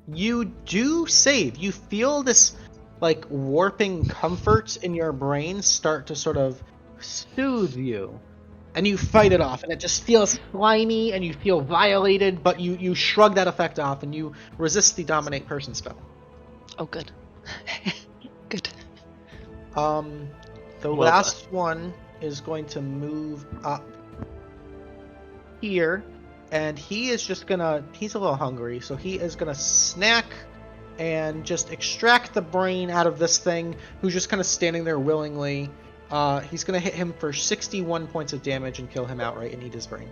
You do save. You feel this like warping comfort in your brain start to sort of soothe you. And you fight it off, and it just feels slimy, and you feel violated, but you shrug that effect off, and you resist the dominate person spell. Oh, good. Good. The Well last one is going to move up here, and he is just gonna, he's a little hungry, so he is gonna snack and just extract the brain out of this thing, who's just kind of standing there willingly. He's gonna hit him for 61 points of damage and kill him outright and eat his brain.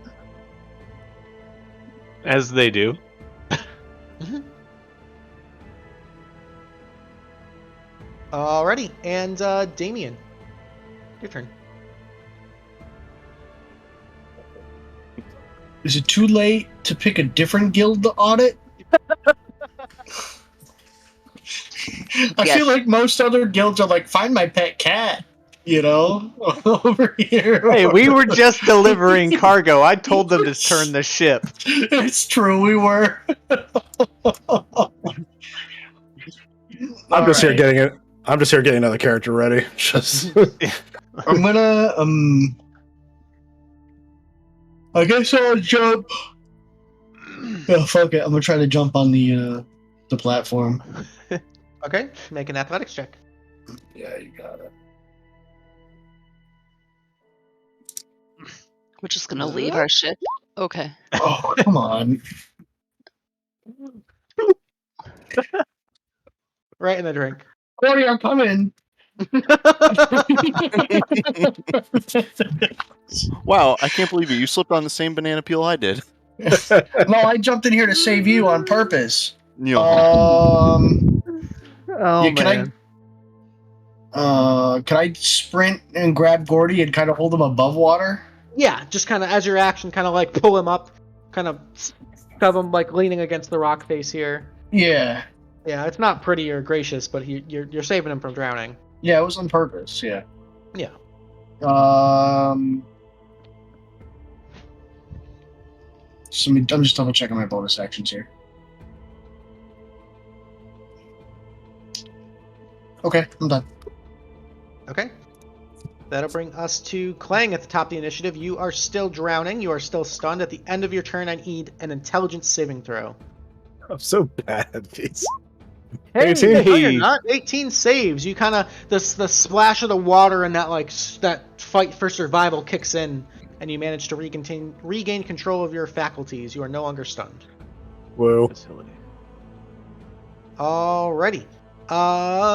As they do. Alrighty, and Damian, your turn. Is it too late to pick a different guild to audit? I Yes. feel like most other guilds are like, find my pet cat, you know, over here. Hey, we were just delivering cargo. I told them to turn the ship. It's true, we were. I'm just here Alright. getting it. I'm just here getting another character ready. Just I'm gonna I guess I'll jump. Yeah, fuck it. I'm gonna try to jump on the platform. Okay, make an athletics check. Yeah, you got it. We're just gonna leave our ship. Okay. Oh, come on. Right in the drink. Gordy, I'm coming. Wow, I can't believe it. You slipped on the same banana peel I did. No, I jumped in here to save you on purpose. You know, Oh, Yeah, can man. Can I sprint and grab Gordy and kind of hold him above water? Yeah, just kind of as your action, kind of like pull him up, kind of shove him like leaning against the rock face here. Yeah. Yeah, it's not pretty or gracious, but you're saving him from drowning. Yeah, it was on purpose, yeah. Yeah. So I'm just double checking my bonus actions here. Okay, I'm done. Okay. That'll bring us to Klang at the top of the initiative. You are still drowning. You are still stunned. At the end of your turn, I need an intelligence saving throw. I'm so bad at these. Hey, 18. no, you're not. 18 saves. You kind of the splash of the water and that that fight for survival kicks in, and you manage to regain control of your faculties. You are no longer stunned. Whoa. Facility. Alrighty.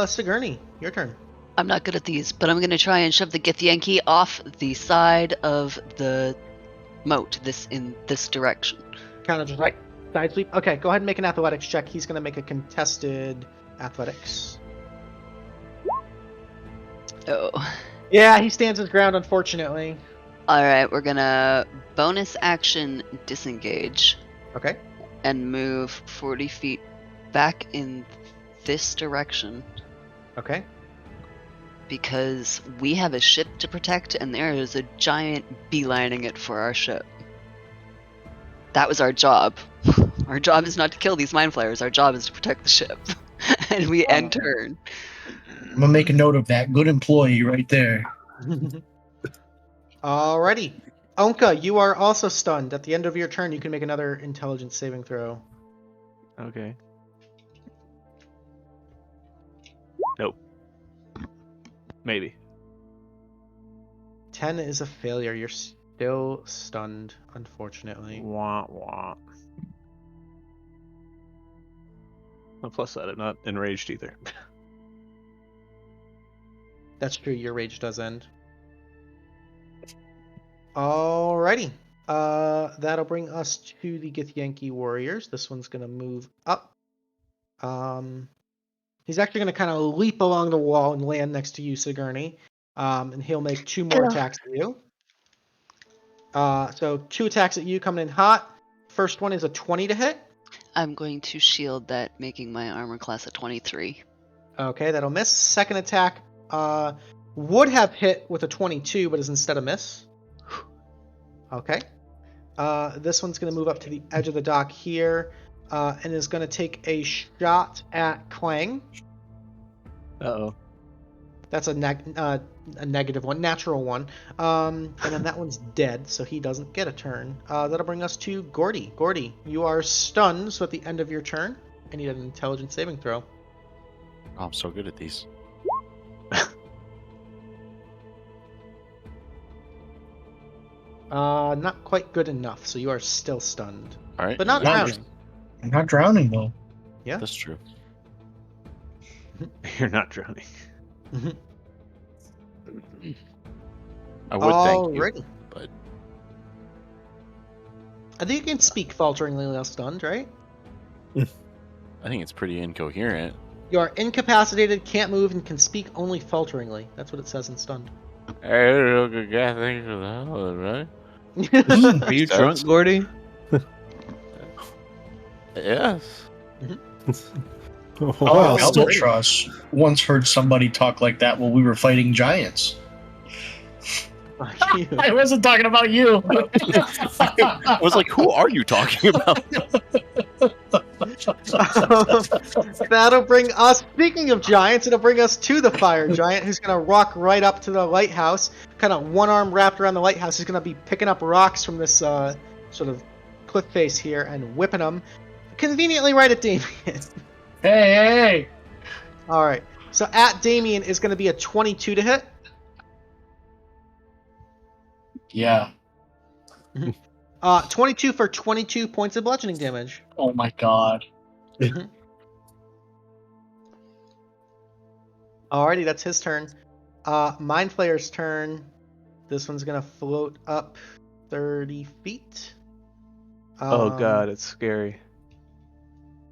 Sigourney, your turn. I'm not good at these, but I'm gonna try and shove the Githyanki off the side of the moat, in this direction. Kind of just like side sweep. Okay, go ahead and make an athletics check. He's gonna make a contested athletics. Oh. Yeah, he stands his ground, unfortunately. Alright, we're gonna bonus action disengage Okay. and move 40 feet back in this direction Okay. because we have a ship to protect and there is a giant beelining it for our ship. That was our job. Our job is not to kill these mind flayers, our job is to protect the ship. And we end turn. I'm gonna make a note of that. Good employee right there. Alrighty. Ownka, you are also stunned. At the end of your turn, you can make another intelligence saving throw. Okay. Nope. Maybe. 10 is a failure. You're still stunned, unfortunately. Wah wah. Well, plus that, I'm not enraged either. That's true, your rage does end. Alrighty. That'll bring us to the Githyanki warriors. This one's gonna move up. He's actually gonna kind of leap along the wall and land next to you, Sigourney. And he'll make 2 more attacks at you. So 2 attacks at you coming in hot. First one is a 20 to hit. I'm going to shield that, making my armor class a 23. Okay, that'll miss. Second attack would have hit with a 22, but is instead a miss. Okay. This one's going to move up to the edge of the dock here and is going to take a shot at Klang. Uh-oh. That's a negative one, natural one. And then that one's dead, so he doesn't get a turn. That'll bring us to Gordy. Gordy, you are stunned, so at the end of your turn, I need an intelligence saving throw. Oh, I'm so good at these. Not quite good enough, so you are still stunned. All right. But not Nice. drowning. I'm not drowning though. Yeah? That's true. You're not drowning. I would thank you, Alrighty. but I think you can speak falteringly while stunned, right? I think it's pretty incoherent. You are incapacitated, can't move, and can speak only falteringly. That's what it says in stunned. Are you drunk, Gordy? Yes. Wow, Albatross once heard somebody talk like that while we were fighting giants. Fuck you. I wasn't talking about you. I was like, who are you talking about? That'll bring us, speaking of giants, it'll bring us to the fire giant who's going to walk right up to the lighthouse, kind of one arm wrapped around the lighthouse. He's going to be picking up rocks from this sort of cliff face here and whipping them conveniently right at Damian. Hey! Alright, so at Damian is going to be a 22 to hit. Yeah. 22 for 22 points of bludgeoning damage. Oh my god. Alrighty, that's his turn. Mind Flayer's turn. This one's gonna float up 30 feet. Oh god, it's scary.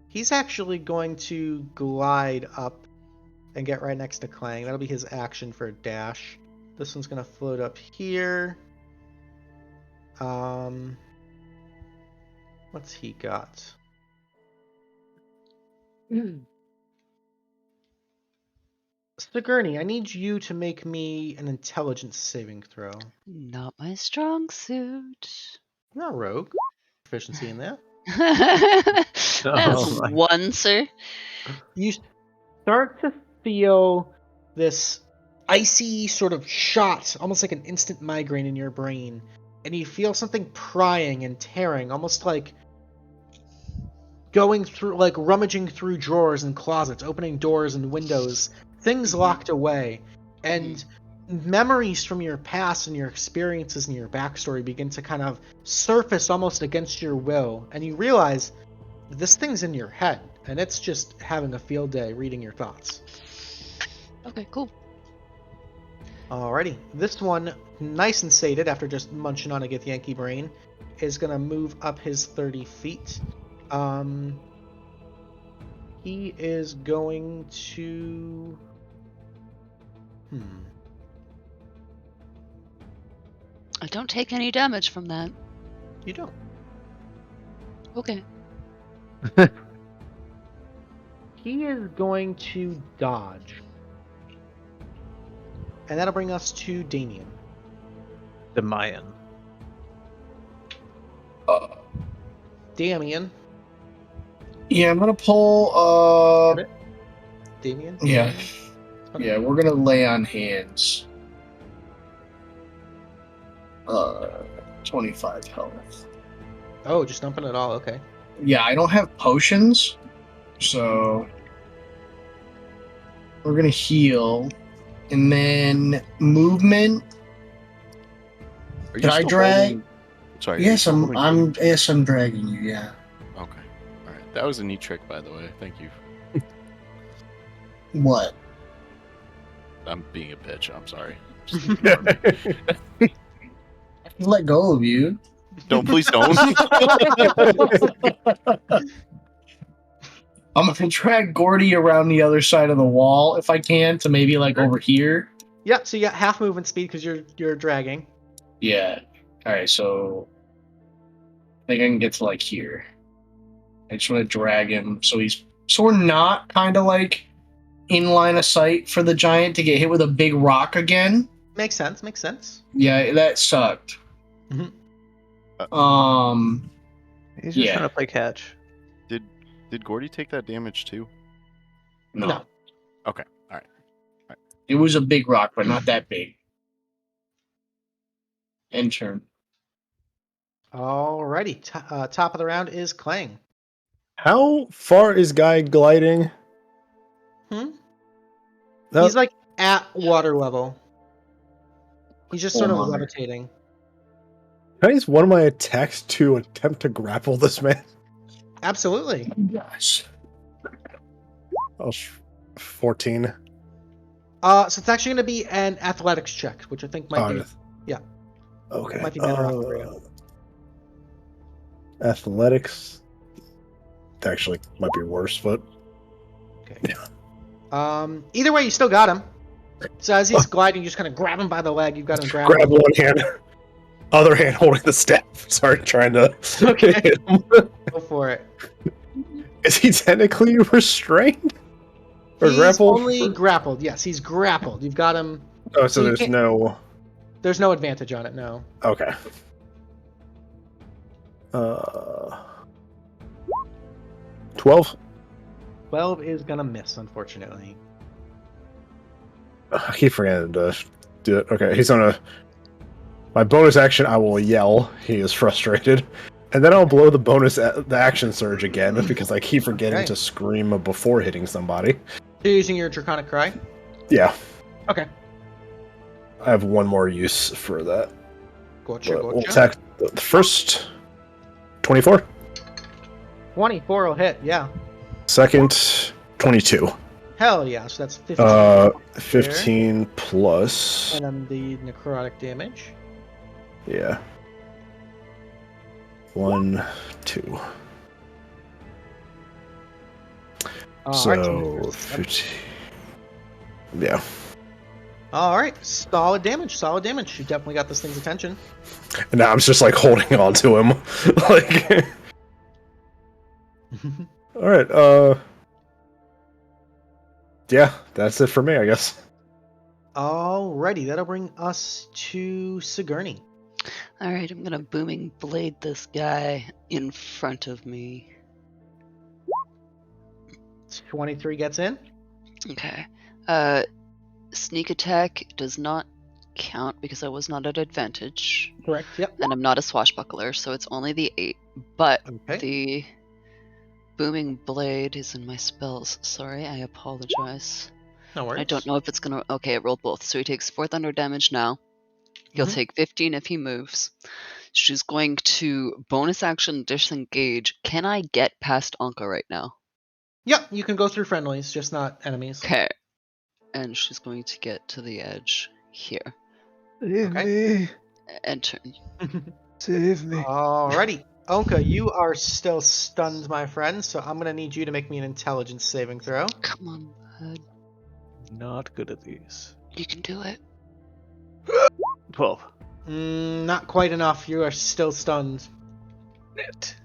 He's actually going to glide up and get right next to Klang. That'll be his action for a dash. This one's gonna float up here. What's he got? Sigourney, I need you to make me an intelligence saving throw. Not my strong suit. You're a rogue. Proficiency in that. That's Oh my- 1, sir. You start to feel this icy sort of shot, almost like an instant migraine in your brain. And you feel something prying and tearing, almost like going through, like rummaging through drawers and closets, opening doors and windows, things locked away. And memories from your past and your experiences and your backstory begin to kind of surface almost against your will. And you realize this thing's in your head. and it's just having a field day reading your thoughts. Okay, cool. Alrighty, this one, nice and sated after just munching on a Get Yankee brain, is gonna move up his 30 feet. He is going to... I don't take any damage from that. You don't. Okay. He is going to dodge. And that'll bring us to Damian. The Mayan. Damian. Yeah, I'm gonna pull. Damian? Yeah. Okay. Yeah, we're gonna lay on hands. 25 health. Oh, just dumping it all, okay. Yeah, I don't have potions, so we're gonna heal, and then movement. Are you Did I still drag? holding- Sorry. are you Yes, still holding Gordy? I'm dragging you. Yeah. Okay. All right. That was a neat trick, by the way. Thank you. What? I'm being a bitch. I'm sorry. Let go of you. Don't, please don't. I'm gonna drag Gordy around the other side of the wall if I can to maybe like over here. Yeah, so you got half movement speed because you're dragging. Yeah. All right. So I think I can get to like here. I just want to drag him so we're not kind of like in line of sight for the giant to get hit with a big rock again. Makes sense, makes sense. Yeah, that sucked. Mhm. He's just Yeah. trying to play catch. Did Gordy take that damage too? No. Okay. All right. It was a big rock, but not that big. End turn. Alrighty, top of the round is Klang. How far is Guy gliding? He's like at water level. He's just sort of mother. levitating. Can I use one of my attacks to attempt to grapple this man? Absolutely. Yes. Oh, 14. So it's actually going to be an athletics check, which I think might be yeah. Okay. Might be better off for you. Athletics. Actually, might be worse, but Okay. Either way, you still got him. So as he's gliding, you just kind of grab him by the leg. You've got him grabbed. grab one hand, other hand holding the staff. Sorry, trying to Okay. hit him. Go for it. Is he technically restrained? Or He's grappled? only grappled. Yes, he's grappled. You've got him. Oh, so So you there's can't- no. There's no advantage on it. No. Okay. 12? 12 is gonna miss, unfortunately. I keep forgetting to do it. Okay, he's on a. My bonus action, I will yell. He is frustrated. And then I'll blow the the action surge again because I keep forgetting Okay. to scream before hitting somebody. You're using your Draconic Cry? Yeah, Okay. I have one more use for that. Gotcha, But we'll gotcha. attack the first 24. 24 will hit, yeah. Second 22. Hell yeah, so that's 15. 15 plus. And then the necrotic damage. Yeah. 1, 2. So 15. Yeah. Alright, solid damage, solid damage. You definitely got this thing's attention. And now I'm just like holding on to him. Like. All right. Yeah, that's it for me, I guess. Alrighty, that'll bring us to Sigourney. Alright, I'm gonna booming blade this guy in front of me. 23 gets in. Okay. Sneak attack does not count because I was not at advantage. Correct, yep. And I'm not a swashbuckler, so it's only the 8. But Okay. the booming blade is in my spells. Sorry, I apologize. No worries. I don't know if it's gonna. Okay, it rolled both. So he takes 4 thunder damage now. He'll Mhm. take 15 if he moves. She's going to bonus action disengage. Can I get past Ownka right now? Yep, you can go through friendlies, just not enemies. Okay. And she's going to get to the edge here Save Okay. me. and turn. Save me. Alrighty. Ownka, you are still stunned, my friend, so I'm going to need you to make me an intelligence saving throw. Come on, bud. Not good at these. You can do it. 12. Not quite enough. You are still stunned. It.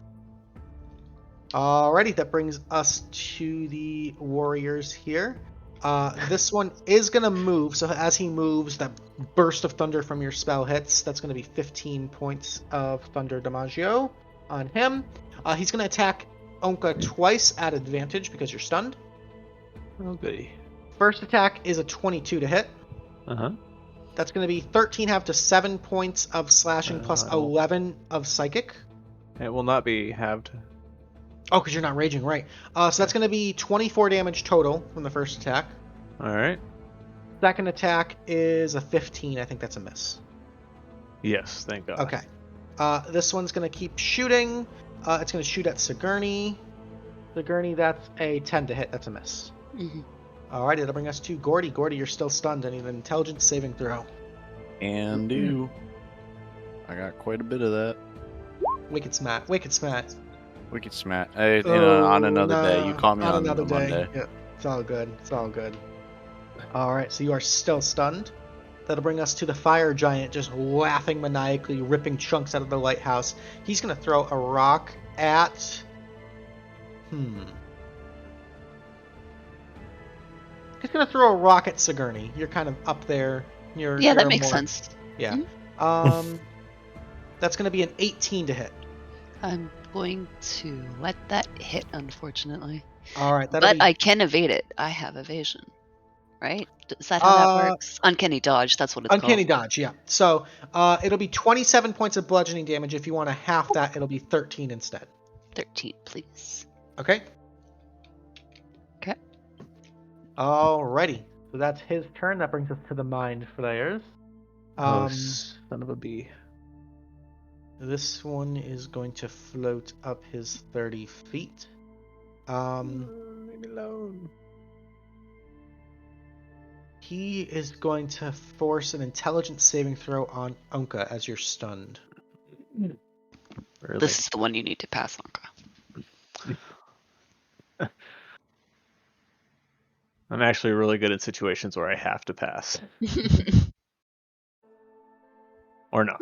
Alrighty, that brings us to the warriors here. This one is going to move, so as he moves, that burst of thunder from your spell hits. That's going to be 15 points of thunder damaggio on him. He's going to attack Ownka twice at advantage because you're stunned. Oh, goody. First attack is a 22 to hit. Uh-huh. That's going to be 13 half to 7 points of slashing plus Oh. 11 of psychic. It will not be halved. Oh, because you're not raging, right. So that's going to be 24 damage total from the first attack. Alright. Second attack is a 15. I think that's a miss. Yes, thank God. Okay. This one's going to keep shooting. It's going to shoot at Sigourney. Sigourney, that's a 10 to hit. That's a miss. Mhm. Alright, that'll bring us to Gordy. Gordy, you're still stunned. I need an intelligence saving throw. And do. I got quite a bit of that. Wicked smat. Wicked smat. Wicked smack. On another day. You caught me on another a day. Monday. Yeah, it's all good. It's all good. Alright, so you are still stunned. That'll bring us to the fire giant, just laughing maniacally, ripping chunks out of the lighthouse. He's going to throw a rock at... He's going to throw a rock at Sigourney. You're kind of up there. Yeah, that makes sense. Yeah. That's going to be an 18 to hit. I'm going to let that hit, unfortunately. Alright, that'll But be... I can evade it. I have evasion. Right? Is that how that works? Uncanny dodge, that's what it's Uncanny called. dodge, yeah. So it'll be 27 points of bludgeoning damage. If you want to half that, it'll be 13 instead. 13, please. Okay? Okay. Alrighty. So that's his turn. That brings us to the mind flayers. Oh, son of a bee. This one is going to float up his 30 feet. Leave me alone. He is going to force an intelligence saving throw on Ownka as you're stunned. Really? This is the one you need to pass, Ownka. I'm actually really good at situations where I have to pass. Or not.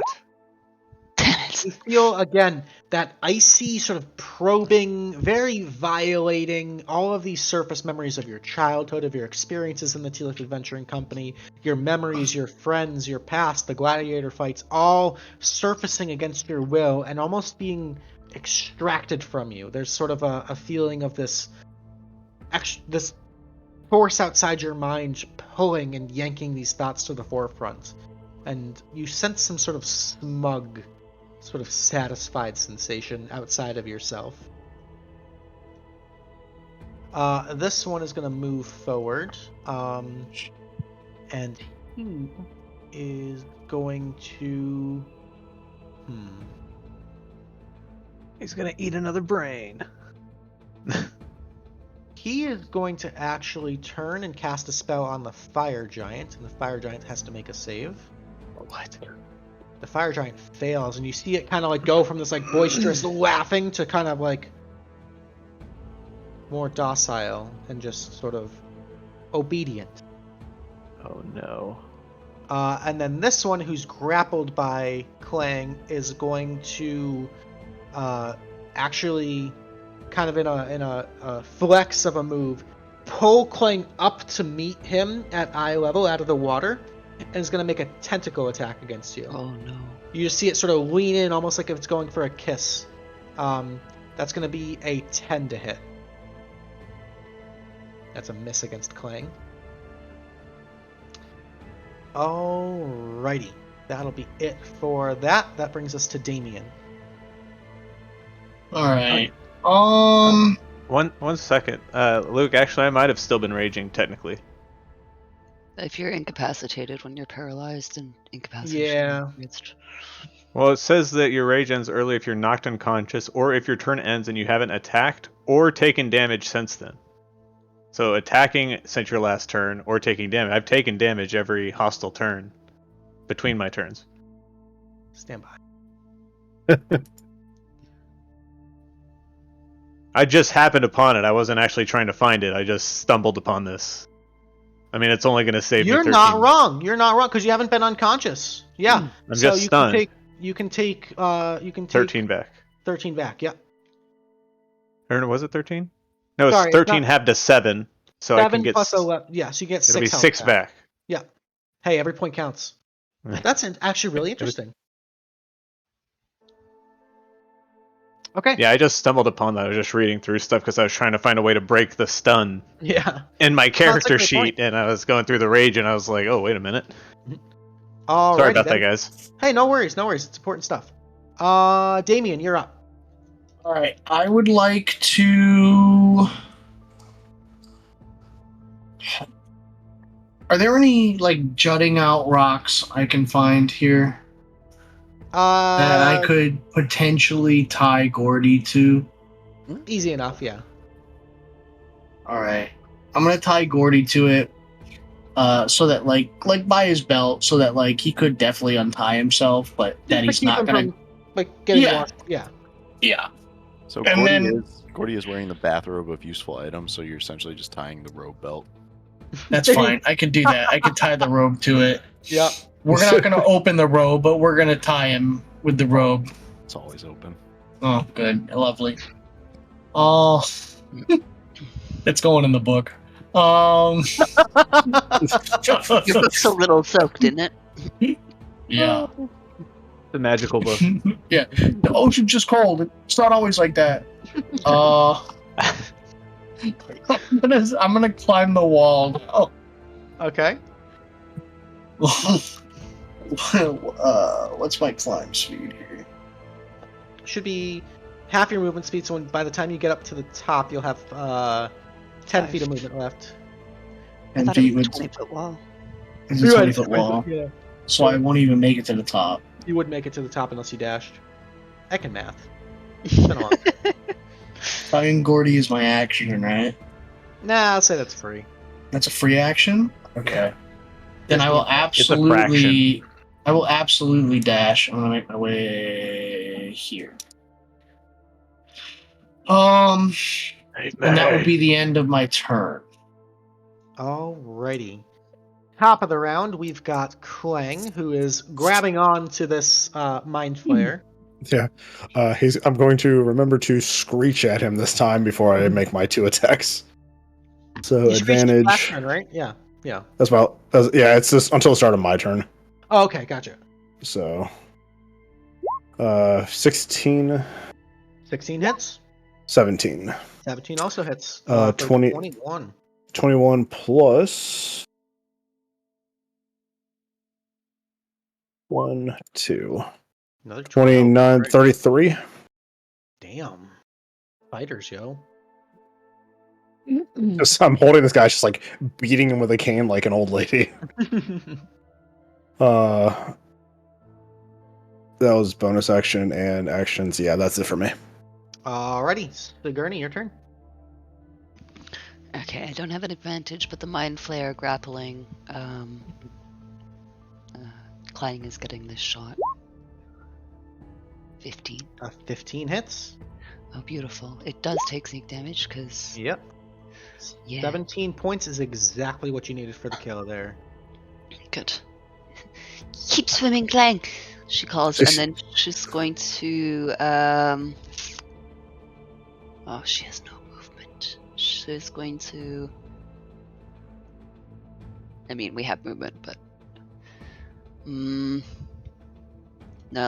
Damn it. You feel, again, that icy, sort of probing, very violating, all of these surface memories of your childhood, of your experiences in the Tealeaf Adventuring Company, your memories, your friends, your past, the gladiator fights, all surfacing against your will and almost being extracted from you. There's sort of a feeling of this force outside your mind pulling and yanking these thoughts to the forefront. And you sense some sort of smug, sort of satisfied sensation outside of yourself. This one is going to move forward, and he is going to... He's gonna eat another brain. He is going to actually turn and cast a spell on the fire giant, and the fire giant has to make a save. What? The fire giant fails, and you see it kind of like go from this like boisterous laughing to kind of like more docile and just sort of obedient. Oh no. And then this one, who's grappled by Klang, is going to actually, kind of in a flex of a move, pull Klang up to meet him at eye level out of the water, and is going to make a tentacle attack against you. Oh no. You just see it sort of lean in, almost like if it's going for a kiss. That's going to be a 10 to hit. That's a miss against Klang. Alrighty. That'll be it for that. That brings us to Damian. Alright. One second. Luke, actually I might have still been raging technically. If you're incapacitated when you're paralyzed and incapacitated. Yeah. Well, it says that your rage ends early if you're knocked unconscious, or if your turn ends and you haven't attacked or taken damage since then. So attacking since your last turn or taking damage. I've taken damage every hostile turn between my turns. Stand by. I just happened upon it. I wasn't actually trying to find it. I just stumbled upon this. I mean, it's only going to save me 13. You're not wrong. You're not wrong because you haven't been unconscious. Yeah. I'm so just you stunned. You can take 13 back. 13 back. Yep. Or was it 13? No, Sorry, it's 13 not- halved to 7. So I 7 can get plus 11. Yeah, so you get 6 it'll be health 6 back. Yeah. Hey, every point counts. That's actually really interesting. Okay. Yeah, I just stumbled upon that. I was just reading through stuff because I was trying to find a way to break the stun Yeah. in my character great sheet, point. and I was going through the rage, and I was like, "Oh, wait a minute." Alrighty, Sorry about then. that, guys. Hey, no worries. It's important stuff. Damian, you're up. All right, I would like to. Are there any like jutting out rocks I can find here that I could potentially tie Gordy to? Easy enough, yeah. All right, I'm gonna tie Gordy to it, so that like by his belt, so that like he could definitely untie himself, but that he's Keep not him gonna. from, like getting Yeah. lost. Yeah. Yeah, So And Gordy is wearing the bathrobe of useful items, so you're essentially just tying the robe belt. that's fine. I could do that. I could tie the robe to it. Yep. We're not gonna open the robe, but we're gonna tie him with the robe. It's always open. Oh, good, lovely. Oh, it's going in the book. Your book's a little soaked in it. Yeah. The magical book. Yeah. The ocean's just cold. It's not always like that. I'm gonna climb the wall. Oh. Okay. What's my climb speed here? Should be half your movement speed, so when, by the time you get up to the top, you'll have 10 feet of movement left. I And thought it feet was a with 20-foot wall. it's a 20-foot wall, Yeah. so I won't even make it to the top. You wouldn't make it to the top unless you dashed. I can math. It's been a long time. Tying Gordy is my action, right? Nah, I'll say that's free. That's a free action. Okay. Then I will It's a fraction. absolutely dash. I'm gonna make my way here. And that would be the end of my turn. Alrighty. Top of the round, we've got Klang, who is grabbing on to this mind flayer. Yeah. I'm going to remember to screech at him this time before I make my 2 attacks. So You screeched advantage. last turn, right? Yeah. Yeah. Yeah, it's just until the start of my turn. Oh, okay, gotcha. So 16, 16 hits. 17. 17 also hits. 20 21. 21 plus 1, 2. Another 29, Right. 33. Damn. Fighters, yo. Just, I'm holding this guy, just like beating him with a cane like an old lady. That was bonus action and actions. Yeah, that's it for me. Alrighty. Sigourney, your turn. Okay, I don't have an advantage, but the Mind Flayer grappling, Klang is getting this shot. 15. 15 hits. Oh, beautiful. It does take sneak damage, because... Yep. Yeah. 17 points is exactly what you needed for the kill there. Good. Keep swimming, Klang! She calls, and then she's going to, oh, she has no movement. She's going to... I mean, we have movement, but... No,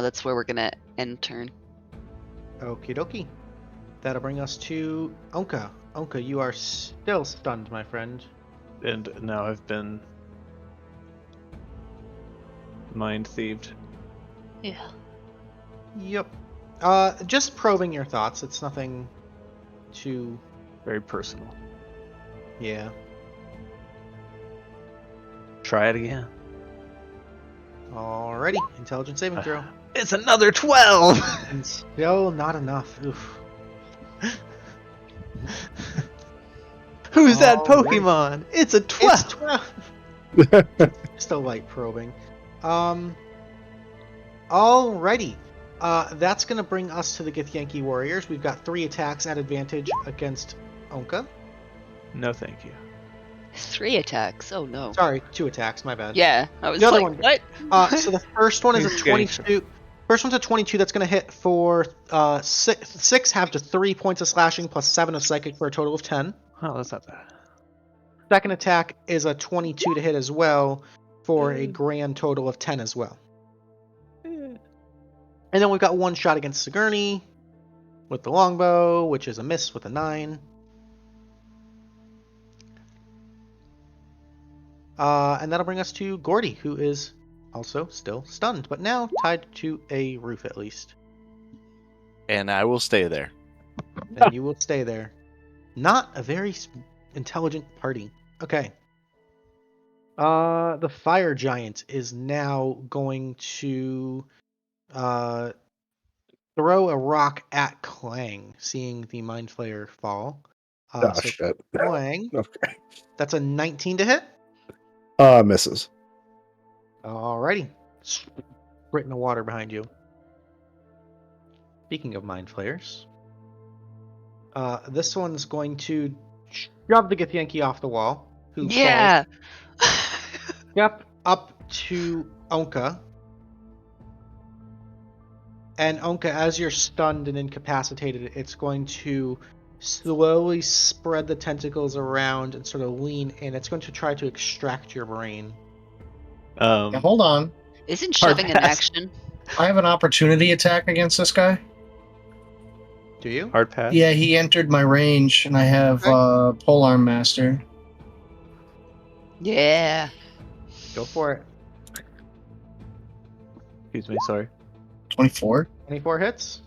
that's where we're gonna end turn. Okie dokie. That'll bring us to Ownka. Ownka, you are still stunned, my friend. And now I've been mind thieved. Yeah. Yep. Just probing your thoughts. It's nothing too... Very personal. Yeah. Try it again. Alrighty. Intelligence saving throw. It's another 12! And still not enough. Oof. Who's that Alright. Pokemon? It's a It's 12. 12. Still light probing. Alrighty. That's gonna bring us to the Githyanki Warriors. We've got 3 attacks at advantage against Ownka. No, thank you. 3 attacks. Oh no. Sorry, 2 attacks. My bad. Yeah, I was The other like, one- what? So the first one is a He's getting 22. First one's a 22. That's gonna hit for 6 half to 3 points of slashing plus 7 of psychic for a total of 10. Oh, that's not bad. Second attack is a 22 to hit as well for a grand total of 10 as well. And then we've got 1 shot against Sigourney with the longbow, which is a miss with a 9. And that'll bring us to Gordy, who is also still stunned, but now tied to a roof at least. And I will stay there. And you will stay there. Not a very intelligent party. Okay. The fire giant is now going to throw a rock at Klang, seeing the mind flayer fall. Oh, So shit. Klang, Okay. that's a 19 to hit. Misses. Alrighty. Sprit in the water behind you. Speaking of mind flayers, this one's going to shove the Githyanki off the wall. Who Yeah. falls up to Ownka. And Ownka, as you're stunned and incapacitated, it's going to slowly spread the tentacles around and sort of lean in. It's going to try to extract your brain. Now, hold on. Isn't Hard shoving an pass. action? I have an opportunity attack against this guy. Do you? Hard pass. Yeah, he entered my range, and I have Polearm Master. Yeah. Go for it. Excuse me, sorry. 24. 24 hits.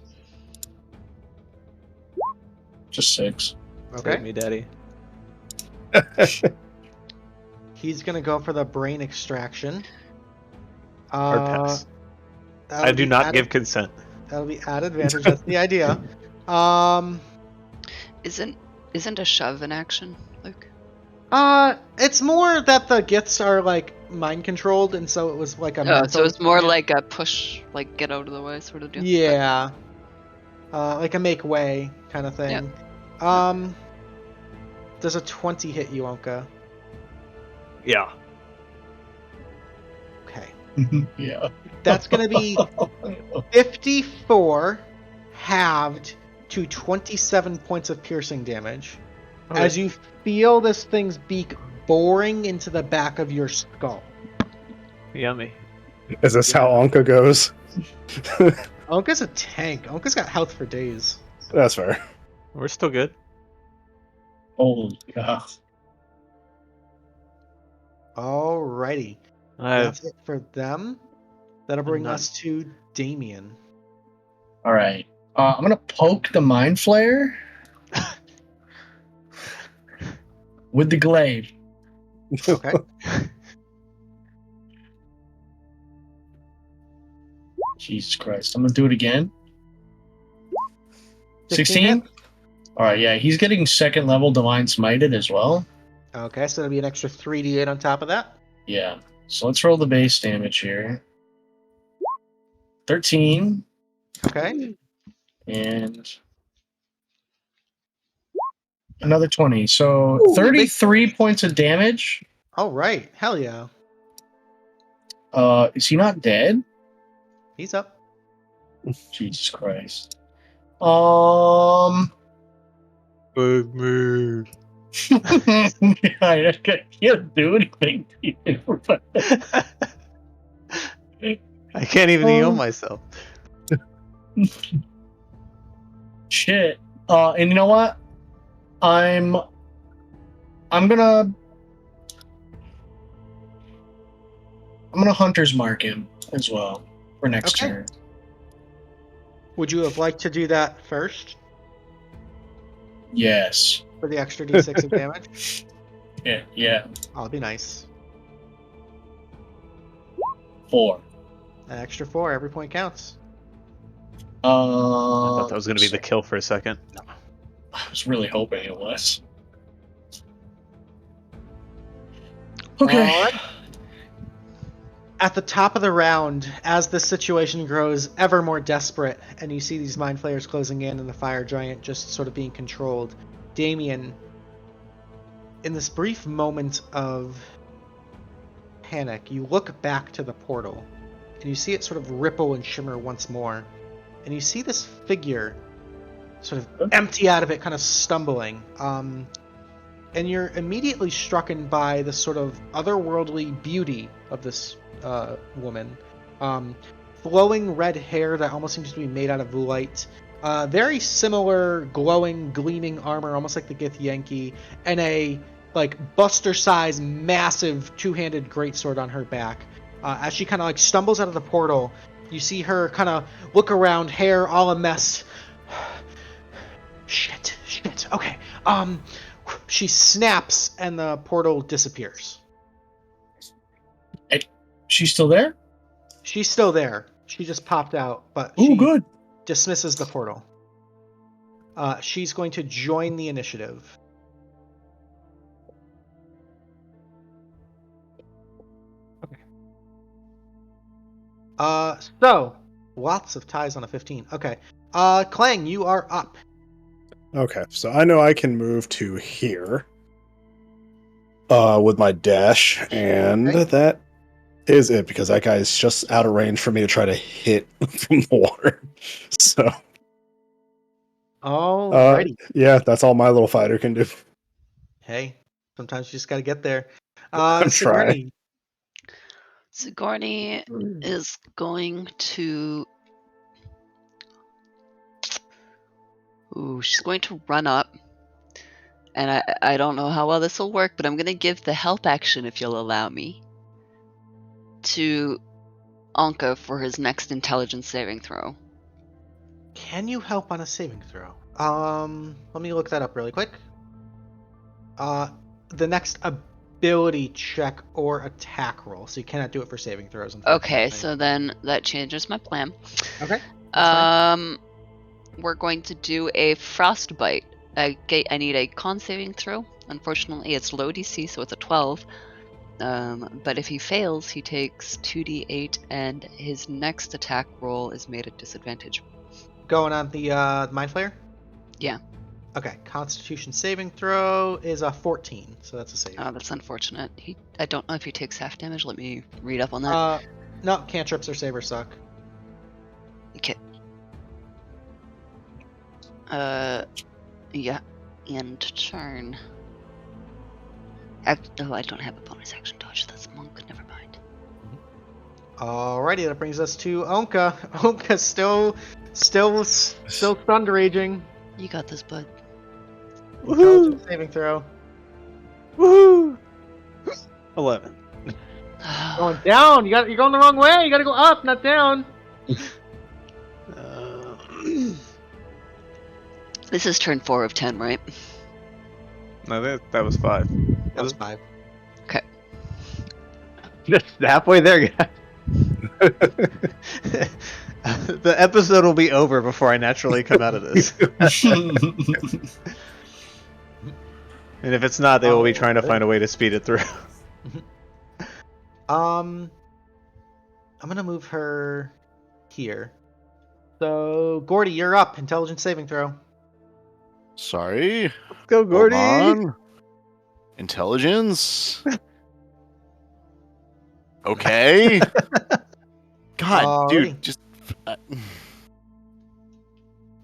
Just 6. Okay. Save me, daddy. He's going to go for the brain extraction. Hard pass. that'll I do be not at- give consent. That'll be at advantage. That's the idea. Isn't a shove an action, Luke? It's more that the Giths are like mind controlled, and so it was like a. Oh, mental so it's more thing. like a push, like get out of the way sort of deal. Yeah. Like a make way kind of thing. Does a 20 hit you, Ownka? Yeah. Okay. Yeah. That's gonna be 54 halved to 27 points of piercing damage. As you feel this thing's beak boring into the back of your skull. Yummy. Is this how Ownka goes? Ownka's a tank. Ownka's got health for days. That's fair. We're still good. Holy cow. Alrighty. That's it for them. That'll bring not- us to Damian. All right. I'm going to poke the Mind Flayer with the glaive. Okay. Jesus Christ. I'm going to do it again. 16 16? hit? All right, yeah. He's getting second level Divine Smited as well. Okay, so that'll be an extra 3d8 on top of that. Yeah. So let's roll the base damage here. 13. Okay. And another 20. So Ooh, 33 points of damage. Alright. Hell yeah. Is he not dead? He's up. Jesus Christ. Big move. I can't do anything to you. I can't even heal myself. Shit. And you know what? I'm gonna Hunter's Mark him as well for next Okay. turn. Would you have liked to do that first Yes. for the extra d6 of damage? Yeah. I'll be nice. 4. An extra 4. Every point counts. I thought that was going to be the kill for a second. I was really hoping it was. Okay. Alright. At the top of the round, as the situation grows ever more desperate, and you see these mind flayers closing in and the fire giant just sort of being controlled, Damian, in this brief moment of panic, you look back to the portal, and you see it sort of ripple and shimmer once more, and you see this figure sort of empty out of it, kind of stumbling. And you're immediately strucken by the sort of otherworldly beauty of this woman. Flowing red hair that almost seems to be made out of light. Very similar glowing, gleaming armor, almost like the Githyanki, and a like Buster-sized, massive two-handed greatsword on her back. As she kind of like stumbles out of the portal, you see her kind of look around, hair all a mess. Shit. Okay. She snaps and the portal disappears. She's still there? She's still there. She just popped out, but Ooh, she good. dismisses the portal. She's going to join the initiative. Okay. So lots of ties on a 15. Okay. Klang, you are up. Okay, so I know I can move to here with my dash, and Okay. that is it, because that guy is just out of range for me to try to hit from the water. So, Alrighty. yeah, that's all my little fighter can do. Hey, sometimes you just gotta get there. I'm Sigourney. Sigourney is going to. Ooh, she's going to run up. And I don't know how well this will work, but I'm going to give the help action, if you'll allow me, to Ownka for his next intelligence saving throw. Can you help on a saving throw? Let me look that up really quick. The next ability check or attack roll, so you cannot do it for saving throws. Okay, so then that changes my plan. Okay. That's fine. We're going to do a frostbite. I need a con saving throw. Unfortunately, it's low DC, so it's a 12. But if he fails, he takes 2d8, and his next attack roll is made at disadvantage. Going on the Mind Flayer? Yeah. Okay, Constitution saving throw is a 14, so that's a save. Oh, that's unfortunate. I don't know if he takes half damage. Let me read up on that. No, cantrips or savers suck. Okay. Yeah, and turn. I don't have a bonus action dodge. That's monk. Never mind. Alrighty, that brings us to Ownka. Ownka still stunned raging. You got this, bud. Intelligence saving throw. Woohoo! 11. Going down. You're going the wrong way. You gotta go up, not down. This is turn 4 of 10, right? No, that was 5. That was 5. Okay. Just halfway there, guys. The episode will be over before I naturally come out of this. And if it's not, they will be trying to find a way to speed it through. I'm gonna move her here. So, Gordy, you're up. Intelligence saving throw. Sorry. Let's go, Gordy! Hold on. Intelligence. Okay. God, dude, just.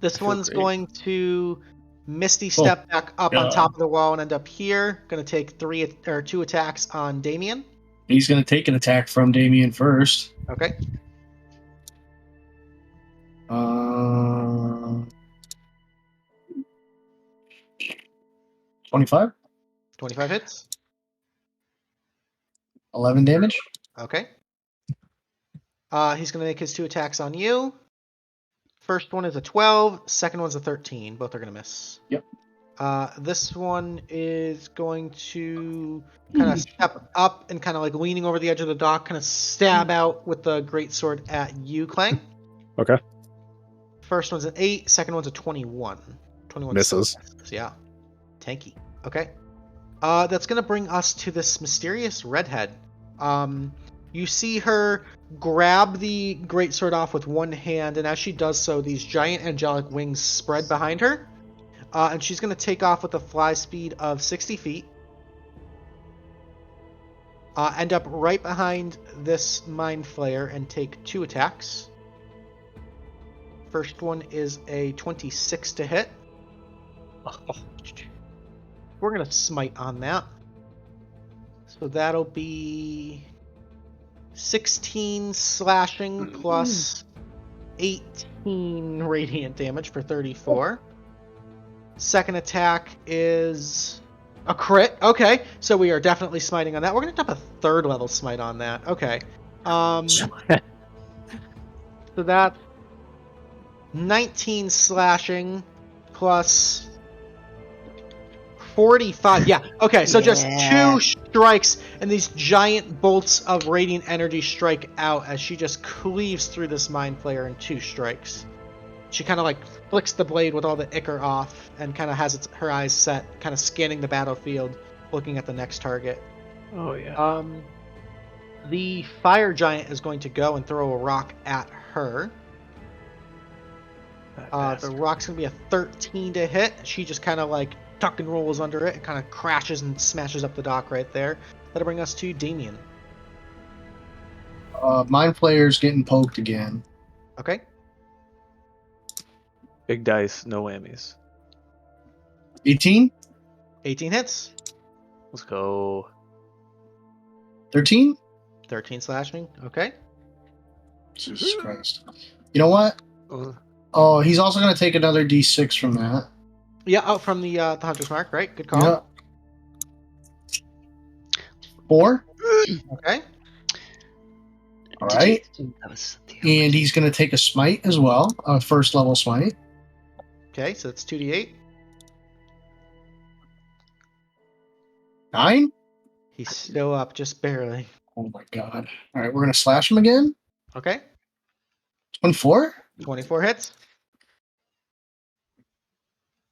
This one's great. going to Misty step back up on top of the wall and end up here. Gonna take 2 attacks on Damian. He's going to take an attack from Damian first. Okay. 25. 25 hits. 11 damage. Okay. He's gonna make his 2 attacks on you. First one is a 12. Second one's a 13. Both are gonna miss. Yep. This one is going to kind of step up and kind of like leaning over the edge of the dock, kind of stab out with the greatsword at you, Klang. Okay. First one's an 8. Second one's a 21. 21 Misses. Yeah. Tanky. Okay. That's gonna bring us to this mysterious redhead. You see her grab the greatsword off with one hand, and as she does so, these giant angelic wings spread behind her, and she's gonna take off with a fly speed of 60 feet. End up right behind this mind flayer and take 2 attacks. First one is a 26 to hit. We're gonna smite on that. So that'll be 16 slashing plus 18 radiant damage for 34. Second attack is a crit. Okay, so we are definitely smiting on that. We're gonna dump a 3rd level smite on that. Okay. So that's 19 slashing plus 45. Yeah. Okay. So just 2 strikes, and these giant bolts of radiant energy strike out as she just cleaves through this mind flayer in 2 strikes. She kind of like flicks the blade with all the ichor off, and kind of has her eyes set, kind of scanning the battlefield, looking at the next target. Oh yeah. The fire giant is going to go and throw a rock at her. The rock's gonna be a 13 to hit. She just kind of like tuck and rolls under it and kind of crashes and smashes up the dock right there. That'll bring us to Damian. Mind Flayer's getting poked again. Okay. Big dice, no whammies. 18? 18 hits. Let's go. 13? 13 slashing. Okay. Jesus Christ. You know what? Uh, Oh, he's also going to take another D6 from that. Yeah, out from the Hunter's Mark, right? Good call. Yeah. 4? Okay. All right. That was the And he's going to take a smite as well, a 1st level smite. Okay, so that's 2d8. 9? He's still up, just barely. Oh my god. All right, we're going to slash him again. Okay. 24? 24 hits.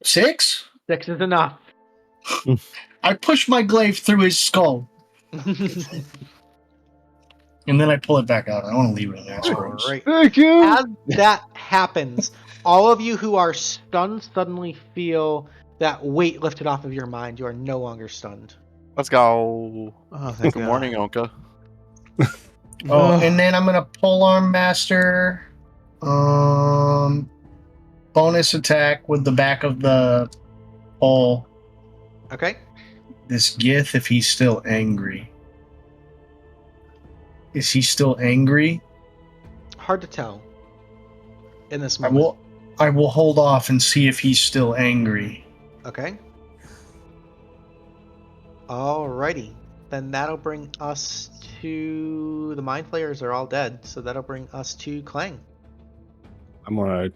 6? 6 is enough. I push my glaive through his skull, and then I pull it back out. I don't want to leave it in there. It's gross. Alright. Thank you. As that happens, all of you who are stunned suddenly feel that weight lifted off of your mind. You are no longer stunned. Let's go. Oh, thank Good God. morning, Ownka. Oh, and then I'm going to polearm master. Bonus attack with the back of the pole. Okay. This Gith, if he's still angry. Is he still angry? Hard to tell in this I moment. will hold off and see if he's still angry. Okay. Alrighty. Then that'll bring us to... The Mind Flayers are all dead, so that'll bring us to Klang. I'm gonna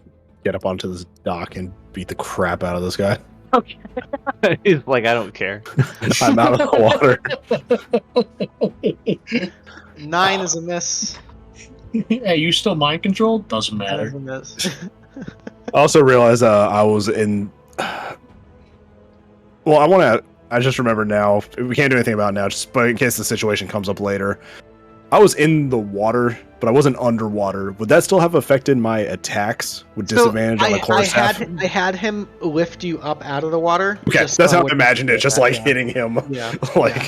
get up onto this dock and beat the crap out of this guy. He's like, I don't care. I'm out of the water. 9 is a miss. Hey, you still mind controlled? Doesn't 10 is matter. a miss. I also realized I was in. Well, I just remember now. We can't do anything about it now, just but in case the situation comes up later. I was in the water, but I wasn't underwater. Would that still have affected my attacks with disadvantage on the quarterstaff? I had him lift you up out of the water. Okay, just that's so how it I imagined it, just like hitting him, Yeah.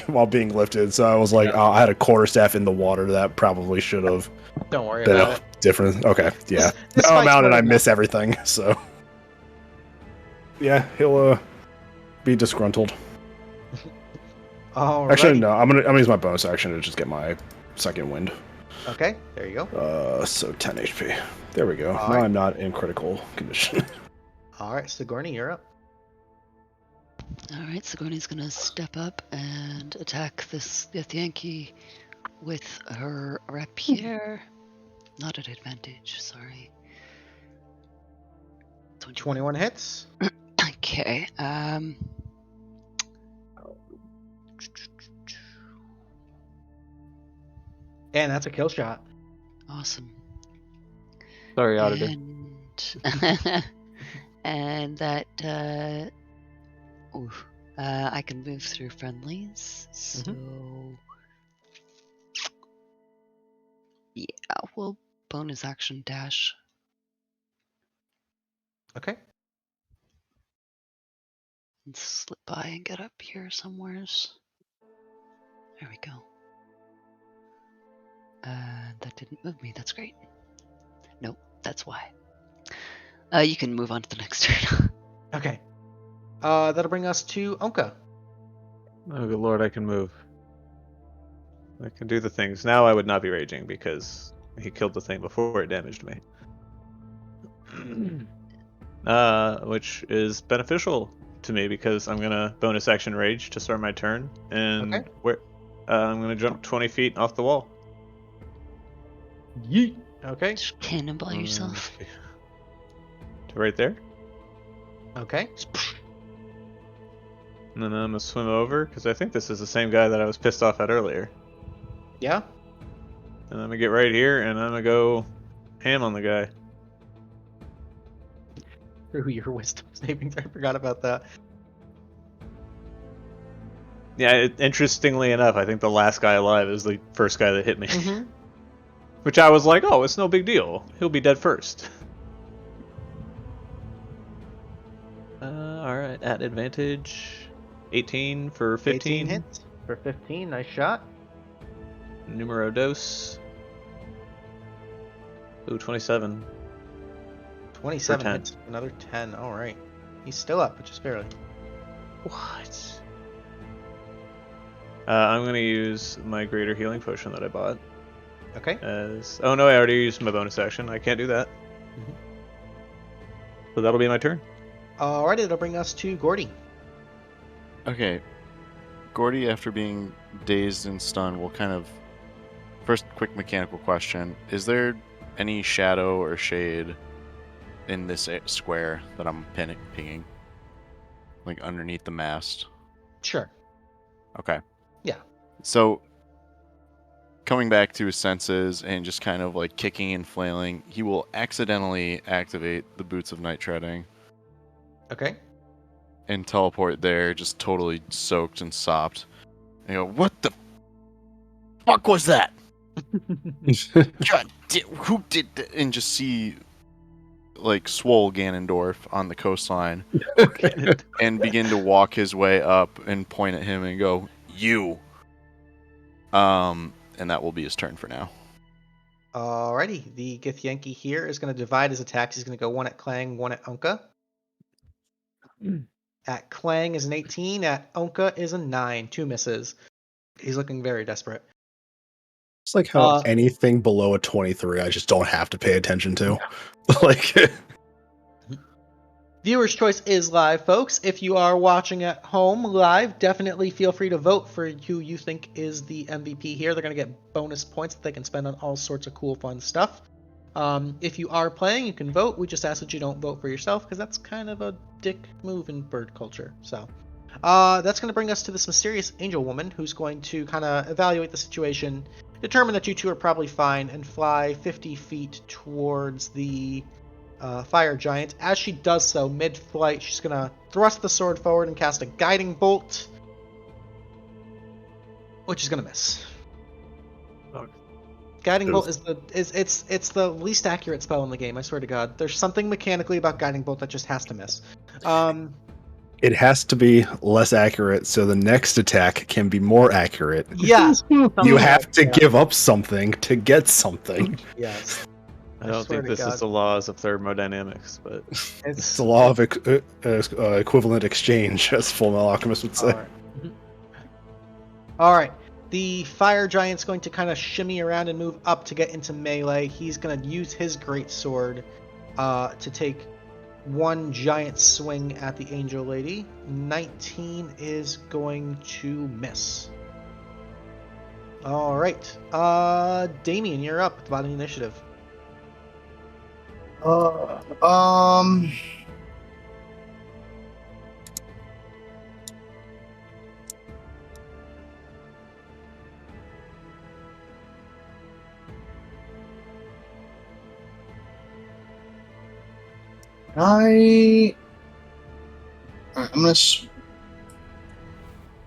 while being lifted. So I was like, oh, I had a quarterstaff in the water. That probably should have Don't worry been about it. different. Okay, yeah. This Now I'm fight's out and I going miss everything. So yeah, he'll be disgruntled. All Actually, right. no. I'm gonna use my bonus action to just get my second wind. Okay, there you go. So 10 HP. There we go. All Now right. I'm not in critical condition. All right, Sigourney, you're up. Alright, Sigourney's gonna step up and attack this Yankee with her rapier. Not at advantage, sorry. 21 hits. Okay, And that's a kill shot. awesome. Sorry, Auditor. And, and that, oof, I can move through friendlies, so yeah, we'll bonus action dash. Okay. And slip by and get up here somewheres. There we go. That didn't move me. That's great. Nope, that's why. You can move on to the next turn. Okay. That'll bring us to Ownka. Oh, good lord, I can move. I can do the things. Now I would not be raging because he killed the thing before it damaged me. Which is beneficial to me because I'm gonna bonus action rage to start my turn, and Okay. I'm gonna jump 20 feet off the wall. Yeet. Okay. Just cannonball yourself. To right there. Okay. And then I'm gonna swim over because I think this is the same guy that I was pissed off at earlier. Yeah. And I'm gonna get right here and I'm gonna go ham on the guy. Through your wisdom savings. I forgot about that. Yeah, interestingly enough, I think the last guy alive is the first guy that hit me. Mm-hmm. Which I was like, oh, it's no big deal. He'll be dead first. Alright, at advantage. 18 for 15. 18 hits for 15. Nice shot. Numero dos. Ooh, 27. 27 10. hits. Another 10. All right. He's still up, but just barely. What? I'm going to use my greater healing potion that I bought. Okay. Oh no, I already used my bonus action. I can't do that. So that'll be my turn. Alrighty, that'll bring us to Gordy. Okay. Gordy, after being dazed and stunned, will kind of... First, quick mechanical question. Is there any shadow or shade in this square that I'm pinging? Like underneath the mast? Sure. Okay. Yeah. So, coming back to his senses and just kind of like kicking and flailing, he will accidentally activate the Boots of Night Treading Okay. and teleport there, just totally soaked and sopped. And go, what the fuck was that? God, who did that? And just see like swole Ganondorf on the coastline and begin to walk his way up and point at him and go, you. And that will be his turn for now. Alrighty, the Githyanki here is going to divide his attacks. He's going to go one at Klang, one at Ownka. At Klang is an 18. At Ownka is a 9. 2 misses. He's looking very desperate. It's like how anything below a 23, I just don't have to pay attention to. Like, Viewer's choice is live, folks. If you are watching at home live, definitely feel free to vote for who you think is the MVP here. They're going to get bonus points that they can spend on all sorts of cool, fun stuff. If you are playing, you can vote. We just ask that you don't vote for yourself, because that's kind of a dick move in bird culture. So, that's going to bring us to this mysterious angel woman, who's going to kind of evaluate the situation, determine that you two are probably fine, and fly 50 feet towards the fire giant. As she does so, mid-flight, she's going to thrust the sword forward and cast a guiding bolt, which is going to miss. Okay. Guiding bolt is the least accurate spell in the game, I swear to God. There's something mechanically about guiding bolt that just has to miss. it has to be less accurate so the next attack can be more accurate. Yes. You have to give up something to get something. Yes. I don't think this is the laws of thermodynamics, but It's the law of equivalent exchange, as Full Metal Alchemist would say. All right. The fire giant's going to kind of shimmy around and move up to get into melee. He's going to use his great sword to take one giant swing at the angel lady. 19 is going to miss. All right. Damian, you're up at the bottom of the initiative. I'm gonna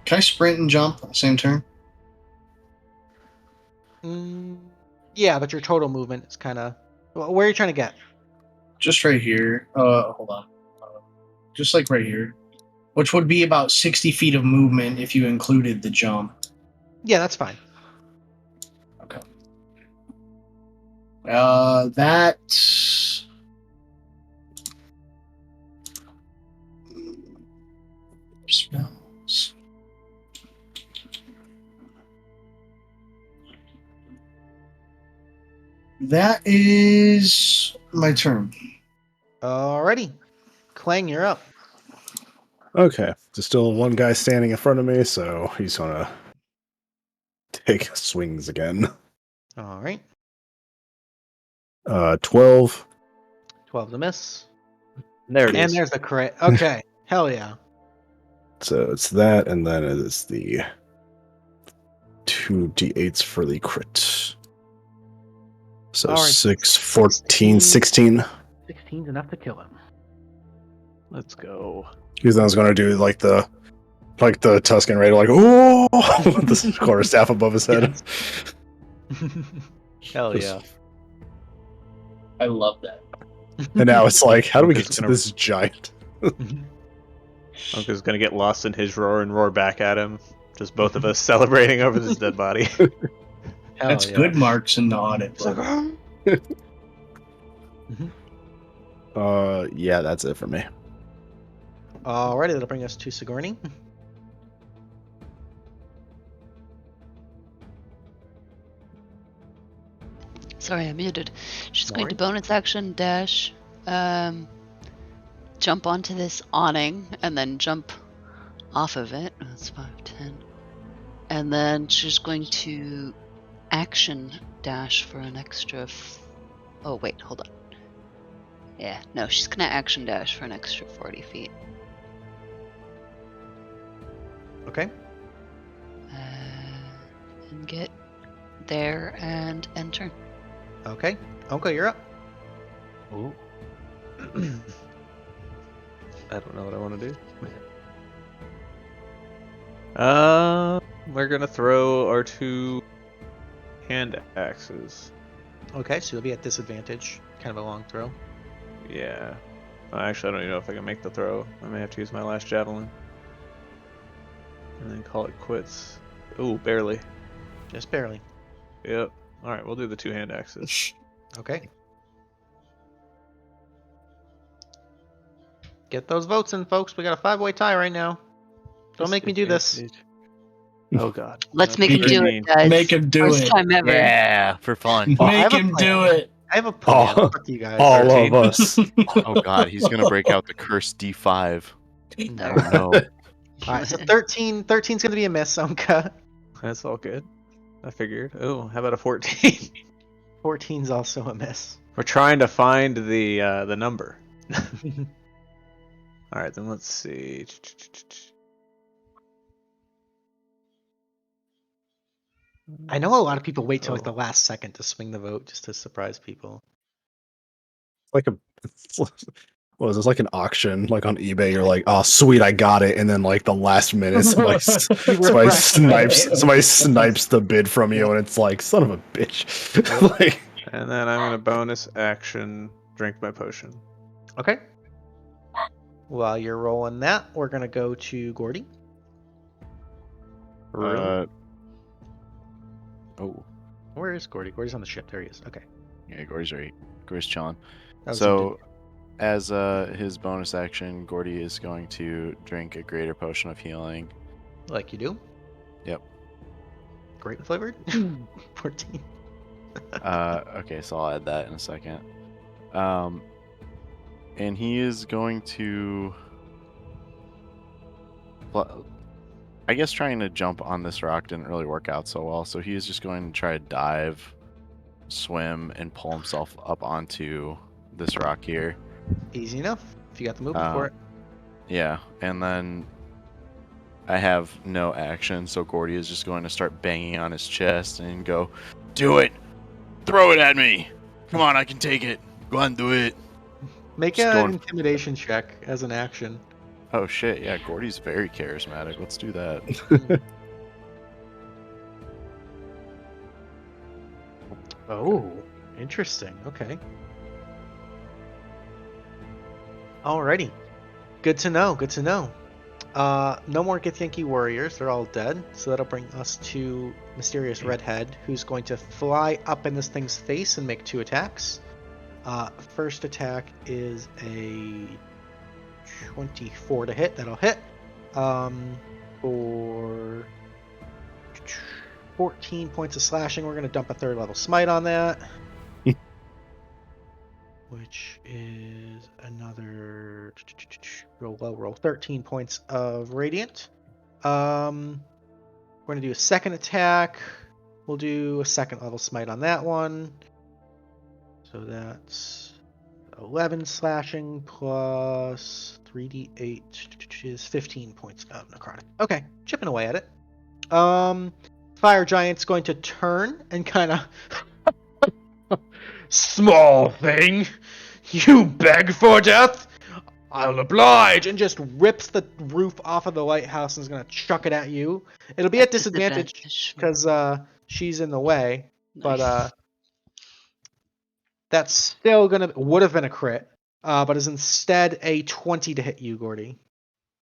Can I sprint and jump at the same turn? Yeah, but your total movement is kind of... Where are you trying to get? Just right here. Hold on. Just like right here. Which would be about 60 feet of movement if you included the jump. Yeah, that's fine. Okay. That... Spells. That is my turn. Alrighty. Klang, you're up. Okay, there's still one guy standing in front of me, so he's gonna take swings again. Alright. 12. 12 to miss. There it And is. there's the crit. Okay. Hell yeah. So it's that, and then it is the 2d8s for the crit. So All right. 6, 14, 16. 16's enough to kill him. Let's go. Because I was gonna do like the Tuscan Raider, like oh, with the quarterstaff above his head. Hell yeah. I love that. And now it's like, how do we get It's to gonna- this giant? Unca's gonna get lost in his roar and roar back at him. Just both of us celebrating over this dead body. Hell That's yeah. good marks in the audit. It's like, Yeah, that's it for me. alrighty, that'll bring us to Sigourney. Sorry, I muted. She's No going to worries. bonus action dash, jump onto this awning, and then jump off of it. That's 5, 10. And then she's going to action dash for an extra. Oh, wait, hold on. Yeah, no, she's going to action dash for an extra 40 feet. Okay. And get there and end turn. Okay. Ownka, you're up. Ooh. I don't know what I want to do. We're gonna throw our 2 hand axes. Okay, so you'll be at disadvantage. Kind of a long throw. Yeah. Actually, I don't even know if I can make the throw. I may have to use my last javelin. And then call it quits. Ooh, barely. Just barely. Yep. Alright, we'll do the 2 hand axes. Okay. Get those votes in, folks. We got a 5-way tie right now. Don't make me do this. Disadvantage. Oh god. Let's make That's him what I do mean. it, guys. Make him do First it. time ever. Yeah, for fun. I Make have a him plan. do it. I have a plan. Oh. Fuck you guys. All 13. of us. Oh god, he's gonna break out the cursed D5. No. Oh no. Alright, so 13. 13's going to be a miss, Ownka. That's all good. I figured. Oh, how about a 14? 14's also a miss. We're trying to find the number. All right, then let's see. I know a lot of people wait till like Oh. the last second to swing the vote just to surprise people. Like a what is this, like an auction, like on eBay? You're like, oh sweet, I got it, and then like the last minute, somebody snipes the bid from you, and it's like, son of a bitch. Like, And then I'm gonna bonus action drink my potion. Okay. While you're rolling that, we're gonna go to Gordy. Oh. Where is Gordy? Gordy's on the ship. There he is. Okay. Yeah, Gordy's right. Gordy's chilling. That was So, as his bonus action, Gordy is going to drink a greater potion of healing. like you do. Yep. Grape flavored. 14. Okay, so I'll add that in a second. And he is going to, I guess trying to jump on this rock didn't really work out so well, so he is just going to try to dive, swim, and pull himself up onto this rock here. Easy enough. If you got the movement for it. Yeah, and then I have no action, so Gordy is just going to start banging on his chest and go, "Do it! Throw it at me! Come on, I can take it! Go on, do it!" Make just an going- intimidation check as an action. Oh shit, yeah, Gordy's very charismatic. Let's do that. Oh, interesting. Okay. Alrighty. Good to know. Good to know. No more Githyanki warriors. They're all dead. So that'll bring us to Mysterious Redhead, who's going to fly up in this thing's face and make 2 attacks. First attack is a 24 to hit. That'll hit. For 14 points of slashing. We're going to dump a 3rd level smite on that. Which is another roll 13 points of radiant. We're going to do a second attack. We'll do a 2nd level smite on that one. So that's 11 slashing plus 3d8 is 15 points of necrotic. Okay, chipping away at it. Fire Giant's going to turn and kind of small thing, you beg for death? I'll oblige, and just rips the roof off of the lighthouse and is gonna chuck it at you. It'll be at disadvantage because she's in the way, but that's still would have been a crit, but is instead a 20 to hit you, Gordy.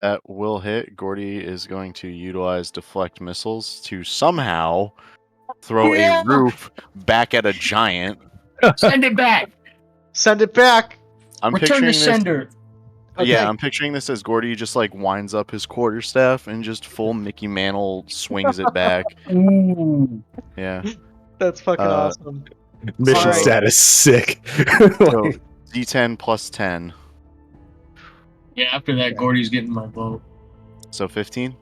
That will hit. Gordy is going to utilize deflect missiles to somehow throw a roof back at a giant. Send it back. Send it back. I'm Return picturing to this. sender. Okay. Yeah, I'm picturing this as Gordy just like winds up his quarterstaff and just full Mickey Mantle swings it back. Ooh. Yeah. That's fucking awesome. Mission Alright. status sick. So D10 plus 10. Yeah, after that, Gordy's getting my vote. So 15?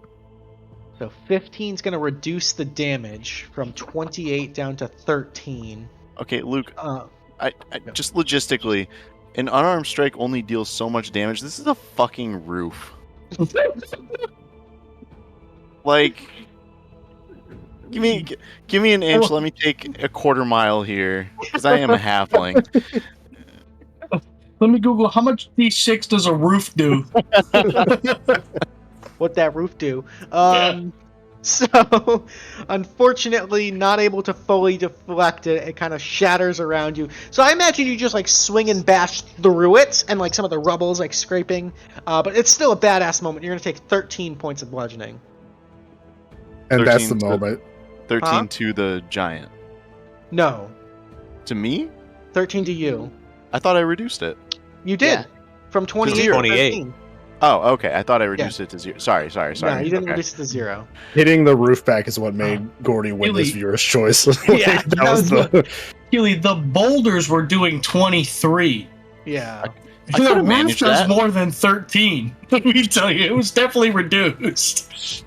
So 15 is going to reduce the damage from 28 down to 13. Okay, Luke, Uh, I just logistically, an unarmed strike only deals so much damage. This is a fucking roof. Like, give me an inch. Let me take a quarter mile here, because I am a halfling. Let me Google how much D6 does a roof do. what that roof do? So, unfortunately, not able to fully deflect it. It kind of shatters around you. So I imagine you just like swing and bash through it, and like some of the rubble's like scraping. But it's still a badass moment. You're gonna take 13 points of bludgeoning. And that's the 13 to- moment. 13 Huh? to the giant. No, To me? 13 to you. I thought I reduced it. You did Yeah. from 28 to 28. 13. Oh, okay. I thought I reduced it to 0. Sorry. No, you didn't Okay. reduce it to 0. Hitting the roof back is what made Gordy win this Really? viewer's choice. Yeah, that was the. Keely, the boulders were doing 23. Yeah. I The could've roof managed does that. more than 13. Let me tell you, it was definitely reduced.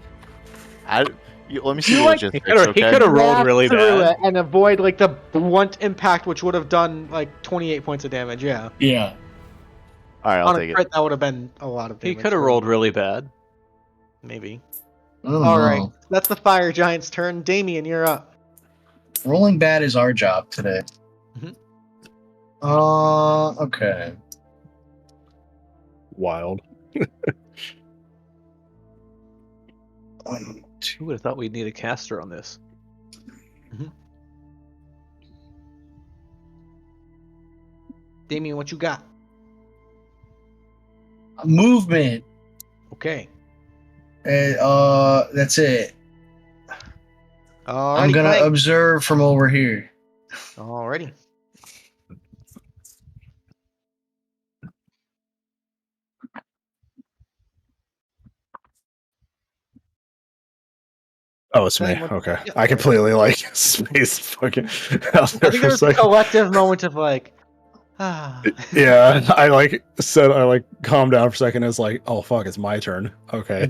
Let me see You the like- logistics, He okay? could have rolled Blast really through bad. it and avoid like the blunt impact, which would have done like 28 points of damage. Yeah. Yeah. Alright, I'll On take a it. crit, that would have been a lot of He damage. could have for rolled him. really bad. Maybe. Oh, All no. right, that's the fire giant's turn. Damian, you're up. Rolling bad is our job today. Mhm. Okay. Wild. Who would have thought we'd need a caster on this? Damian, what you got? Movement. Okay. That's it. Alrighty, I'm gonna Klang. observe from over here. Alrighty. Oh, it's me. Klang, what- Okay. yeah. I completely like space fucking out I there think for a there's a second. collective moment of like, Yeah, I like said I like calmed down for a second. It's like, oh fuck, it's my turn. Okay.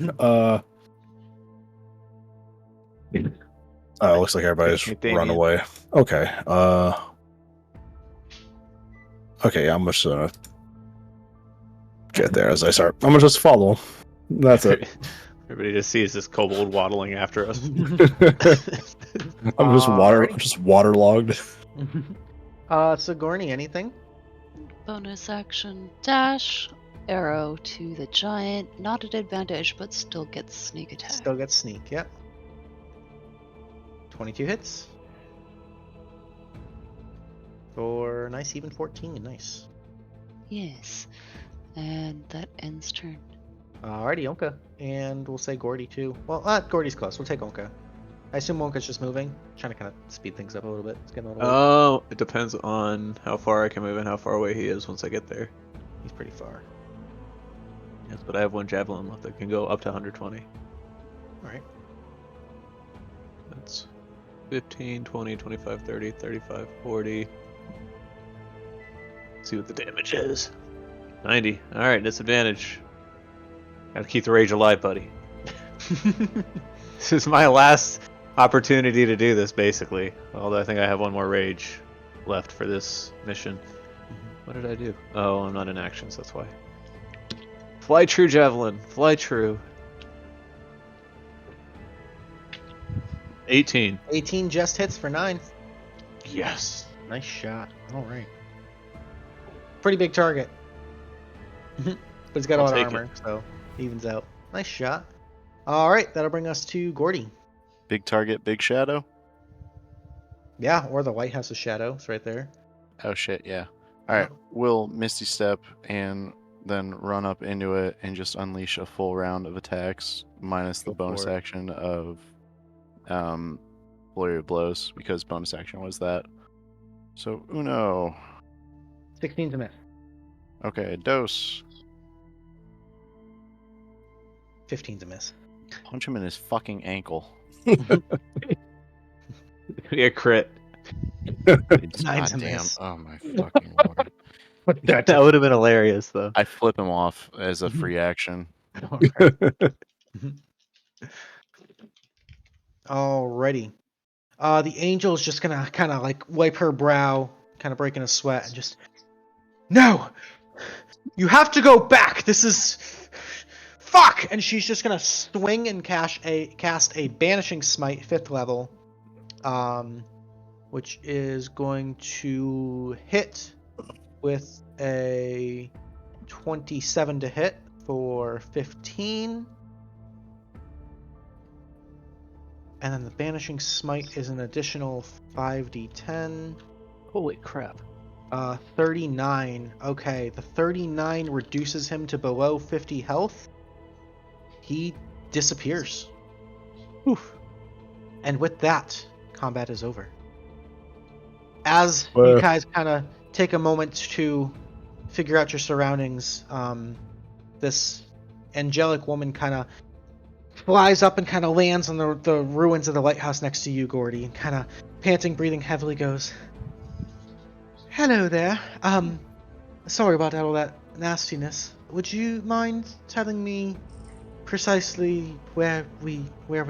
Oh, looks like everybody's Okay, Damian. run away. Okay. Okay, I'm just gonna get there as I start. I'm gonna just follow. That's it. Everybody just sees this kobold waddling after us. I'm just waterlogged. Sigourney, anything? Bonus action dash arrow to the giant. Not at advantage, but still gets sneak attack. Still gets sneak, yep. 22 hits. For nice even 14, nice. Yes. And that ends turn. Alrighty, Ownka. And we'll say Gordy too. Well, Gordy's close. We'll take Ownka. I assume Ownka's just moving. Trying to kind of speed things up a little bit. It's getting a little late. Oh, it depends on how far I can move and how far away he is once I get there. He's pretty far. Yes, but I have one javelin left that can go up to 120. Alright. That's 15, 20, 25, 30, 35, 40. Let's see what the damage is. 90. Alright, disadvantage. Gotta keep the rage alive, buddy. This is my last opportunity to do this, basically. Although I think I have one more rage left for this mission. What did I do? Oh, I'm not in action, so that's why. Fly true, javelin. Fly true. 18. 18 just hits for 9. Yes. Nice shot. Alright. Pretty big target. But he's got a I'll lot of take it. armor, so evens out. Nice shot. Alright, that'll bring us to Gordy. Big target, big shadow. Yeah, or the Lighthouse's shadow. It's right there. Oh shit, yeah. All right, we'll Misty Step and then run up into it and just unleash a full round of attacks minus the Go bonus for it. action of Flurry of Blows because bonus action was that. So uno. 16 to miss. Okay, dos. 15 to miss. Punch him in his fucking ankle. Be a crit. Nine to Goddamn. miss. Oh my fucking lord. That would have been hilarious, though. I flip him off as a free action. Alrighty. The angel's just gonna kind of like wipe her brow, kind of breaking a sweat, and just, no! You have to go back! This is... Fuck! And she's just gonna swing and cast a Banishing Smite, 5th level, which is going to hit with a 27 to hit for 15. And then the Banishing Smite is an additional 5d10. Holy crap. 39. Okay, the 39 reduces him to below 50 health. He disappears. Oof. And with that, combat is over. As you guys kind of take a moment to figure out your surroundings, this angelic woman kind of flies up and kind of lands on the ruins of the lighthouse next to you, Gordy, and kind of panting, breathing heavily goes, "Hello there. Sorry about all that nastiness. Would you mind telling me precisely where we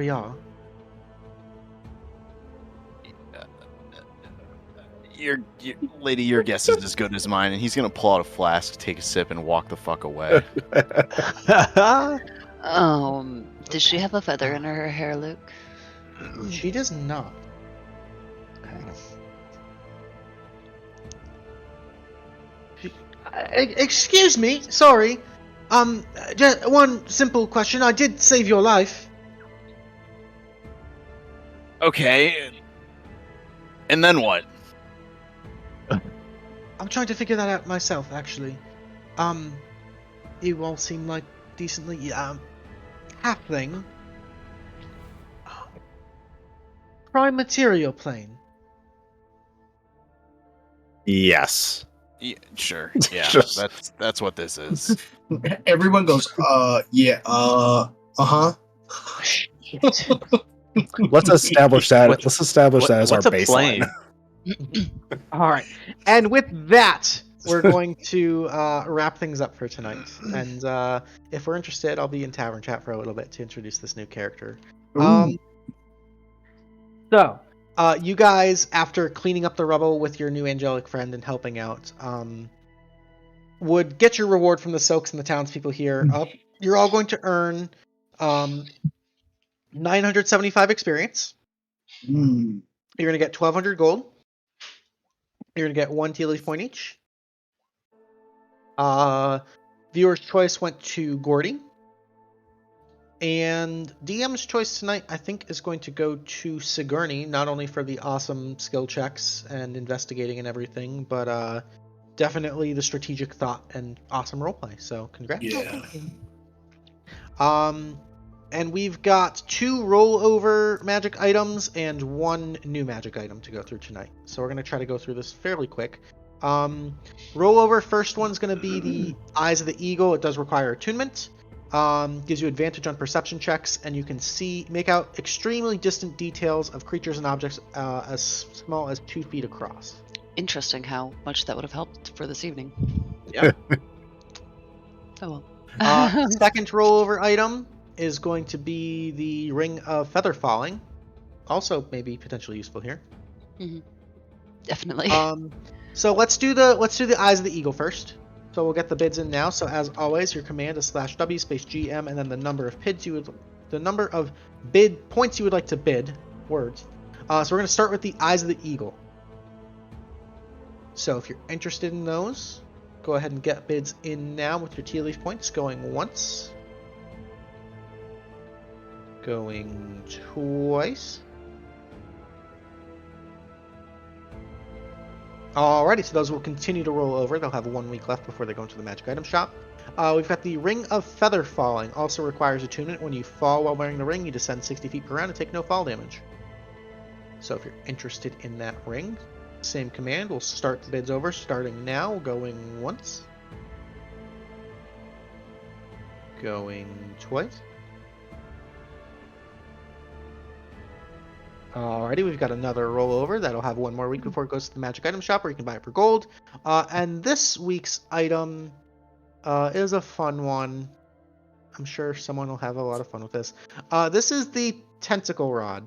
are?" Lady, your guess is as good as mine, and he's gonna pull out a flask, take a sip, and walk the fuck away. Does she have a feather in her hair, Luke? She does not. Excuse me, sorry. Just one simple question. I did save your life. Okay. And then what? I'm trying to figure that out myself, actually. You all seem like decently, halfling. Prime material plane. Yes. Yeah, sure. Yeah, Just- that's what this is. Everyone goes, yeah, uh-huh. Let's establish that. Let's establish that as our what's a baseline. plane? All right. And with that, we're going to wrap things up for tonight. And if we're interested, I'll be in Tavern Chat for a little bit to introduce this new character. So, you guys, after cleaning up the rubble with your new angelic friend and helping out, would get your reward from the Soaks and the townspeople here. You're all going to earn 975 experience. Mm. You're going to get 1,200 gold. You're going to get 1 Tealeaf point each. Viewer's choice went to Gordy. And DM's choice tonight, I think, is going to go to Sigourney, not only for the awesome skill checks and investigating and everything, but definitely the strategic thought and awesome roleplay. So, congrats. Yeah. And we've got 2 rollover magic items and 1 new magic item to go through tonight. So we're going to try to go through this fairly quick. Rollover, first one's going to be the Eyes of the Eagle. It does require attunement. Gives you advantage on perception checks, and you can make out extremely distant details of creatures and objects as small as 2 feet across. Interesting how much that would have helped for this evening. Yep. Oh well. Second rollover item is going to be the Ring of Feather Falling. Also, maybe potentially useful here. Definitely. So let's do the Eyes of the Eagle first. So we'll get the bids in now. So as always, your command is /W space GM, and then the number of bid points you would like to bid words. So we're going to start with the Eyes of the Eagle. So if you're interested in those, go ahead and get bids in now with your Tealeaf points. Going once. Going twice. Alrighty, so those will continue to roll over. They'll have 1 week left before they go into the magic item shop. We've got the Ring of Feather Falling. Also requires attunement. When you fall while wearing the ring, you descend 60 feet per round and take no fall damage. So if you're interested in that ring, same command. We'll start the bids over, starting now. Going once. Going twice. Alrighty, we've got another rollover. That'll have 1 more week before it goes to the magic item shop, where you can buy it for gold. And this week's item is a fun one. I'm sure someone will have a lot of fun with this. This is the Tentacle Rod.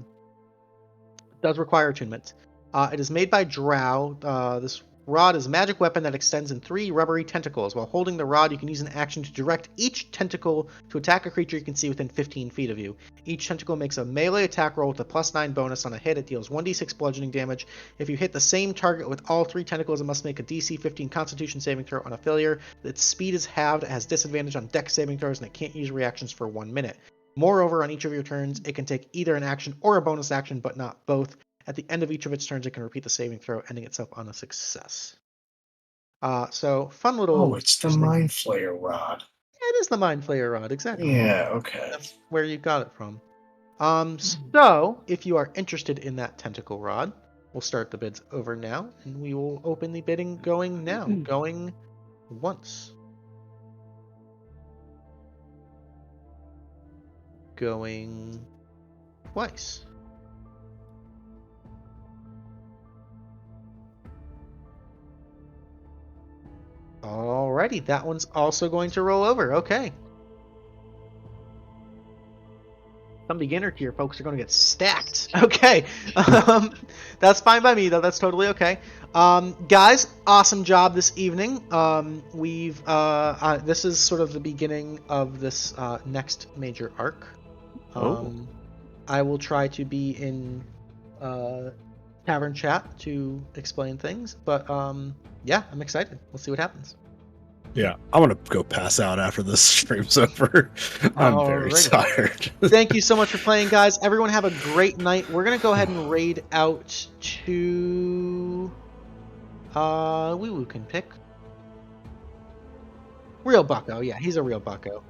It does require attunement. It is made by Drow. This rod is a magic weapon that extends in 3 rubbery tentacles. While holding the rod, you can use an action to direct each tentacle to attack a creature you can see within 15 feet of you. Each tentacle makes a melee attack roll with a +9 bonus on a hit. It deals 1d6 bludgeoning damage. If you hit the same target with all 3 tentacles, it must make a DC 15 Constitution saving throw. On a failure, its speed is halved, it has disadvantage on Dex saving throws, and it can't use reactions for 1 minute. Moreover, on each of your turns, it can take either an action or a bonus action, but not both. At the end of each of its turns, it can repeat the saving throw, ending itself on a success. So, fun little... Oh, it's the Mind Flayer rod. Yeah, it is the Mind Flayer rod, exactly. Yeah, okay. That's where you got it from. So, if you are interested in that tentacle rod, we'll start the bids over now, and we will open the bidding going now. Going once. Going twice. Alrighty, that one's also going to roll over. Okay. Some beginner tier folks are going to get stacked. Okay. That's fine by me, though. That's totally okay. Guys, awesome job this evening. This is sort of the beginning of this next major arc. I will try to be in tavern chat to explain things, but yeah, I'm excited. We'll see what happens. Yeah, I'm gonna go pass out after this stream's over. I'm very tired. Thank you so much for playing, guys. Everyone have a great night. We're gonna go ahead and raid out to Wee Woo can pick. Real bucko, yeah, he's a real bucko.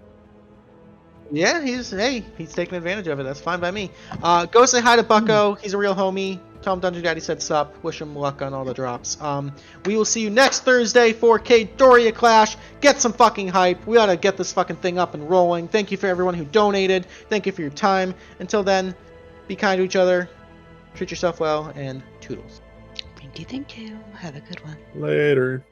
Yeah, he's taking advantage of it. That's fine by me. Go say hi to Bucko. He's a real homie. Tell him Dungeon Daddy said sup. Wish him luck on all the drops. We will see you next Thursday for Doria Clash. Get some fucking hype. We ought to get this fucking thing up and rolling. Thank you for everyone who donated. Thank you for your time. Until then, be kind to each other. Treat yourself well, and toodles. Thank you. Have a good one. Later.